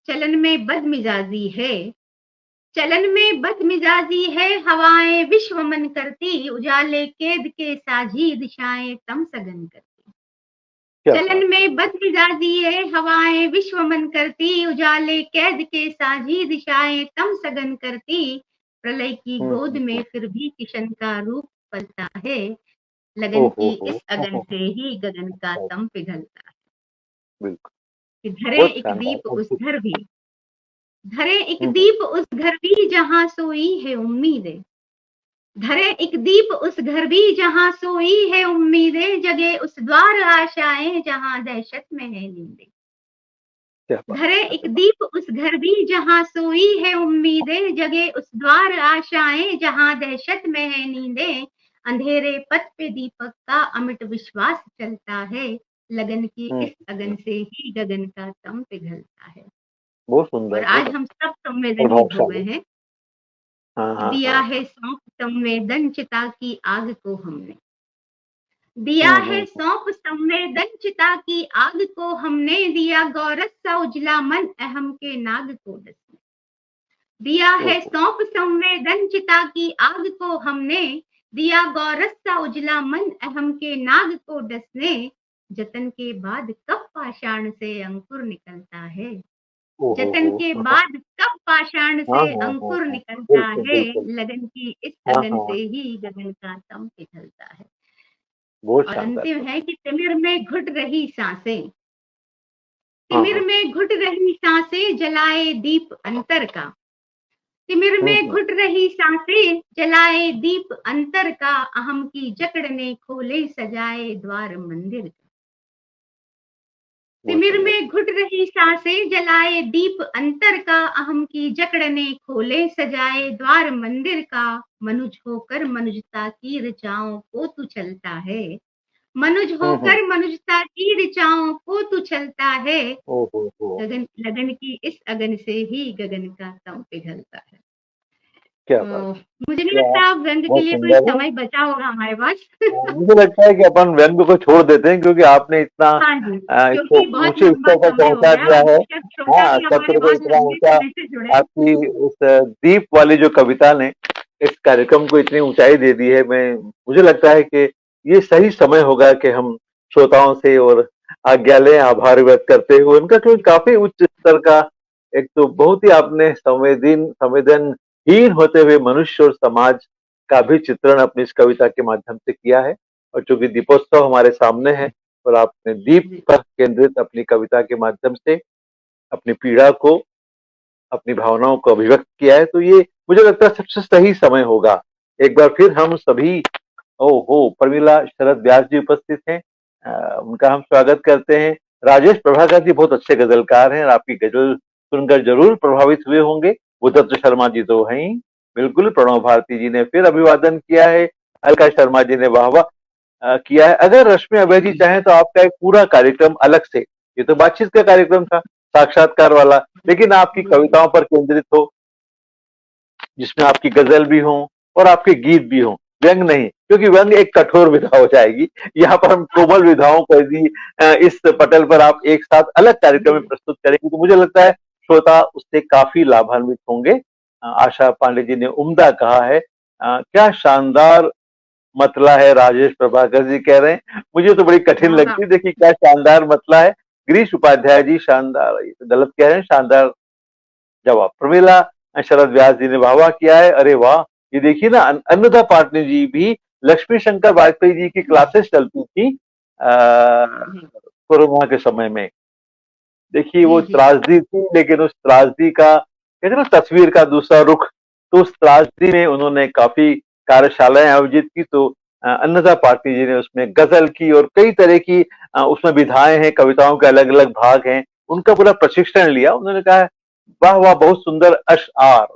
[SPEAKER 4] चलन में बदमिजाजी है, चलन में बदमिजाजी है, हवाएं विश्व मन करती, उजाले केद के साझी दिशाएं तम सघन करती।
[SPEAKER 3] क्या बात
[SPEAKER 4] चलन
[SPEAKER 3] है।
[SPEAKER 4] में बदमिजाजी है, हवाएं विश्व मन करती, उजाले कैद के साझी दिशाएं तम सघन करती, प्रलय की गोद में फिर भी किशन का रूप पलता है, लगन की इस अगन
[SPEAKER 3] हो,
[SPEAKER 4] से ही गगन का
[SPEAKER 3] हो,
[SPEAKER 4] तम पिघलता है।
[SPEAKER 3] बिल्कुल।
[SPEAKER 4] कि धरे
[SPEAKER 3] बहुत
[SPEAKER 4] एक
[SPEAKER 3] शानदार,
[SPEAKER 4] दीप उस
[SPEAKER 3] अद्भुत।
[SPEAKER 4] घर भी, धरे एक
[SPEAKER 3] हम्म।
[SPEAKER 4] दीप उस घर भी जहां सोई है उम्मीदें, धरे एक दीप उस घर भी जहां सोई है उम्मीदें, जगे उस द्वार आशाएं जहां दहशत में है नींदें।
[SPEAKER 3] क्या बात
[SPEAKER 4] धरे
[SPEAKER 3] है,
[SPEAKER 4] एक
[SPEAKER 3] अरे वाह।
[SPEAKER 4] दीप उस घर भी जहां सोई है उम्मीदें, जगे उस द्वार आशाएं जहां दहशत में है नींदें, अंधेरे पथ पे दीपक का अमिट विश्वास चलता है, लगन की इस अगन से ही गगन का तम पिघलता है।
[SPEAKER 3] बहुत
[SPEAKER 4] और
[SPEAKER 3] सुंदर,
[SPEAKER 4] आज
[SPEAKER 3] बहुत
[SPEAKER 4] हम सब संवेदनहीन हो गए
[SPEAKER 3] प्रभावशाली।
[SPEAKER 4] हैं,
[SPEAKER 3] हाँ
[SPEAKER 4] कि
[SPEAKER 3] हाँ
[SPEAKER 4] दिया
[SPEAKER 3] हाँ।
[SPEAKER 4] है सौंप संवेदनचिता की आग को हमने, दिया है
[SPEAKER 3] हम्म।
[SPEAKER 4] सौंप संवेदनचिता की आग को हमने, दिया गौरस सा उजला मन अहम के नाग को डसने, दिया है
[SPEAKER 3] ओहो।
[SPEAKER 4] सौंप संवेदनचिता की आग को हमने, दिया गौरस सा उजला मन अहम के नाग को डसने, जतन के बाद कब पाषाण से अंकुर निकलता है, जतन के
[SPEAKER 3] हाँ
[SPEAKER 4] बाद कब पाषाण
[SPEAKER 3] हाँ
[SPEAKER 4] से
[SPEAKER 3] हाँ हाँ
[SPEAKER 4] अंकुर
[SPEAKER 3] हाँ,
[SPEAKER 4] निकलता
[SPEAKER 3] बिल्कुल
[SPEAKER 4] है,
[SPEAKER 3] बिल्कुल।
[SPEAKER 4] लगन की इस
[SPEAKER 3] हाँ
[SPEAKER 4] अगन
[SPEAKER 3] हाँ,
[SPEAKER 4] से ही गगन का तम पिघलता है।
[SPEAKER 3] बहुत
[SPEAKER 4] और
[SPEAKER 3] शानदार,
[SPEAKER 4] अंतिम
[SPEAKER 3] बहुत।
[SPEAKER 4] है कि तिमिर में घुट रही सांसें,
[SPEAKER 3] हाँ
[SPEAKER 4] तिमिर
[SPEAKER 3] हाँ।
[SPEAKER 4] में घुट रही सांसें जलाए दीप अंतर का, तिमिर में
[SPEAKER 3] हम्म।
[SPEAKER 4] घुट रही सांसें जलाए दीप अंतर का, अहम की जकड़ ने खोले सजाए द्वार मंदिर का,
[SPEAKER 3] बहुत
[SPEAKER 4] तिमिर
[SPEAKER 3] सुंदर।
[SPEAKER 4] में घुट रही सांसें जलाए दीप अंतर का, अहम की जकड़ ने खोले सजाए द्वार मंदिर का, मनुज होकर मनुजता की ऋचाओं को तू चलता है, मनुज
[SPEAKER 3] हम्म।
[SPEAKER 4] होकर मनुजता की ऋचाओं को तू चलता है,
[SPEAKER 3] ओहो।
[SPEAKER 4] गगन लगन की इस अगन से ही गगन का तम पिघलता है।
[SPEAKER 3] क्या बात।
[SPEAKER 4] तो मुझे नहीं
[SPEAKER 3] क्या,
[SPEAKER 4] लगता अब व्यंग के
[SPEAKER 3] बहुत
[SPEAKER 4] लिए कोई
[SPEAKER 3] सुंदर है।
[SPEAKER 4] समय बचा होगा हमारे पास।
[SPEAKER 3] मुझे लगता है कि अपन व्यंग को छोड़ देते हैं, क्योंकि आपने इतना
[SPEAKER 4] हाँ जी,
[SPEAKER 3] इसको
[SPEAKER 4] क्योंकि बहुत
[SPEAKER 3] ऊंचे
[SPEAKER 4] लंबा
[SPEAKER 3] स्तर पर
[SPEAKER 4] समय हो
[SPEAKER 3] पहुंचा
[SPEAKER 4] गया
[SPEAKER 3] दिया
[SPEAKER 4] और
[SPEAKER 3] है।
[SPEAKER 4] बेशक श्रोता
[SPEAKER 3] हाँ,
[SPEAKER 4] भी हमारे
[SPEAKER 3] सत्र को
[SPEAKER 4] बहुत
[SPEAKER 3] इतना
[SPEAKER 4] लंबे
[SPEAKER 3] ऊंचा,
[SPEAKER 4] समय से जुड़े हैं।
[SPEAKER 3] आपकी उस दीप वाली जो कविता ने इस कार्यक्रम को इतनी ऊंचाई दे दी है। मैं मुझे लगता है कि ये सही समय होगा कि हम श्रोताओं से और आज्ञा लें, आभार व्यक्त करते हुए उनका, क्योंकि काफी उच्च स्तर का, एक तो बहुत ही आपने संवेदनहीन होते हुए मनुष्य और समाज का भी चित्रण अपनी इस कविता के माध्यम से किया है। और चूंकि दीपोत्सव हमारे सामने है और आपने दीप
[SPEAKER 4] जी,
[SPEAKER 3] पर केंद्रित अपनी कविता के माध्यम से अपनी पीड़ा को, अपनी भावनाओं को अभिव्यक्त किया है, तो ये मुझे लगता है सबसे सही समय होगा। एक बार फिर हम सभी, ओहो, प्रमिला शरद व्यास जी उपस्थित हैं, उनका हम स्वागत करते हैं। राजेश प्रभाकर जी बहुत अच्छे गजलकार हैं और आपकी गजल सुनकर जरूर प्रभावित हुए होंगे। भूदत्त शर्मा जी तो हैं ही, बिल्कुल। प्रणव भारती जी ने फिर अभिवादन किया है। अलका शर्मा जी ने वाह वाह किया है। अगर रश्मि अभय जी चाहें तो आपका एक पूरा कार्यक्रम अलग से, ये तो बातचीत का कार्यक्रम था, साक्षात्कार वाला, लेकिन आपकी
[SPEAKER 4] जी,
[SPEAKER 3] कविताओं पर केंद्रित हो, जिसमें आपकी गजल भी हो और आपके गीत भी हो, व्यंग नहीं, क्योंकि व्यंग एक कठोर विधा हो जाएगी। यहाँ पर हम कोमल विधाओं को यदि इस पटल पर आप एक साथ अलग कार्यक्रम में प्रस्तुत करेंगे तो मुझे लगता है श्रोता उससे काफी लाभान्वित होंगे। आशा पांडे जी ने उम्दा कहा है। क्या शानदार मतला है, राजेश प्रभाकर जी कह रहे हैं। मुझे तो बड़ी कठिन
[SPEAKER 4] बहुत
[SPEAKER 3] लगती है, देखिए क्या शानदार मतला है। गिरीश उपाध्याय जी शानदार, ये तो गलत कह रहे हैं, शानदार जवाब। प्रमिला शरद व्यास जी ने वाह वाह किया है। अरे वाह, ये देखिए ना, अन्नदा पाटनी जी भी लक्ष्मी शंकर वाजपेयी जी की क्लासेस चलती थी
[SPEAKER 4] जी
[SPEAKER 3] कोरोना के समय में। देखिए वो
[SPEAKER 4] जी जी
[SPEAKER 3] त्रासदी थी, लेकिन उस त्रासदी का कहते हैं ना तस्वीर का दूसरा रुख, तो उस त्रासदी में उन्होंने काफी कार्यशालाएं आयोजित की। तो अन्नदा पाटनी जी ने उसमें गजल की और कई तरह की उसमें विधाएं हैं, कविताओं के अलग अलग भाग हैं, उनका पूरा प्रशिक्षण लिया। उन्होंने कहा वाह वाह, बहुत सुंदर अशआर,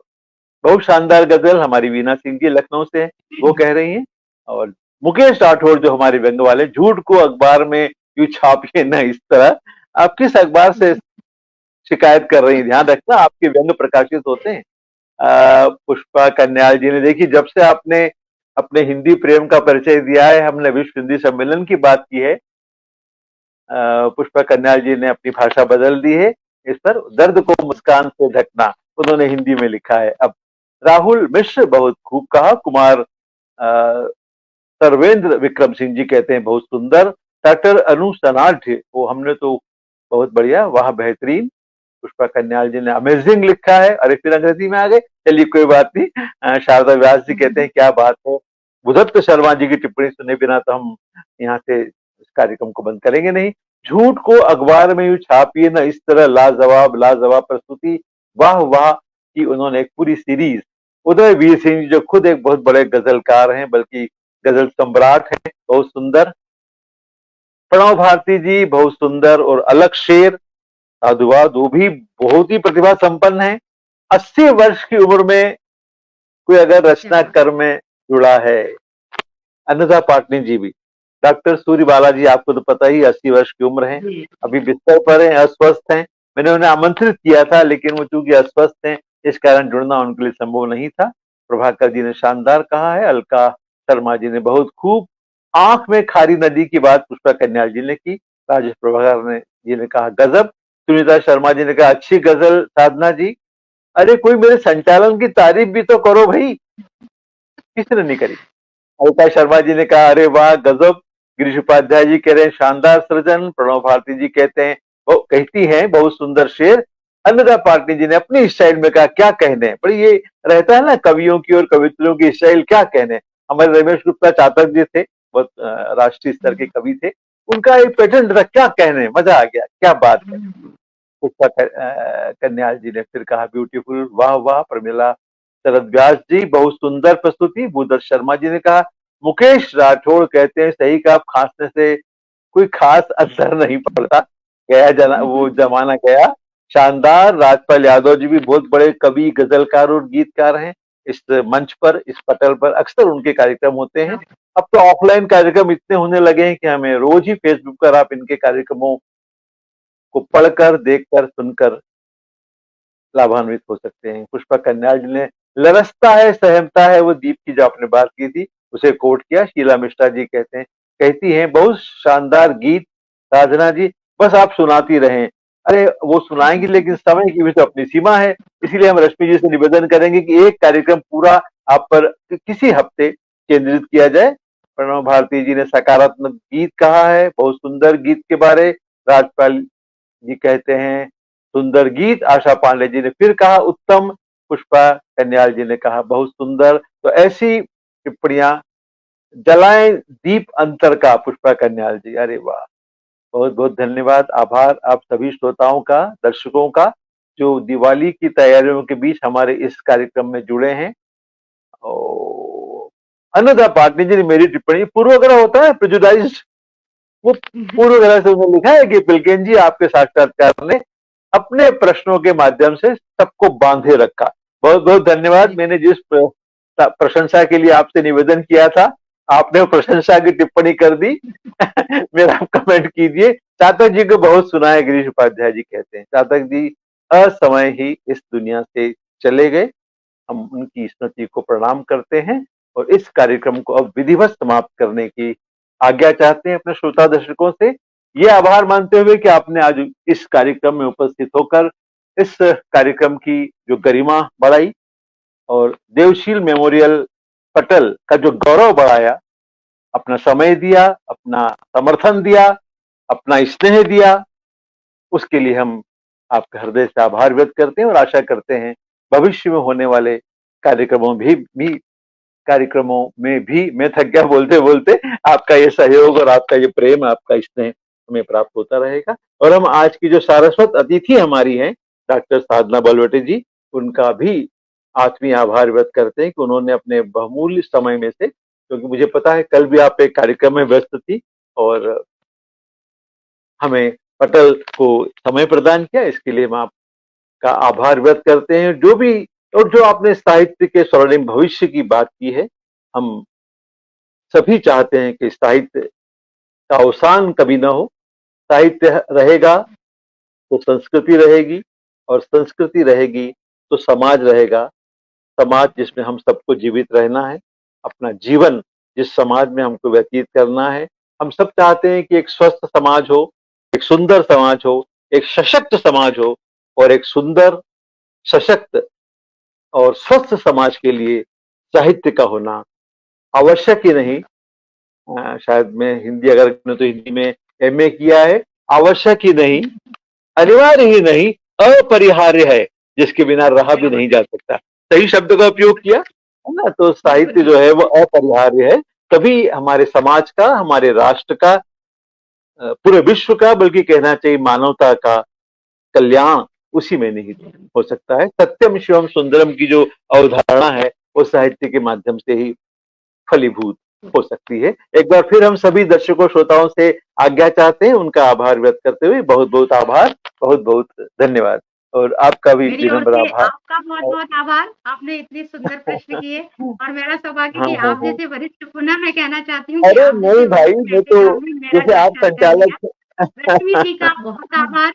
[SPEAKER 3] बहुत शानदार गजल। हमारी वीना सिंह जी लखनऊ से हैं, वो कह रही हैं। और मुकेश राठौर जो हमारे व्यंग वाले, झूठ को अखबार में यूं छापिए न इस तरह। आप किस अखबार से शिकायत कर रही हैं? ध्यान रखना, आपके व्यंग प्रकाशित होते हैं। पुष्पा कन्याल जी ने, देखी जब से आपने अपने हिंदी प्रेम का परिचय दिया है, हमने विश्व हिंदी सम्मेलन की बात की है, पुष्पा कन्याल जी ने अपनी भाषा बदल दी है। इस पर दर्द को मुस्कान से ढकना उन्होंने हिंदी में लिखा है। अब राहुल मिश्र, बहुत खूब कहा। कुमार सर्वेंद्र विक्रम सिंह जी कहते हैं बहुत सुंदर। डॉक्टर अनु सनाढ़, वो हमने तो बहुत बढ़िया, वाह बेहतरीन। पुष्पा कन्याल जी ने अमेजिंग लिखा है। अरे फिर अंग्रेजी में आ गए, चलिए कोई बात नहीं। शारदा व्यास जी कहते हैं क्या बात है। बुधत्त शर्मा जी की टिप्पणी सुने बिना तो हम यहाँ से इस कार्यक्रम को बंद करेंगे नहीं। झूठ को अखबार में यूं छापिए ना इस तरह, लाजवाब लाजवाब प्रस्तुति, वाह वाह की उन्होंने एक पूरी सीरीज। उदय वीर सिंह जी जो खुद एक बहुत बड़े गजलकार हैं, बल्कि गजल सम्राट हैं, बहुत सुंदर। प्रणव भारती जी बहुत सुंदर और अलग शेर, साधुवाद, वो भी बहुत ही प्रतिभा संपन्न है। 80 वर्ष की उम्र में कोई अगर
[SPEAKER 4] क्या
[SPEAKER 3] रचना
[SPEAKER 4] बात
[SPEAKER 3] कर में जुड़ा है। अन्नदा पाटनी जी भी। डॉक्टर सूर्य बालाजी, आपको तो पता ही 80 वर्ष की उम्र है,
[SPEAKER 4] जी
[SPEAKER 3] अभी बिस्तर पर हैं, अस्वस्थ हैं। मैंने उन्हें आमंत्रित किया था, लेकिन वो चूंकि अस्वस्थ हैं इस कारण जुड़ना उनके लिए संभव नहीं था। प्रभाकर जी ने शानदार कहा है। अलका शर्मा जी ने बहुत खूब। आंख में खारी नदी की बात पुष्पा कन्याल जी ने की। राजेश प्रभाकर जी ने कहा गजब। सुनीता शर्मा जी ने कहा अच्छी गजल साधना जी। अरे कोई मेरे संचालन की तारीफ भी तो करो भाई, किसने नहीं करी। अलका शर्मा जी ने कहा अरे वाह गजब। गिरीश उपाध्याय जी कह रहे हैं शानदार सृजन। प्रणव भारती जी कहते हैं, वो कहती हैं बहुत सुंदर शेर। अन्नदा पाटनी जी ने अपनी स्टाइल में कहा क्या कहने। पर ये रहता है ना कवियों की और कवित्रियों की स्टाइल, क्या कहने। हमारे रमेश गुप्ता चातक जी थे, बहुत राष्ट्रीय स्तर के कवि थे, उनका एक पेटेंट था, क्या कहने, मजा आ गया, क्या बात है। पुष्पा कन्याल जी ने फिर कहा ब्यूटीफुल, वाह वाह। प्रमिला शरद व्यास जी बहुत सुंदर प्रस्तुति। भूदर शर्मा जी ने कहा। मुकेश राठौड़ कहते हैं सही कहा, खांसने से कोई खास असर नहीं पड़ता, गया वो जमाना गया। शानदार। राजपाल यादव जी भी बहुत बड़े कवि, गजलकार और गीतकार हैं। इस मंच पर, इस पटल पर अक्सर उनके कार्यक्रम होते हैं। अब तो ऑफलाइन कार्यक्रम इतने होने लगे हैं कि हमें रोज ही फेसबुक पर आप इनके कार्यक्रमों को पढ़कर, देखकर, सुनकर लाभान्वित हो सकते हैं। पुष्पा कन्याल जी ने लरसता है सहमता है, वो दीप की जो आपने बात की थी उसे कोट किया। शीला मिश्रा जी कहते हैं, कहती हैं बहुत शानदार गीत साधना जी, बस आप सुनाती रहें। अरे वो सुनाएंगी, लेकिन समय की भी तो अपनी सीमा है। इसलिए हम रश्मि जी से निवेदन करेंगे कि एक कार्यक्रम पूरा आप पर किसी हफ्ते केंद्रित किया जाए। प्रणव भारती जी ने सकारात्मक गीत कहा है, बहुत सुंदर गीत के बारे। राजपाल जी कहते हैं सुंदर गीत। आशा पांडे जी ने फिर कहा उत्तम। पुष्पा कन्याल जी ने कहा बहुत सुंदर। तो ऐसी टिप्पणियां, जलाएं दीप अंतर का, पुष्पा कन्याल जी। अरे वाह, बहुत बहुत धन्यवाद, आभार आप सभी श्रोताओं का, दर्शकों का, जो दिवाली की तैयारियों के बीच हमारे इस कार्यक्रम में जुड़े हैं। और अन्नदा पाटनी जी ने मेरी टिप्पणी, पूर्वाग्रह होता है प्रेजुडाइज्ड, वो पूर्वाग्रह से उन्होंने लिखा है कि पिलकेन जी आपके साक्षात्कार ने अपने प्रश्नों के माध्यम से सबको बांधे रखा। बहुत बहुत धन्यवाद। मैंने जिस प्रशंसा के लिए आपसे निवेदन किया था, आपने वो प्रशंसा की टिप्पणी कर दी। मेरा कमेंट कीजिए। चातक जी को बहुत सुना है, गिरीश उपाध्याय जी कहते हैं। चातक जी असमय ही इस दुनिया से चले गए, हम उनकी स्मृति को प्रणाम करते हैं। और इस कार्यक्रम को अब विधिवत समाप्त करने की आज्ञा चाहते हैं अपने श्रोता दर्शकों से। ये आभार मानते हुए कि आपने आज इस कार्यक्रम में उपस्थित होकर इस कार्यक्रम की जो गरिमा बढ़ाई और देवशील मेमोरियल पटल का जो गौरव बढ़ाया, अपना समय दिया, अपना समर्थन दिया, अपना स्नेह दिया, उसके लिए हम आपके हृदय से आभार व्यक्त करते हैं और आशा करते हैं भविष्य में होने वाले कार्यक्रमों में भी मैं थक गया बोलते बोलते, आपका ये सहयोग और आपका ये प्रेम, आपका स्नेह हमें प्राप्त होता रहेगा। और हम आज की जो सारस्वत अतिथि हमारी हैं डॉक्टर साधना बलवटे जी, उनका भी आत्मीय आभार व्यक्त करते हैं कि उन्होंने अपने बहुमूल्य समय में से, क्योंकि मुझे पता है कल भी आप एक कार्यक्रम में व्यस्त थी और हमें पटल को समय प्रदान किया, इसके लिए हम आपका आभार व्यक्त करते हैं। जो भी और जो आपने साहित्य के स्वर्णिम भविष्य की बात की है, हम सभी चाहते हैं कि साहित्य का अवसान कभी ना हो। साहित्य रहेगा तो संस्कृति रहेगी और संस्कृति रहेगी तो समाज रहेगा। समाज जिसमें हम सबको जीवित रहना है, अपना जीवन जिस समाज में हमको व्यतीत करना है। हम सब चाहते हैं कि एक स्वस्थ समाज हो, एक सुंदर समाज हो, एक सशक्त समाज हो, और एक सुंदर, सशक्त और स्वस्थ समाज के लिए साहित्य का होना आवश्यक ही नहीं, शायद मैं हिंदी, अगर तो हिंदी में एमए किया है, आवश्यक ही नहीं, अनिवार्य ही नहीं, अपरिहार्य है, जिसके बिना रहा भी नहीं जा सकता। सही शब्द का उपयोग किया है ना। तो साहित्य जो है वो अपरिहार्य है, तभी हमारे समाज का, हमारे राष्ट्र का, पूरे विश्व का, बल्कि कहना चाहिए मानवता का कल्याण उसी में निहित हो सकता है। सत्यम शिवम सुंदरम की जो अवधारणा है वो साहित्य के माध्यम से ही फलीभूत हो सकती है। एक बार फिर हम सभी दर्शकों श्रोताओं से आज्ञा चाहते हैं, उनका आभार व्यक्त करते हुए बहुत बहुत आभार, बहुत बहुत धन्यवाद। और आपका भी विनम्र आभार।
[SPEAKER 4] आपका बहुत बहुत आभार, आपने इतने सुंदर प्रश्न किए और मेरा सौभाग्य कि आप जैसे वरिष्ठ, पुनः मैं कहना चाहती हूँ।
[SPEAKER 3] अरे नहीं भाई, मैं तो जैसे आप संचालक
[SPEAKER 4] रश्मि जी का बहुत आभार,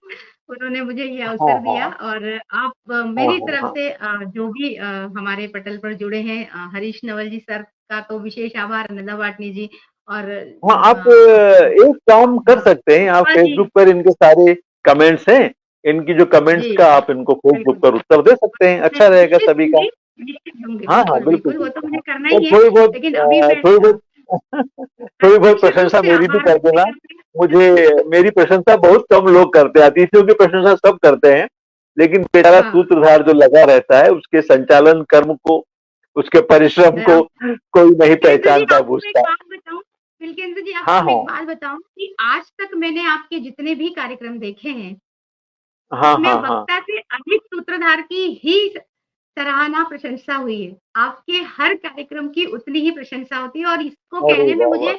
[SPEAKER 4] उन्होंने मुझे ये अवसर दिया। और आप मेरी तरफ से जो भी हमारे पटल पर जुड़े हैं, हरीश नवल जी सर का तो विशेष आभार, नंदा वाटनी जी। और
[SPEAKER 3] हाँ, आप एक काम कर सकते हैं, आप फेसबुक पर इनके सारे कमेंट्स हैं, इनकी जो कमेंट्स का आप इनको फेसबुक पर उत्तर दे सकते हैं, अच्छा रहेगा सभी का। हाँ हाँ बिल्कुल,
[SPEAKER 4] वो तो मुझे करना ही है,
[SPEAKER 3] थोड़ी बहुत
[SPEAKER 4] लेकिन अभी
[SPEAKER 3] थोड़ी बहुत प्रशंसा मेरी भी कर देना। मेरी प्रशंसा बहुत कम लोग करते हैं, अतिथियों की प्रशंसा सब करते हैं, लेकिन बेचारा सूत्रधार जो लगा रहता है, उसके संचालन कर्म को, उसके परिश्रम को कोई नहीं पहचानता बूझता।
[SPEAKER 4] बिल्केंद्र जी, आपको एक बात बताऊं कि आज तक मैंने आपके जितने भी कार्यक्रम देखे हैं, उसमें वक्ता से अधिक सूत्रधार की ही सराहना, प्रशंसा हुई है। आपके हर कार्यक्रम की उतनी ही प्रशंसा होती है, और इसको कहने में मुझे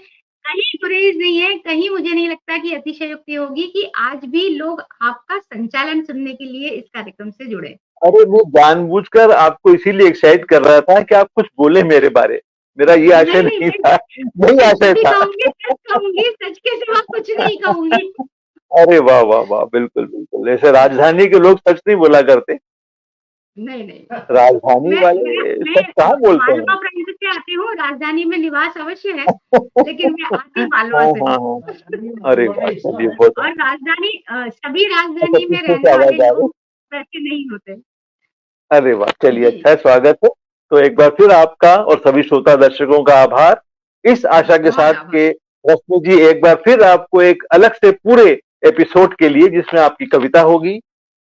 [SPEAKER 4] कहीं गुरेज नहीं है, कहीं मुझे नहीं लगता कि अतिशयोक्ति होगी कि आज भी लोग आपका संचालन सुनने के लिए इस कार्यक्रम से जुड़े।
[SPEAKER 3] अरे मैं जानबूझकर आपको इसीलिए एक्साइट कर रहा था कि आप कुछ बोले मेरे बारे, मेरा ये आशय नहीं था, यही आशय था।
[SPEAKER 4] कहूंगी, सच के सिवा कुछ नहीं कहूंगी।
[SPEAKER 3] अरे वाह वाह वाह, बिल्कुल बिल्कुल, ऐसे राजधानी के लोग सच नहीं बोला करते।
[SPEAKER 4] नहीं,
[SPEAKER 3] राजधानी वाले सच कहाँ बोलते हैं।
[SPEAKER 4] प्रांत से आती हूँ, राजधानी में निवास अवश्य है, लेकिन मैं आती मालवा से।
[SPEAKER 3] अरे
[SPEAKER 4] और राजधानी, सभी राजधानी में रहने वाले लोग वैसे नहीं होते।
[SPEAKER 3] अरे वाह, चलिए, अच्छा स्वागत है। तो एक बार फिर आपका और सभी श्रोता दर्शकों का आभार, इस आशा के साथ के रश्मि जी एक बार फिर आपको एक अलग से पूरे एपिसोड के लिए, जिसमें आपकी कविता होगी,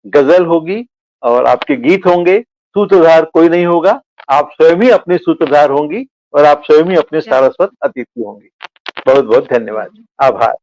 [SPEAKER 3] गजल होगी और आपके गीत होंगे, सूत्रधार कोई नहीं होगा, आप स्वयं ही अपने सूत्रधार होंगी और आप स्वयं ही अपने सारस्वत अतिथि होंगी। बहुत बहुत धन्यवाद, आभार।